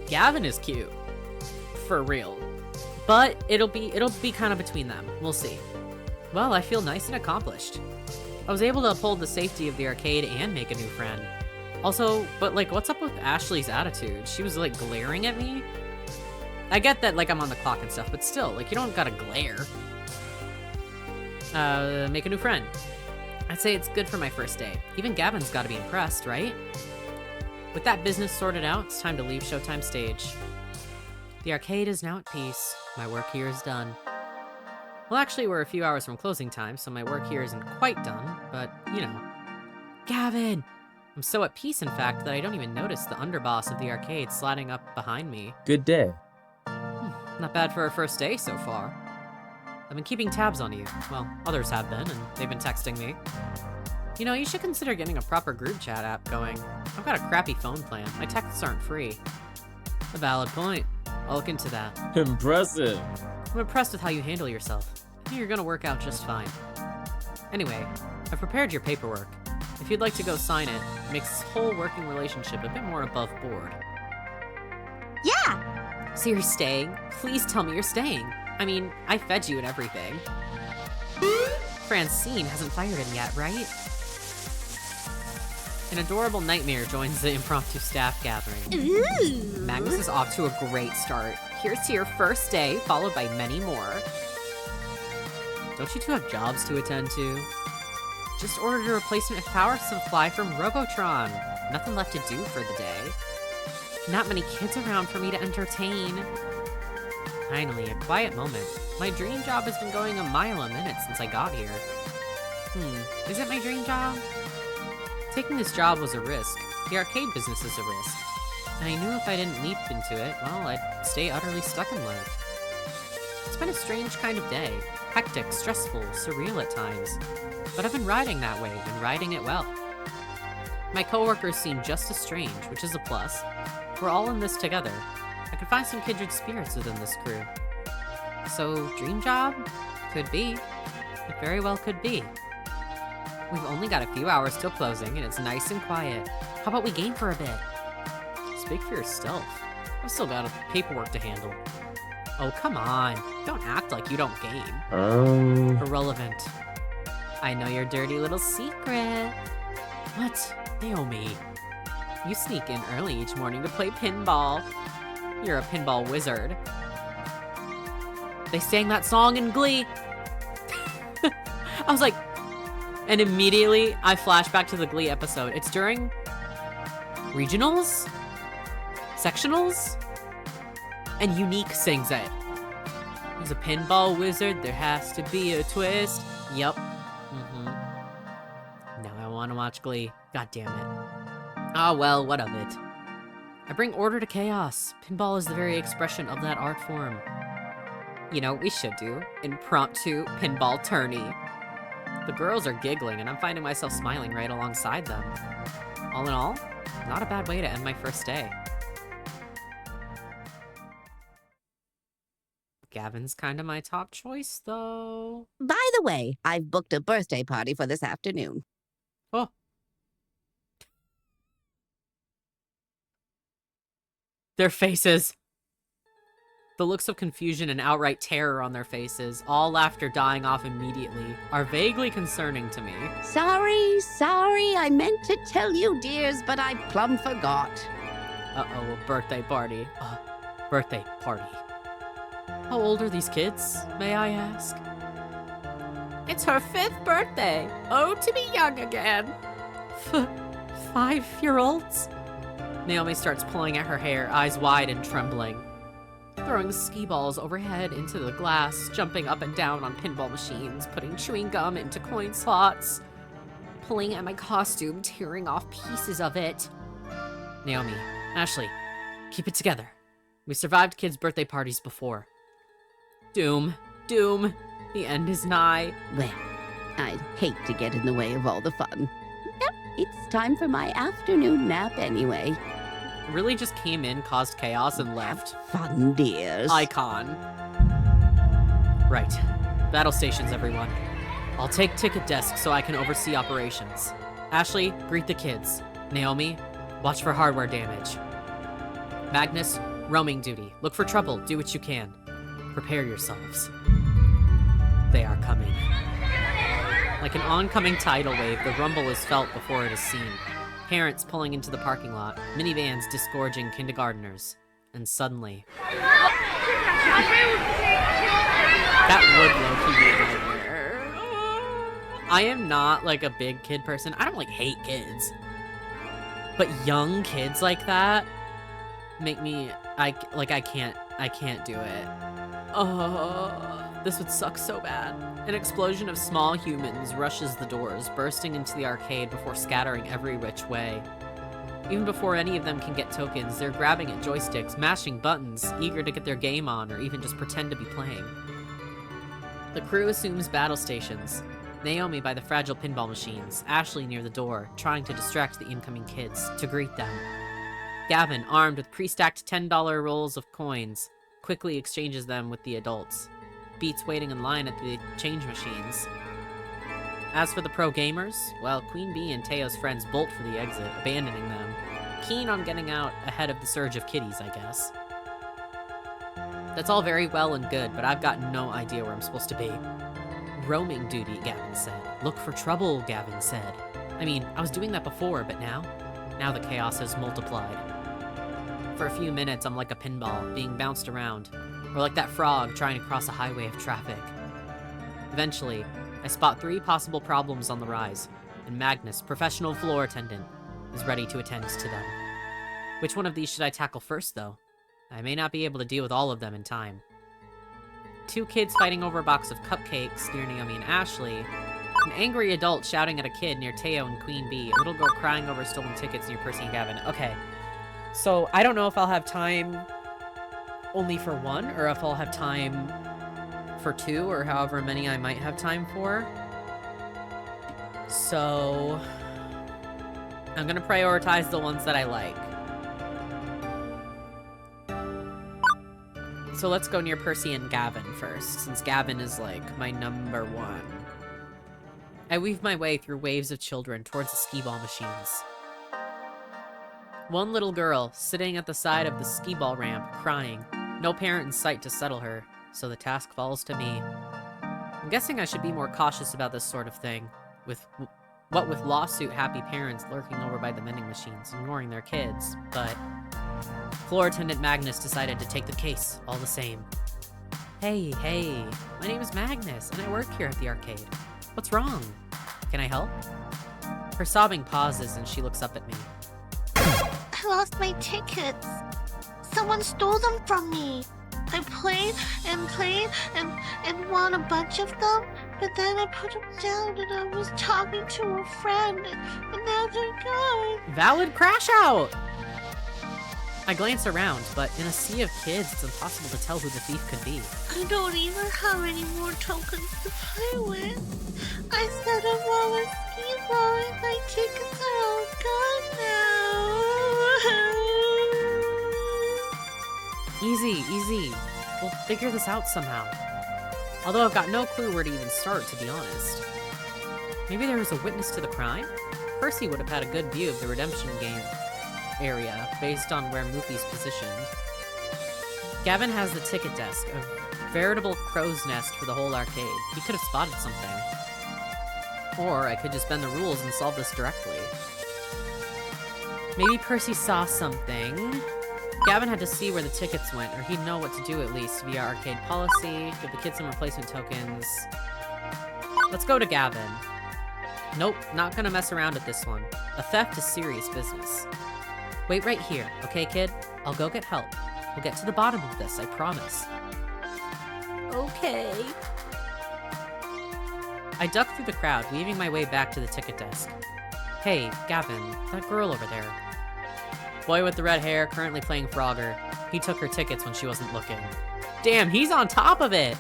Gavin is cute. For real. But it'll be kind of between them. We'll see. Well, I feel nice and accomplished. I was able to uphold the safety of the arcade and make a new friend. Also, but like, what's up with Ashley's attitude? She was like glaring at me. I get that like I'm on the clock and stuff, but still, like you don't gotta glare. Make a new friend. I'd say it's good for my first day. Even Gavin's gotta be impressed, right? With that business sorted out, it's time to leave Showtime stage. The arcade is now at peace. My work here is done. Well, actually, we're a few hours from closing time, so my work here isn't quite done, but, you know. Gavin! I'm so at peace, in fact, that I don't even notice the underboss of the arcade sliding up behind me. Good day. Not bad for our first day so far. I've been keeping tabs on you. Well, others have been, and they've been texting me. You know, you should consider getting a proper group chat app going. I've got a crappy phone plan. My texts aren't free. A valid point. I'll look into that. Impressive. I'm impressed with how you handle yourself. I think you're gonna work out just fine. Anyway, I've prepared your paperwork. If you'd like to go sign it, it makes this whole working relationship a bit more above board. Yeah! So you're staying? Please tell me you're staying. I mean, I fed you and everything. Francine hasn't fired him yet, right? An adorable nightmare joins the impromptu staff gathering. Ooh. Magnus is off to a great start. Here's to your first day, followed by many more. Don't you two have jobs to attend to? Just ordered a replacement power supply from Robotron. Nothing left to do for the day. Not many kids around for me to entertain. Finally, a quiet moment. My dream job has been going a mile a minute since I got here. Is it my dream job? Taking this job was a risk. The arcade business is a risk. And I knew if I didn't leap into it, well, I'd stay utterly stuck in life. It's been a strange kind of day. Hectic, stressful, surreal at times. But I've been riding that wave, and riding it well. My coworkers seem just as strange, which is a plus. We're all in this together. I could find some kindred spirits within this crew. So, dream job? Could be. It very well could be. We've only got a few hours till closing, and it's nice and quiet. How about we game for a bit? Speak for yourself. I've still got paperwork to handle. Oh, come on. Don't act like you don't game. Irrelevant. I know your dirty little secret. What? Naomi. You sneak in early each morning to play pinball. You're a pinball wizard. They sang that song in Glee. I was like, and immediately I flash back to the Glee episode. It's during regionals? Sectionals? And Unique sings it. He's a pinball wizard, there has to be a twist. Yep. Now I want to watch Glee. God damn it. Ah, well, what of it? I bring order to chaos. Pinball is the very expression of that art form. You know what we should do? Impromptu pinball tourney. The girls are giggling, and I'm finding myself smiling right alongside them. All in all, not a bad way to end my first day. Gavin's kind of my top choice, though. By the way, I've booked a birthday party for this afternoon. Oh. Their faces. The looks of confusion and outright terror on their faces, all laughter dying off immediately, are vaguely concerning to me. Sorry, I meant to tell you, dears, but I plumb forgot. Uh-oh, a birthday party. Birthday party. How old are these kids, may I ask? It's her 5th birthday. Oh, to be young again. 5-year-olds? Naomi starts pulling at her hair, eyes wide and trembling. Throwing ski balls overhead into the glass, jumping up and down on pinball machines, putting chewing gum into coin slots, pulling at my costume, tearing off pieces of it. Naomi, Ashley, keep it together. We survived kids' birthday parties before. Doom, the end is nigh. Well, I'd hate to get in the way of all the fun. Yep, it's time for my afternoon nap anyway. Really just came in, caused chaos, and left. Fun, dears. Icon. Right. Battle stations, everyone. I'll take ticket desk so I can oversee operations. Ashley, greet the kids. Naomi, watch for hardware damage. Magnus, roaming duty. Look for trouble. Do what you can. Prepare yourselves. They are coming. Like an oncoming tidal wave, the rumble is felt before it is seen. Parents pulling into the parking lot, minivans disgorging kindergarteners, and suddenly... That would low-key be a nightmare. I am not, like, a big kid person. I don't, like, hate kids. But young kids like that make me... I can't do it. This would suck so bad. An explosion of small humans rushes the doors, bursting into the arcade before scattering every which way. Even before any of them can get tokens, they're grabbing at joysticks, mashing buttons, eager to get their game on or even just pretend to be playing. The crew assumes battle stations. Naomi by the fragile pinball machines, Ashley near the door, trying to distract the incoming kids, to greet them. Gavin, armed with pre-stacked $10 rolls of coins, quickly exchanges them with the adults. Beats waiting in line at the change machines. As for the pro gamers, well, Queen Bee and Teo's friends bolt for the exit, abandoning them. Keen on getting out ahead of the surge of kiddies, I guess. That's all very well and good, but I've got no idea where I'm supposed to be. Roaming duty, Gavin said. Look for trouble, Gavin said. I mean, I was doing that before, but now the chaos has multiplied. For a few minutes, I'm like a pinball, being bounced around. Or like that frog trying to cross a highway of traffic. Eventually, I spot 3 possible problems on the rise, and Magnus, professional floor attendant, is ready to attend to them. Which one of these should I tackle first, though? I may not be able to deal with all of them in time. 2 kids fighting over a box of cupcakes near Naomi and Ashley, an angry adult shouting at a kid near Teo and Queen Bee, a little girl crying over stolen tickets near Percy and Gavin. Okay, so I don't know if I'll have time only for 1, or if I'll have time for 2, or however many I might have time for. So I'm gonna prioritize the ones that I like. So let's go near Percy and Gavin first, since Gavin is like my number 1. I weave my way through waves of children towards the skee-ball machines. One little girl sitting at the side of the skee-ball ramp, crying. No parent in sight to settle her, so the task falls to me. I'm guessing I should be more cautious about this sort of thing, with lawsuit-happy parents lurking over by the vending machines, ignoring their kids, but floor attendant Magnus decided to take the case, all the same. Hey, my name is Magnus, and I work here at the arcade. What's wrong? Can I help? Her sobbing pauses, and she looks up at me. I lost my tickets. Someone stole them from me. I played and won a bunch of them, but then I put them down and I was talking to a friend and now they're gone. Valid crash out! I glance around, but in a sea of kids, it's impossible to tell who the thief could be. I don't even have any more tokens to play with. I set up all the ski ball and my tickets are all gone now. Easy. We'll figure this out somehow. Although I've got no clue where to even start, to be honest. Maybe there was a witness to the crime? Percy would have had a good view of the redemption game area based on where Moopy's positioned. Gavin has the ticket desk, a veritable crow's nest for the whole arcade. He could have spotted something. Or I could just bend the rules and solve this directly. Maybe Percy saw something. Gavin had to see where the tickets went, or he'd know what to do at least via arcade policy, give the kids some replacement tokens. Let's go to Gavin. Nope, not gonna mess around at this one. A theft is serious business. Wait right here, okay, kid? I'll go get help. We'll get to the bottom of this, I promise. Okay. I duck through the crowd, weaving my way back to the ticket desk. Hey, Gavin, that girl over there. Boy with the red hair, currently playing Frogger. He took her tickets when she wasn't looking. Damn, he's on top of it!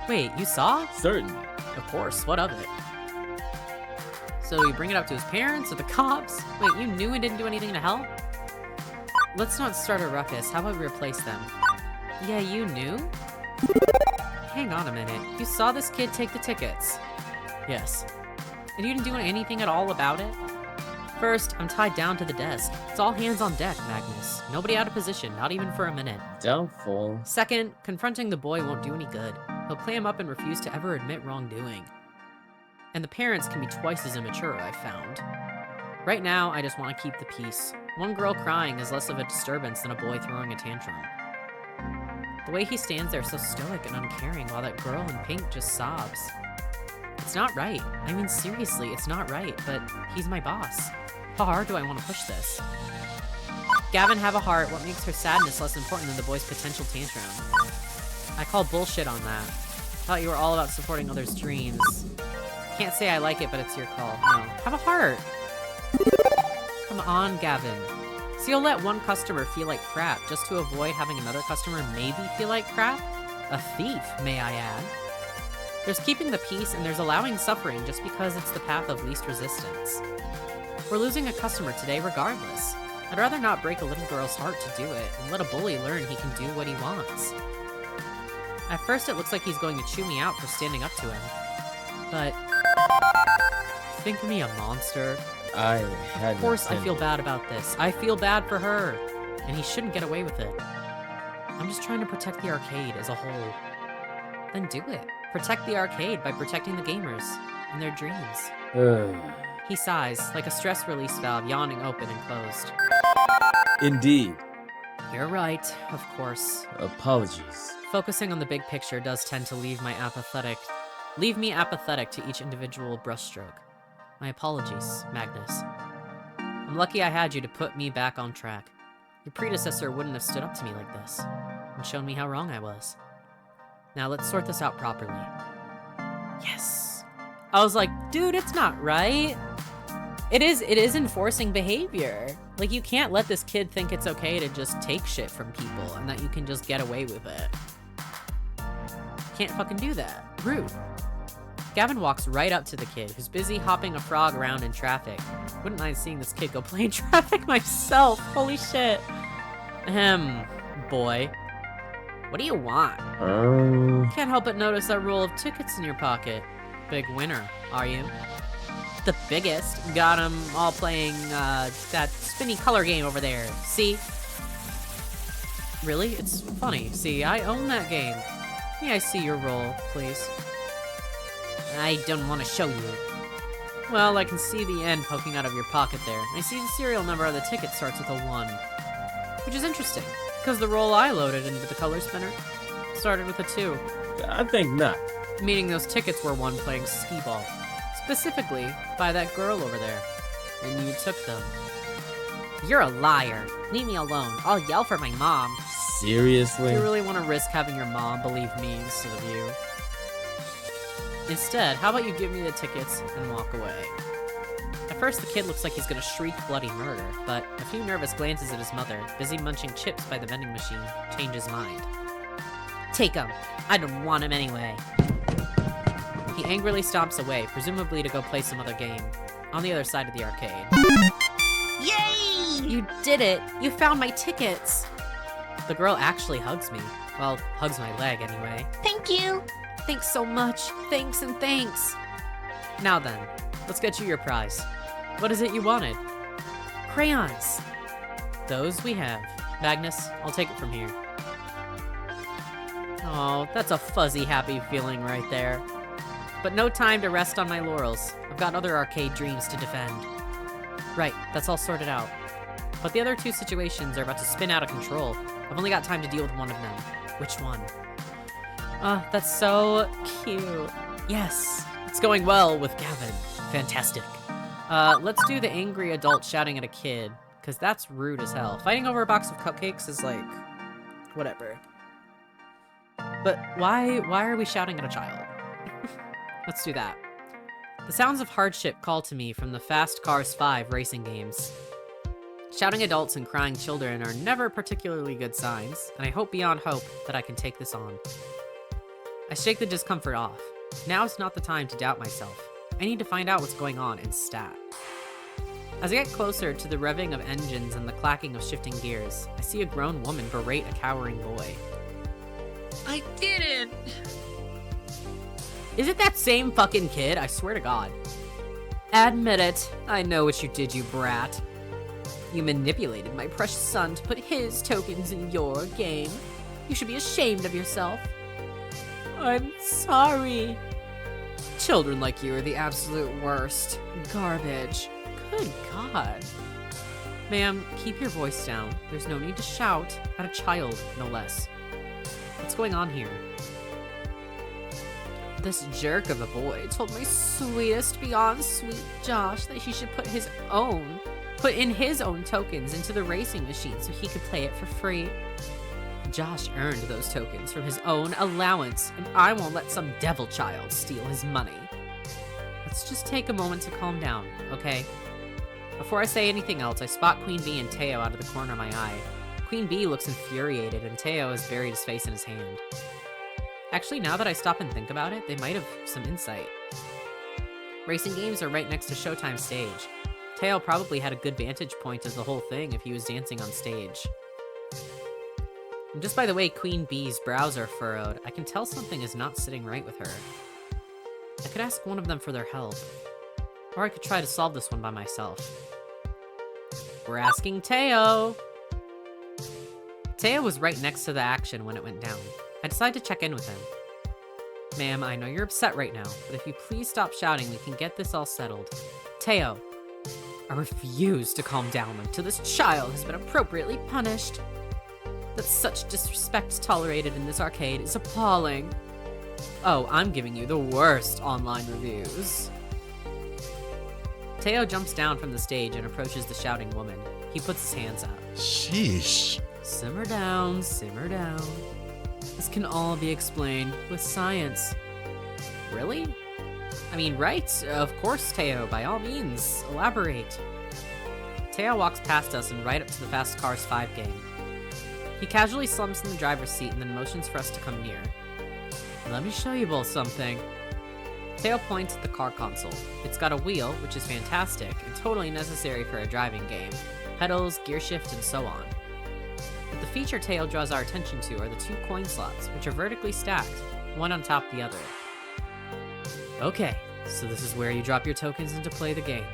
Wait, you saw? Certainly. Of course, what of it? So you bring it up to his parents or the cops? Wait, you knew and didn't do anything to help? Let's not start a ruckus. How about we replace them? Yeah, you knew? Hang on a minute. You saw this kid take the tickets? Yes. And you didn't do anything at all about it? First, I'm tied down to the desk. It's all hands on deck, Magnus. Nobody out of position, not even for a minute. Doubtful. Second, confronting the boy won't do any good. He'll play him up and refuse to ever admit wrongdoing. And the parents can be twice as immature, I've found. Right now, I just want to keep the peace. One girl crying is less of a disturbance than a boy throwing a tantrum. The way he stands there so stoic and uncaring while that girl in pink just sobs. It's not right. I mean, seriously, it's not right, but he's my boss. How hard do I want to push this? Gavin, have a heart. What makes her sadness less important than the boy's potential tantrum? I call bullshit on that. Thought you were all about supporting others' dreams. Can't say I like it, but it's your call. No. Have a heart. Come on, Gavin. So you'll let one customer feel like crap just to avoid having another customer maybe feel like crap? A thief, may I add. There's keeping the peace and there's allowing suffering just because it's the path of least resistance. We're losing a customer today regardless. I'd rather not break a little girl's heart to do it and let a bully learn he can do what he wants. At first it looks like he's going to chew me out for standing up to him. But think me a monster? I had. Of course I feel bad about this. I feel bad for her. And he shouldn't get away with it. I'm just trying to protect the arcade as a whole. Then do it. Protect the arcade by protecting the gamers and their dreams. He sighs, like a stress release valve yawning open and closed. Indeed. You're right, of course. Apologies. Focusing on the big picture does tend to leave my Leave me apathetic to each individual brushstroke. My apologies, Magnus. I'm lucky I had you to put me back on track. Your predecessor wouldn't have stood up to me like this, and shown me how wrong I was. Now let's sort this out properly. Yes. I was like, dude, it's not right. It is enforcing behavior. Like, you can't let this kid think it's okay to just take shit from people and that you can just get away with it. Can't fucking do that. Rude. Gavin walks right up to the kid, who's busy hopping a frog around in traffic. Wouldn't mind seeing this kid go play in traffic myself. Holy shit. Boy. What do you want? Can't help but notice that roll of tickets in your pocket. Big winner, are you? The biggest. Got 'em all playing, that spinny color game over there. See? Really? It's funny. See, I own that game. May I see your roll, please? I don't want to show you. Well, I can see the end poking out of your pocket there. I see the serial number of the ticket starts with a 1. Which is interesting, because the roll I loaded into the color spinner started with a 2. I think not. Meaning those tickets were one playing skee-ball. Specifically, by that girl over there. And you took them. You're a liar. Leave me alone. I'll yell for my mom. Seriously? Do you really want to risk having your mom believe me instead of you? Instead, how about you give me the tickets and walk away? At first, the kid looks like he's gonna shriek bloody murder, but a few nervous glances at his mother, busy munching chips by the vending machine, change his mind. Take him. I don't want him anyway. He angrily stomps away, presumably to go play some other game, on the other side of the arcade. Yay! You did it! You found my tickets! The girl actually hugs me. Well, hugs my leg anyway. Thank you. Thanks so much. Thanks and thanks. Now then, let's get you your prize. What is it you wanted? Crayons. Those we have. Magnus, I'll take it from here. Oh, that's a fuzzy, happy feeling right there. But no time to rest on my laurels. I've got other arcade dreams to defend. Right, that's all sorted out. But the other 2 situations are about to spin out of control. I've only got time to deal with one of them. Which one? That's so cute. Yes, it's going well with Gavin. Fantastic. Let's do the angry adult shouting at a kid, because that's rude as hell. Fighting over a box of cupcakes is like, whatever. But why are we shouting at a child? Let's do that. The sounds of hardship call to me from the Fast Cars 5 racing games. Shouting adults and crying children are never particularly good signs, and I hope beyond hope that I can take this on. I shake the discomfort off. Now's not the time to doubt myself. I need to find out what's going on and stat. As I get closer to the revving of engines and the clacking of shifting gears, I see a grown woman berate a cowering boy. I didn't! Is it that same fucking kid? I swear to God. Admit it. I know what you did, you brat. You manipulated my precious son to put his tokens in your game. You should be ashamed of yourself. I'm sorry. Children like you are the absolute worst. Garbage. Good God. Ma'am, keep your voice down. There's no need to shout at a child, no less. What's going on here? This jerk of a boy told my sweetest beyond sweet Josh that he should put in his own tokens into the racing machine so he could play it for free. Josh earned those tokens from his own allowance, and I won't let some devil child steal his money. Let's just take a moment to calm down, okay? Before I say anything else, I spot Queen Bee and Teo out of the corner of my eye. Queen Bee looks infuriated, and Teo has buried his face in his hand. Actually, now that I stop and think about it, they might have some insight. Racing games are right next to Showtime stage. Teo probably had a good vantage point of the whole thing if he was dancing on stage. And just by the way Queen Bee's brows are furrowed, I can tell something is not sitting right with her. I could ask one of them for their help. Or I could try to solve this one by myself. We're asking Teo! Teo was right next to the action when it went down. I decided to check in with him. Ma'am, I know you're upset right now, but if you please stop shouting, we can get this all settled. Teo, I refuse to calm down until this child has been appropriately punished. That such disrespect is tolerated in this arcade is appalling. Oh, I'm giving you the worst online reviews. Teo jumps down from the stage and approaches the shouting woman. He puts his hands up. Sheesh. Simmer down, simmer down. This can all be explained with science. Really? I mean, right? Of course, Teo, by all means, elaborate. Teo walks past us and right up to the Fast Cars 5 game. He casually slumps in the driver's seat and then motions for us to come near. Let me show you both something. Teo points at the car console. It's got a wheel, which is fantastic and totally necessary for a driving game. Pedals, gear shift, and so on. But the feature Teo draws our attention to are the 2 coin slots, which are vertically stacked, one on top of the other. Okay, so this is where you drop your tokens in to play the game.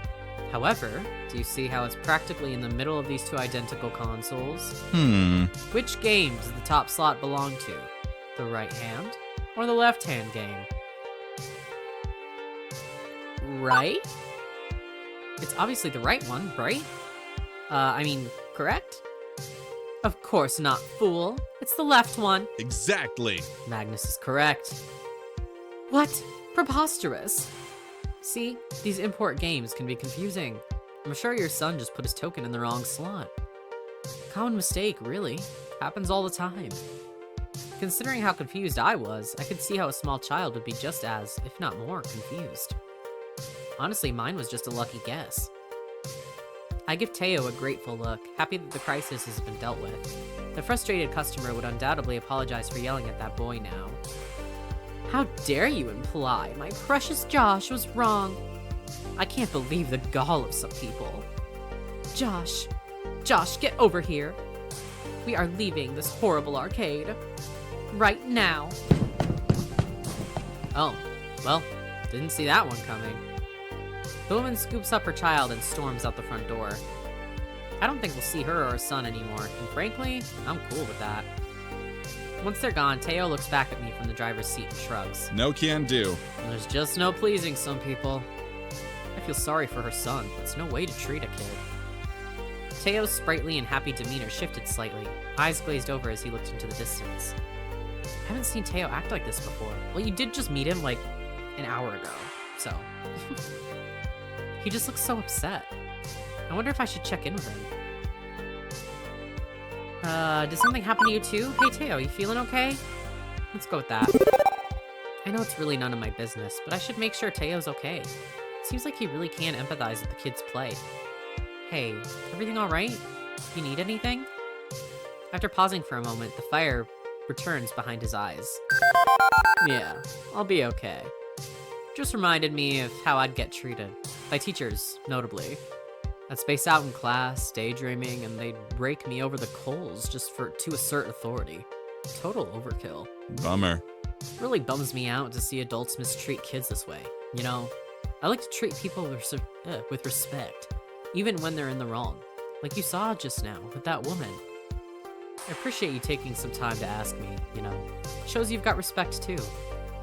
However, do you see how it's practically in the middle of these 2 identical consoles? Which game does the top slot belong to? The right hand or the left hand game? Right? It's obviously the right one, right? Correct? Of course not, fool. It's the left one. Exactly. Magnus is correct. What? Preposterous. See, these import games can be confusing. I'm sure your son just put his token in the wrong slot. Common mistake, really. Happens all the time. Considering how confused I was, I could see how a small child would be just as, if not more, confused. Honestly, mine was just a lucky guess. I give Teo a grateful look, happy that the crisis has been dealt with. The frustrated customer would undoubtedly apologize for yelling at that boy now. How dare you imply my precious Josh was wrong? I can't believe the gall of some people. Josh, get over here. We are leaving this horrible arcade. Right now. Oh, well, didn't see that one coming. The woman scoops up her child and storms out the front door. I don't think we'll see her or her son anymore, and frankly, I'm cool with that. Once they're gone, Teo looks back at me from the driver's seat and shrugs. No can do. There's just no pleasing some people. I feel sorry for her son. It's no way to treat a kid. Teo's sprightly and happy demeanor shifted slightly, eyes glazed over as he looked into the distance. I haven't seen Teo act like this before. Well, you did just meet him, like, an hour ago, so... He just looks so upset. I wonder if I should check in with him. Did something happen to you too? Hey Teo, you feeling okay? Let's go with that. I know it's really none of my business, but I should make sure Teo's okay. Seems like he really can empathize with the kids' play. Hey, everything alright? You need anything? After pausing for a moment, the fire returns behind his eyes. Yeah, I'll be okay. Just reminded me of how I'd get treated. By teachers, notably. I'd space out in class, daydreaming, and they'd rake me over the coals just to assert authority. Total overkill. Bummer. Really bums me out to see adults mistreat kids this way. You know, I like to treat people with respect, even when they're in the wrong. Like you saw just now with that woman. I appreciate you taking some time to ask me, you know. Shows you've got respect too.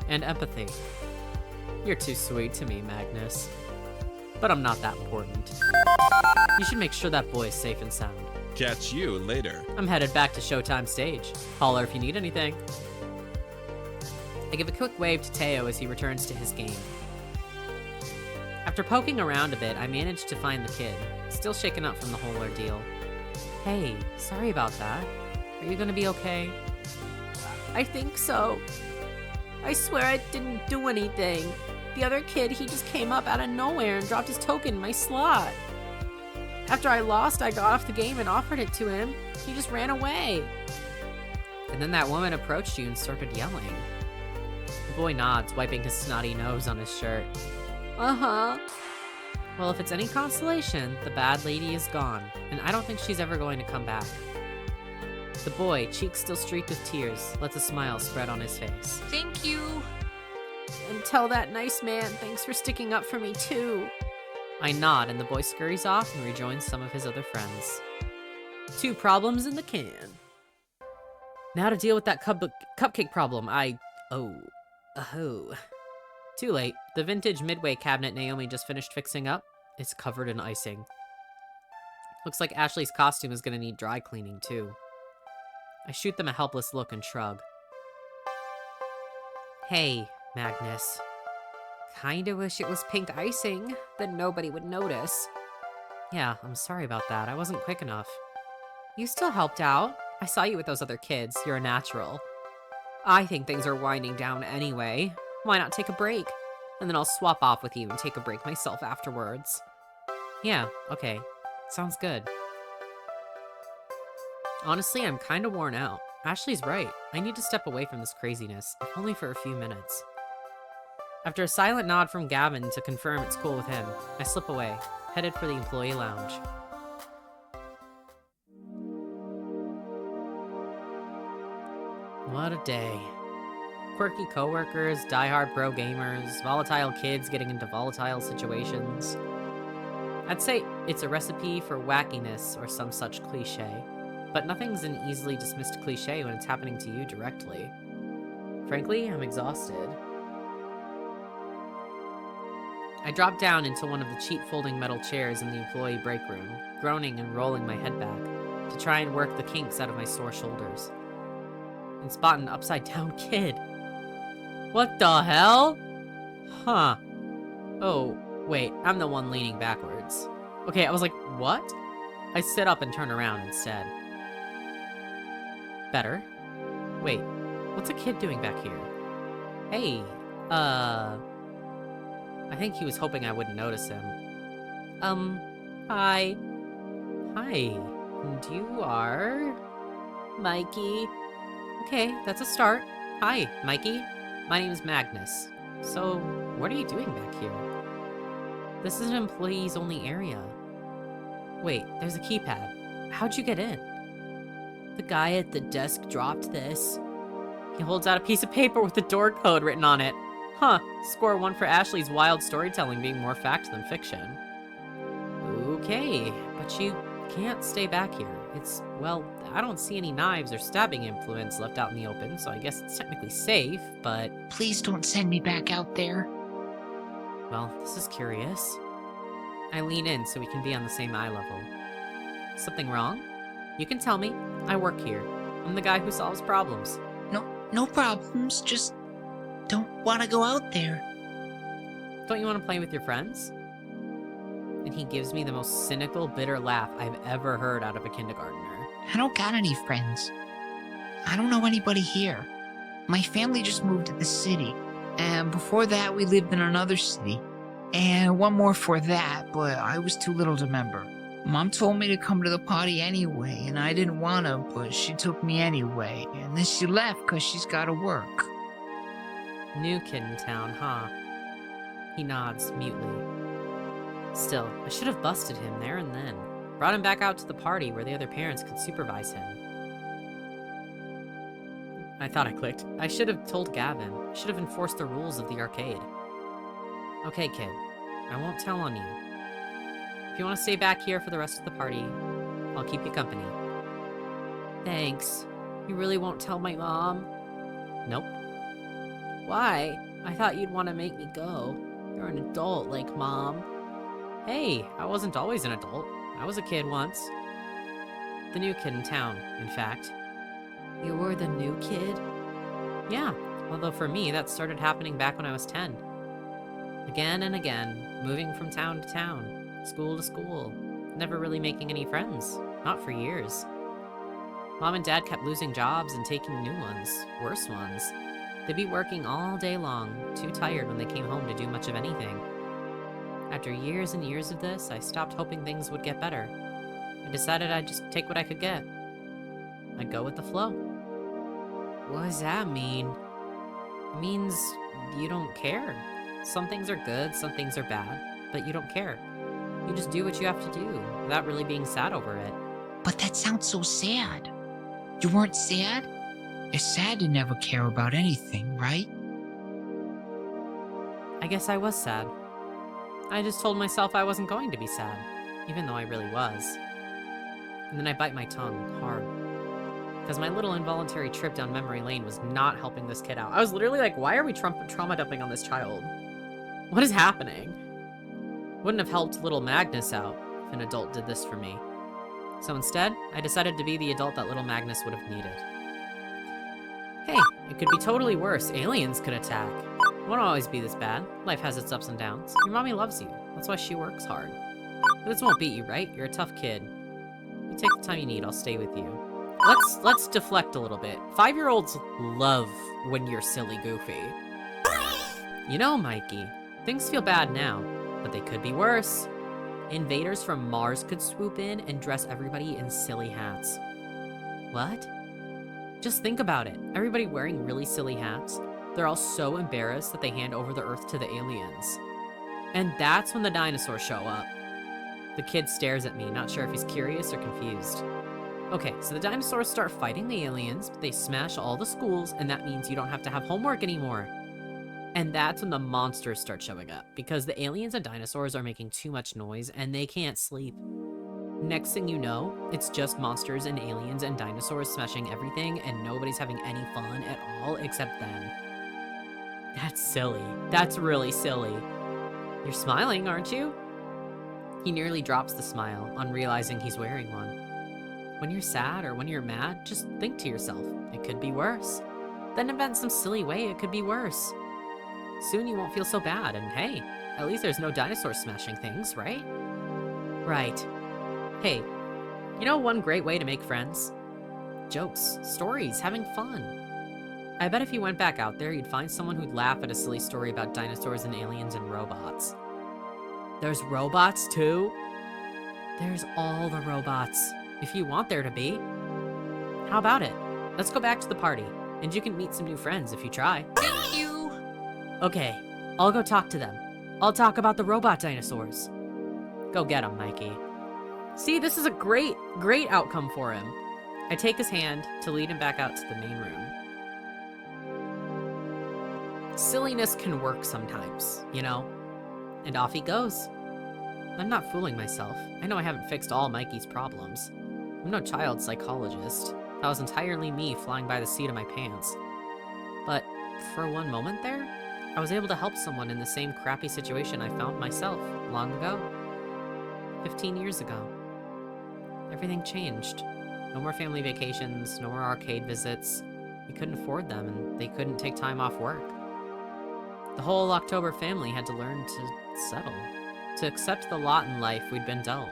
And empathy. You're too sweet to me, Magnus. But I'm not that important. You should make sure that boy is safe and sound. Catch you later. I'm headed back to Showtime Stage. Holler if you need anything. I give a quick wave to Teo as he returns to his game. After poking around a bit, I managed to find the kid, still shaken up from the whole ordeal. Hey, sorry about that. Are you gonna be okay? I think so. I swear I didn't do anything. The other kid, he just came up out of nowhere and dropped his token in my slot. After I lost, I got off the game and offered it to him. He just ran away. And then that woman approached you and started yelling. The boy nods, wiping his snotty nose on his shirt. Uh-huh. Well, if it's any consolation, the bad lady is gone, and I don't think she's ever going to come back. The boy, cheeks still streaked with tears, lets a smile spread on his face. Thank you. And tell that nice man thanks for sticking up for me too. I nod and the boy scurries off and rejoins some of his other friends. 2 problems in the can. Now to deal with that cupcake problem, Oh. Too late. The vintage Midway cabinet Naomi just finished fixing up is covered in icing. Looks like Ashley's costume is gonna need dry cleaning too. I shoot them a helpless look and shrug. Hey, Magnus. Kinda wish it was pink icing, then nobody would notice. Yeah, I'm sorry about that. I wasn't quick enough. You still helped out. I saw you with those other kids. You're a natural. I think things are winding down anyway. Why not take a break? And then I'll swap off with you and take a break myself afterwards. Yeah, okay. Sounds good. Honestly, I'm kinda worn out. Ashley's right. I need to step away from this craziness, if only for a few minutes. After a silent nod from Gavin to confirm it's cool with him, I slip away, headed for the employee lounge. What a day. Quirky coworkers, diehard pro gamers, volatile kids getting into volatile situations. I'd say it's a recipe for wackiness or some such cliche, but nothing's an easily dismissed cliche when it's happening to you directly. Frankly, I'm exhausted. I drop down into one of the cheap folding metal chairs in the employee break room, groaning and rolling my head back to try and work the kinks out of my sore shoulders. And spot an upside-down kid. What the hell? Huh. Oh, wait, I'm the one leaning backwards. Okay, I was like, what? I sit up and turn around instead. Better. Wait, what's a kid doing back here? Hey, I think he was hoping I wouldn't notice him. Hi. Hi. And you are... Mikey. Okay, that's a start. Hi, Mikey. My name's Magnus. So, what are you doing back here? This is an employees-only area. Wait, there's a keypad. How'd you get in? The guy at the desk dropped this. He holds out a piece of paper with the door code written on it. Huh, score 1 for Ashley's wild storytelling being more fact than fiction. Okay, but you can't stay back here. It's, well, I don't see any knives or stabbing implements left out in the open, so I guess it's technically safe, but... Please don't send me back out there. Well, this is curious. I lean in so we can be on the same eye level. Something wrong? You can tell me. I work here. I'm the guy who solves problems. No problems, just don't want to go out there. Don't you want to play with your friends? And he gives me the most cynical, bitter laugh I've ever heard out of a kindergartner. I don't got any friends. I don't know anybody here. My family just moved to the city, and before that we lived in another city. And one more for that, but I was too little to remember. Mom told me to come to the party anyway, and I didn't want to, but she took me anyway. And then she left because she's got to work. New kid in town, huh? He nods mutely. Still, I should have busted him there and then. Brought him back out to the party where the other parents could supervise him. I thought I clicked. I should have told Gavin. I should have enforced the rules of the arcade. Okay, kid. I won't tell on you. If you want to stay back here for the rest of the party, I'll keep you company. Thanks. You really won't tell my mom? Nope. Why? I thought you'd want to make me go. You're an adult like Mom. Hey, I wasn't always an adult. I was a kid once. The new kid in town, in fact. You were the new kid? Yeah, although for me that started happening back when I was 10. Again and again, moving from town to town, school to school, never really making any friends, not for years. Mom and Dad kept losing jobs and taking new ones, worse ones. They'd be working all day long, too tired when they came home to do much of anything. After years and years of this, I stopped hoping things would get better. I decided I'd just take what I could get. I'd go with the flow. What does that mean? It means you don't care. Some things are good, some things are bad, but you don't care. You just do what you have to do, without really being sad over it. But that sounds so sad. You weren't sad? It's sad to never care about anything, right? I guess I was sad. I just told myself I wasn't going to be sad, even though I really was. And then I bite my tongue hard. Because my little involuntary trip down memory lane was not helping this kid out. I was literally like, why are we trauma dumping on this child? What is happening? Wouldn't have helped little Magnus out if an adult did this for me. So instead, I decided to be the adult that little Magnus would have needed. Hey, It could be totally worse. Aliens could attack. It won't always be this bad. Life has its ups and downs. Your mommy loves you. That's why she works hard. But this won't beat you, right? You're a tough kid. You take the time you need. I'll stay with you. Let's deflect a little bit. 5-year-olds love when you're silly goofy. You know, Mikey, things feel bad now, but they could be worse. Invaders from Mars could swoop in and dress everybody in silly hats. What? Just think about it. Everybody wearing really silly hats. They're all so embarrassed that they hand over the Earth to the aliens. And that's when the dinosaurs show up. The kid stares at me, not sure if he's curious or confused. Okay, so the dinosaurs start fighting the aliens, but they smash all the schools, and that means you don't have to have homework anymore. And that's when the monsters start showing up, because the aliens and dinosaurs are making too much noise, and they can't sleep. Next thing you know, it's just monsters and aliens and dinosaurs smashing everything, and nobody's having any fun at all except them. That's silly. That's really silly. You're smiling, aren't you? He nearly drops the smile on realizing he's wearing one. When you're sad or when you're mad, just think to yourself, it could be worse. Then invent some silly way it could be worse. Soon you won't feel so bad, and hey, at least there's no dinosaurs smashing things, right? Right. Hey, you know one great way to make friends? Jokes, stories, having fun. I bet if you went back out there, you'd find someone who'd laugh at a silly story about dinosaurs and aliens and robots. There's robots too? There's all the robots, if you want there to be. How about it? Let's go back to the party, and you can meet some new friends if you try. Thank you! Okay, I'll go talk to them. I'll talk about the robot dinosaurs. Go get them, Mikey. See, this is a great outcome for him. I take his hand to lead him back out to the main room. Silliness can work sometimes, you know? And off he goes. I'm not fooling myself. I know I haven't fixed all Mikey's problems. I'm no child psychologist. That was entirely me flying by the seat of my pants. But for one moment there, I was able to help someone in the same crappy situation I found myself long ago. 15 years ago. Everything changed. No more family vacations, no more arcade visits. We couldn't afford them, and they couldn't take time off work. The whole October family had to learn to settle, to accept the lot in life we'd been dealt,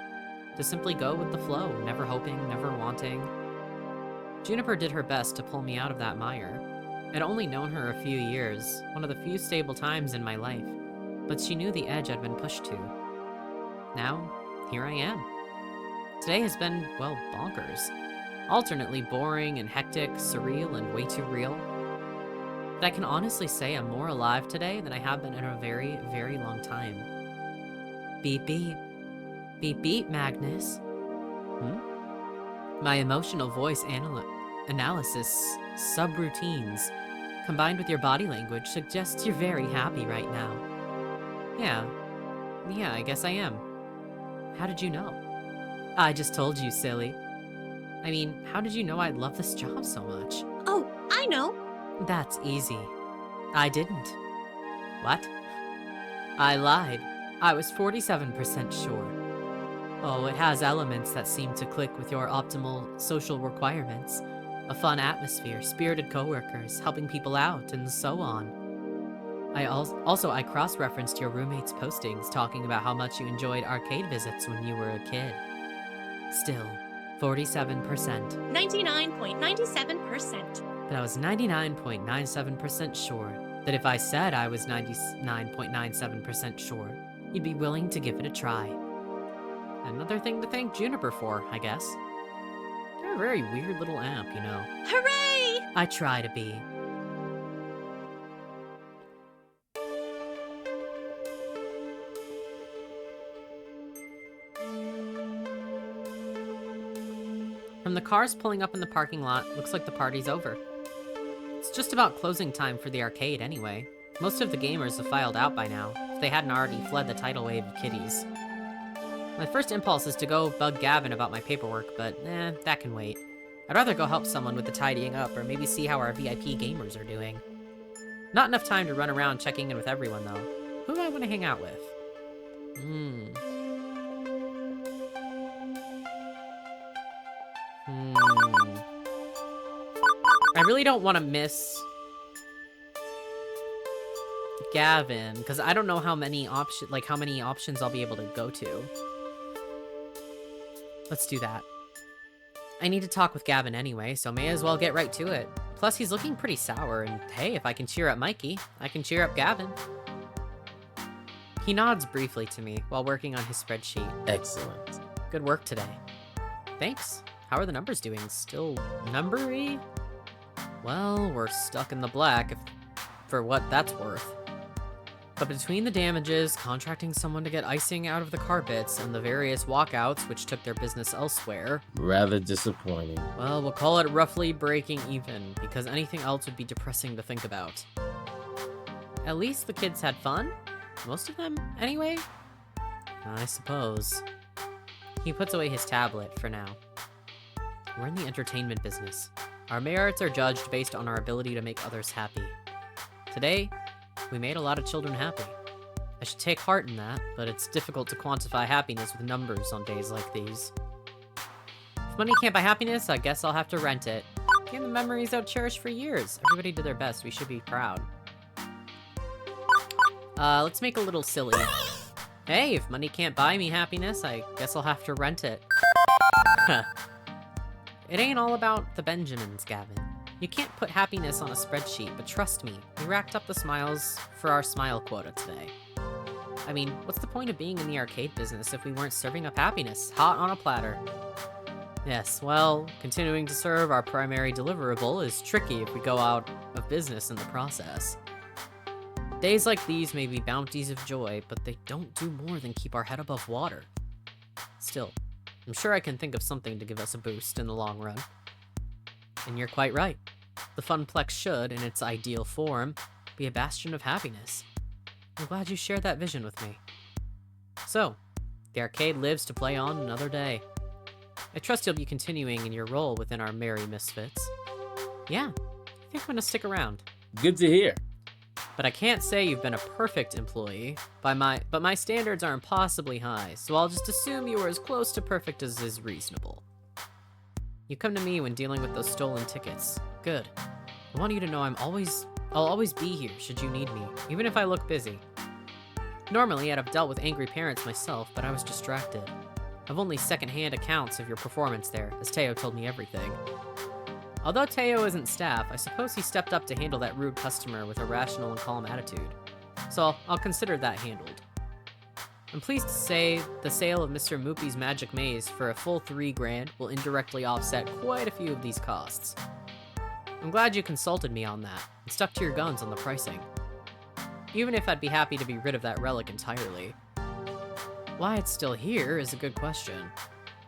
to simply go with the flow, never hoping, never wanting. Juniper did her best to pull me out of that mire. I'd only known her a few years, one of the few stable times in my life, but she knew the edge I'd been pushed to. Now, here I am. Today has been, well, bonkers. Alternately boring and hectic, surreal and way too real. But I can honestly say I'm more alive today than I have been in a very, very long time. Beep beep. Beep beep, Magnus. My emotional voice analysis subroutines, combined with your body language, suggests you're very happy right now. Yeah, I guess I am. How did you know? I just told you, silly. I mean, how did you know I'd love this job so much? Oh, I know. That's easy. I didn't. What? I lied. I was 47% sure. Oh, it has elements that seem to click with your optimal social requirements. A fun atmosphere, spirited coworkers, helping people out, and so on. I cross-referenced your roommate's postings talking about how much you enjoyed arcade visits when you were a kid. Still, 47%. 99.97%. But I was 99.97% sure that if I said I was 99.97% sure, you'd be willing to give it a try. Another thing to thank Juniper for, I guess. You're a very weird little amp, you know. Hooray! I try to be. From the cars pulling up in the parking lot, looks like the party's over. It's just about closing time for the arcade anyway. Most of the gamers have filed out by now, if they hadn't already fled the tidal wave of kiddies. My first impulse is to go bug Gavin about my paperwork, but that can wait. I'd rather go help someone with the tidying up, or maybe see how our VIP gamers are doing. Not enough time to run around checking in with everyone, though. Who do I want to hang out with? I really don't want to miss Gavin, because I don't know how many options I'll be able to go to. Let's do that. I need to talk with Gavin anyway, so may as well get right to it. Plus, he's looking pretty sour, and hey, if I can cheer up Mikey, I can cheer up Gavin. He nods briefly to me while working on his spreadsheet. Excellent. Good work today. Thanks. How are the numbers doing? Still numbery? Well, we're stuck in the black, for what that's worth. But between the damages, contracting someone to get icing out of the carpets, and the various walkouts which took their business elsewhere... Rather disappointing. Well, we'll call it roughly breaking even, because anything else would be depressing to think about. At least the kids had fun? Most of them, anyway? I suppose. He puts away his tablet for now. We're in the entertainment business. Our merits are judged based on our ability to make others happy. Today, we made a lot of children happy. I should take heart in that, but it's difficult to quantify happiness with numbers on days like these. If money can't buy happiness, I guess I'll have to rent it. And the memories I've cherished for years. Everybody did their best. We should be proud. Let's make a little silly. Hey, if money can't buy me happiness, I guess I'll have to rent it. It ain't all about the Benjamins, Gavin. You can't put happiness on a spreadsheet, but trust me, we racked up the smiles for our smile quota today. I mean, what's the point of being in the arcade business if we weren't serving up happiness, hot on a platter? Yes, well, continuing to serve our primary deliverable is tricky if we go out of business in the process. Days like these may be bounties of joy, but they don't do more than keep our head above water. Still, I'm sure I can think of something to give us a boost in the long run. And you're quite right. The Funplex should, in its ideal form, be a bastion of happiness. I'm glad you shared that vision with me. So, the arcade lives to play on another day. I trust you'll be continuing in your role within our merry misfits. Yeah, I think I'm gonna stick around. Good to hear. But I can't say you've been a perfect employee, but my standards are impossibly high, so I'll just assume you were as close to perfect as is reasonable. You come to me when dealing with those stolen tickets. Good. I want you to know I'll always be here should you need me, even if I look busy. Normally, I'd have dealt with angry parents myself, but I was distracted. I've only second-hand accounts of your performance there, as Teo told me everything. Although Teo isn't staff, I suppose he stepped up to handle that rude customer with a rational and calm attitude. So I'll consider that handled. I'm pleased to say the sale of Mr. Moopy's Magic Maze for a full $3 grand will indirectly offset quite a few of these costs. I'm glad you consulted me on that, and stuck to your guns on the pricing. Even if I'd be happy to be rid of that relic entirely. Why it's still here is a good question.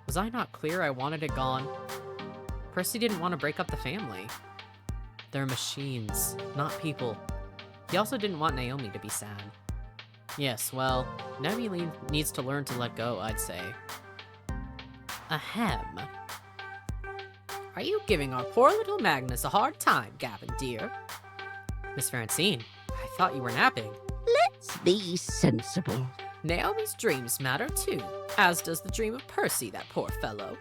Was I not clear I wanted it gone? Percy didn't want to break up the family. They're machines, not people. He also didn't want Naomi to be sad. Yes, well, Naomi needs to learn to let go, I'd say. Ahem. Are you giving our poor little Magnus a hard time, Gavin, dear? Miss Francine, I thought you were napping. Let's be sensible. Naomi's dreams matter too, as does the dream of Percy, that poor fellow.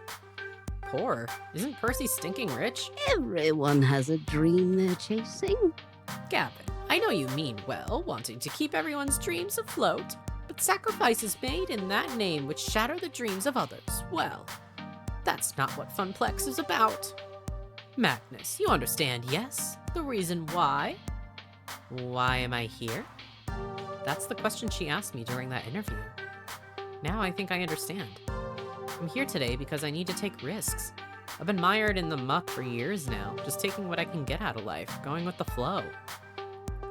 Poor? Isn't Percy stinking rich? Everyone has a dream they're chasing. Gavin, I know you mean well, wanting to keep everyone's dreams afloat, but sacrifices made in that name which shatter the dreams of others, well, that's not what Funplex is about. Magnus, you understand, yes? The reason why? Why am I here? That's the question she asked me during that interview. Now I think I understand. I'm here today because I need to take risks. I've been mired in the muck for years now, just taking what I can get out of life, going with the flow.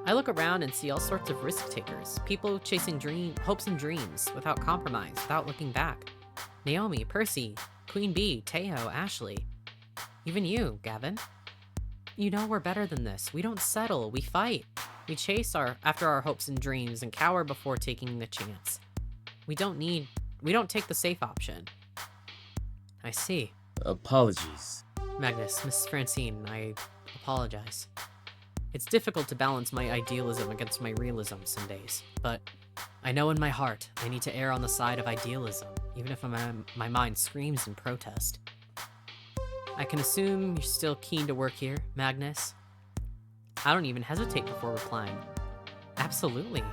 I look around and see all sorts of risk takers, people chasing hopes and dreams, without compromise, without looking back. Naomi, Percy, Queen Bee, Teo, Ashley. Even you, Gavin. You know we're better than this. We don't settle, we fight. We chase after our hopes and dreams and cower before taking the chance. We don't take the safe option. I see. Apologies. Magnus, Miss Francine, I apologize. It's difficult to balance my idealism against my realism some days, but I know in my heart I need to err on the side of idealism, even if my mind screams in protest. I can assume you're still keen to work here, Magnus? I don't even hesitate before replying. Absolutely.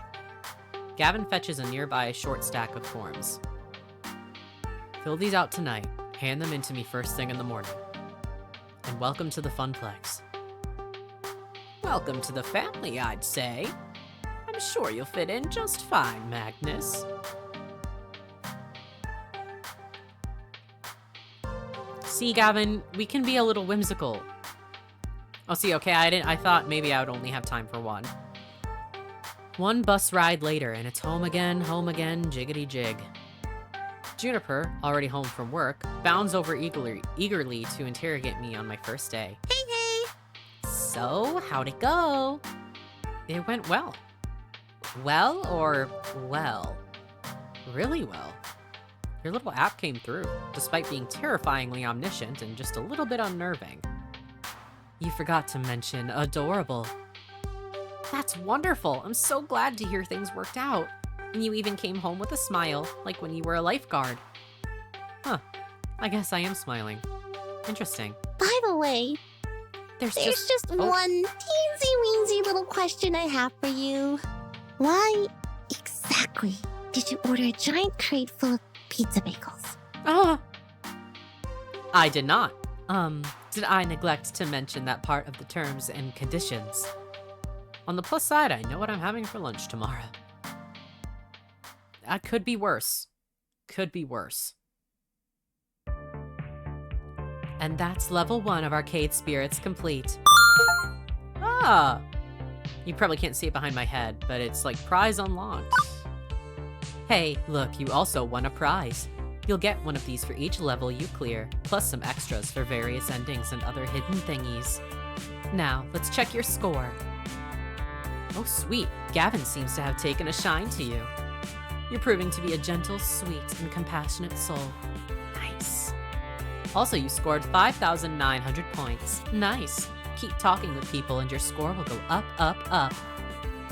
Gavin fetches a nearby short stack of forms. Fill these out tonight. Hand them in to me first thing in the morning. And welcome to the Funplex. Welcome to the family, I'd say. I'm sure you'll fit in just fine, Magnus. See, Gavin, we can be a little whimsical. Oh, see, okay, I thought maybe I would only have time for one. One bus ride later, and it's home again, jiggity jig. Juniper, already home from work, bounds over eagerly to interrogate me on my first day. Hey! So, how'd it go? It went well. Well or well? Really well. Your little app came through, despite being terrifyingly omniscient and just a little bit unnerving. You forgot to mention adorable. That's wonderful. I'm so glad to hear things worked out. And you even came home with a smile, like when you were a lifeguard. Huh. I guess I am smiling. Interesting. By the way, There's just one teensy-weensy little question I have for you. Why exactly did you order a giant crate full of pizza bagels? Ah! I did not. Did I neglect to mention that part of the terms and conditions? On the plus side, I know what I'm having for lunch tomorrow. That could be worse. Could be worse. And that's level 1 of Arcade Spirits complete. Ah! You probably can't see it behind my head, but it's like prize unlocked. Hey, look, you also won a prize. You'll get one of these for each level you clear, plus some extras for various endings and other hidden thingies. Now, let's check your score. Oh sweet, Gavin seems to have taken a shine to you. You're proving to be a gentle, sweet, and compassionate soul. Nice. Also, you scored 5,900 points. Nice. Keep talking with people and your score will go up, up, up.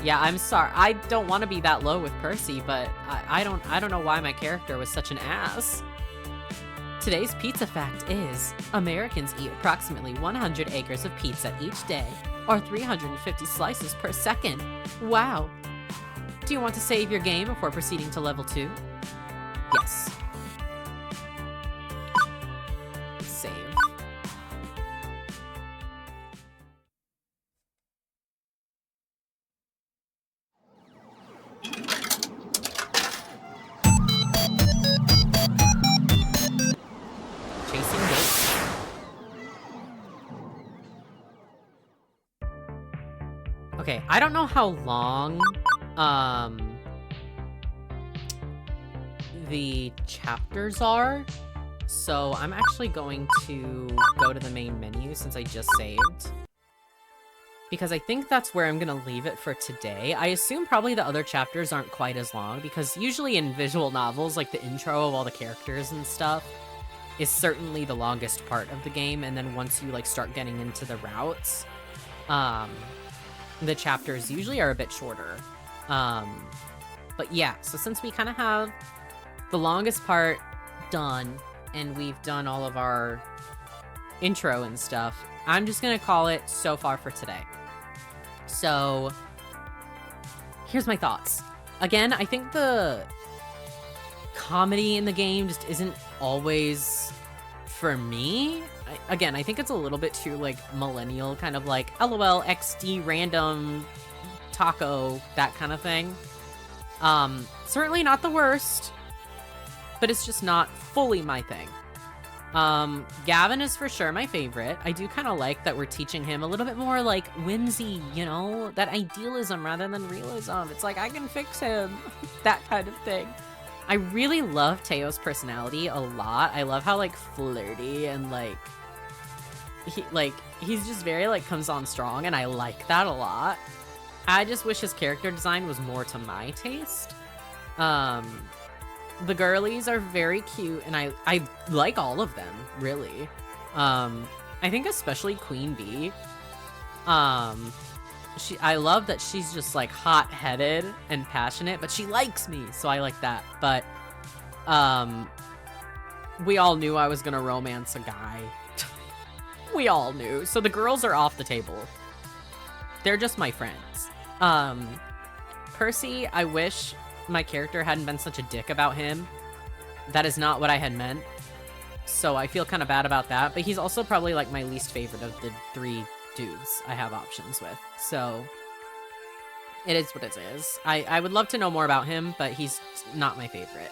Yeah, I'm sorry. I don't want to be that low with Percy, but I don't know why my character was such an ass. Today's pizza fact is, Americans eat approximately 100 acres of pizza each day, or 350 slices per second. Wow. Do you want to save your game before proceeding to level 2? Yes. Save. Chasing goats. Okay, I don't know how long the chapters are, so I'm actually going to go to the main menu since I just saved, because I think that's where I'm gonna leave it for today. I assume probably the other chapters aren't quite as long, because usually in visual novels, like the intro of all the characters and stuff is certainly the longest part of the game, and then once you like start getting into the routes, the chapters usually are a bit shorter. But yeah, so since we kind of have the longest part done, and we've done all of our intro and stuff, I'm just gonna call it so far for today. So, here's my thoughts. Again, I think the comedy in the game just isn't always for me. Again, I think it's a little bit too, like, millennial, kind of like, LOL, XD, random, taco, that kind of thing. Certainly not the worst, but it's just not fully my thing. Gavin is for sure my favorite. I do kind of like that we're teaching him a little bit more, like, whimsy, you know? That idealism rather than realism. It's like, I can fix him. That kind of thing. I really love Teo's personality a lot. I love how, like, flirty and, like, he's just very, like, comes on strong, and I like that a lot. I just wish his character design was more to my taste. The girlies are very cute, and I like all of them, really. I think especially Queen Bee. I love that she's just, like, hot-headed and passionate, but she likes me, so I like that. But, we all knew I was gonna romance a guy. We all knew. So the girls are off the table. They're just my friends. Percy, I wish my character hadn't been such a dick about him. That is not what I had meant. So I feel kind of bad about that. But he's also probably like my least favorite of the 3 dudes I have options with. So it is what it is. I would love to know more about him, but he's not my favorite.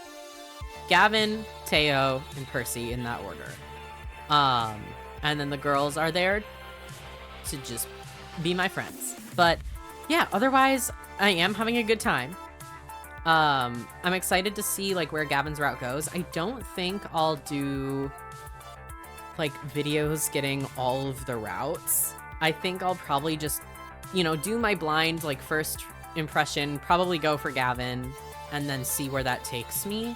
Gavin, Teo, and Percy in that order. And then the girls are there to just be my friends. But yeah, otherwise, I am having a good time. I'm excited to see like where Gavin's route goes. I don't think I'll do like videos getting all of the routes. I think I'll probably just, you know, do my blind like first impression, probably go for Gavin, and then see where that takes me.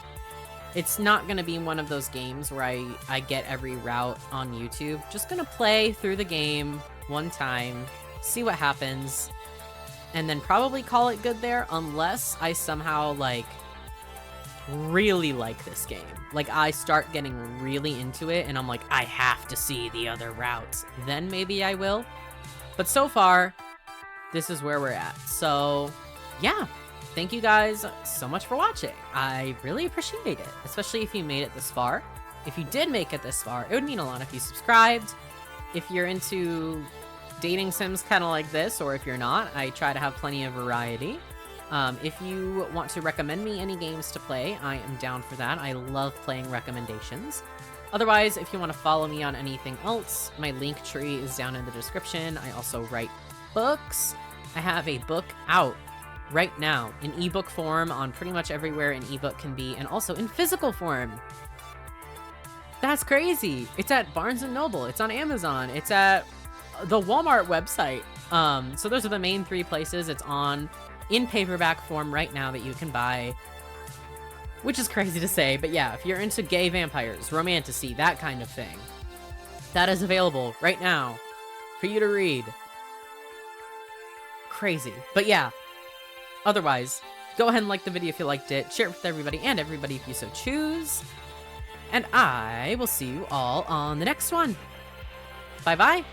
It's not going to be one of those games where I get every route on YouTube. Just going to play through the game one time, see what happens, and then probably call it good there unless I somehow, like, really like this game. Like, I start getting really into it, and I'm like, I have to see the other routes. Then maybe I will. But so far, this is where we're at. So, yeah. Thank you guys so much for watching. I really appreciate it, especially if you made it this far. If you did make it this far, it would mean a lot if you subscribed. If you're into dating sims kind of like this, or if you're not, I try to have plenty of variety. If you want to recommend me any games to play, I am down for that. I love playing recommendations. Otherwise, if you want to follow me on anything else, my link tree is down in the description. I also write books. I have a book out right now in ebook form on pretty much everywhere an ebook can be, and also in physical form. That's crazy. It's at Barnes & Noble. It's on Amazon. It's at the Walmart website. So those are the main 3 places it's on in paperback form right now that you can buy, which is crazy to say, but yeah, if you're into gay vampires, romantasy, that kind of thing, that is available right now for you to read. Crazy. But yeah, otherwise, go ahead and like the video if you liked it, share it with everybody and everybody if you so choose, and I will see you all on the next one. Bye-bye.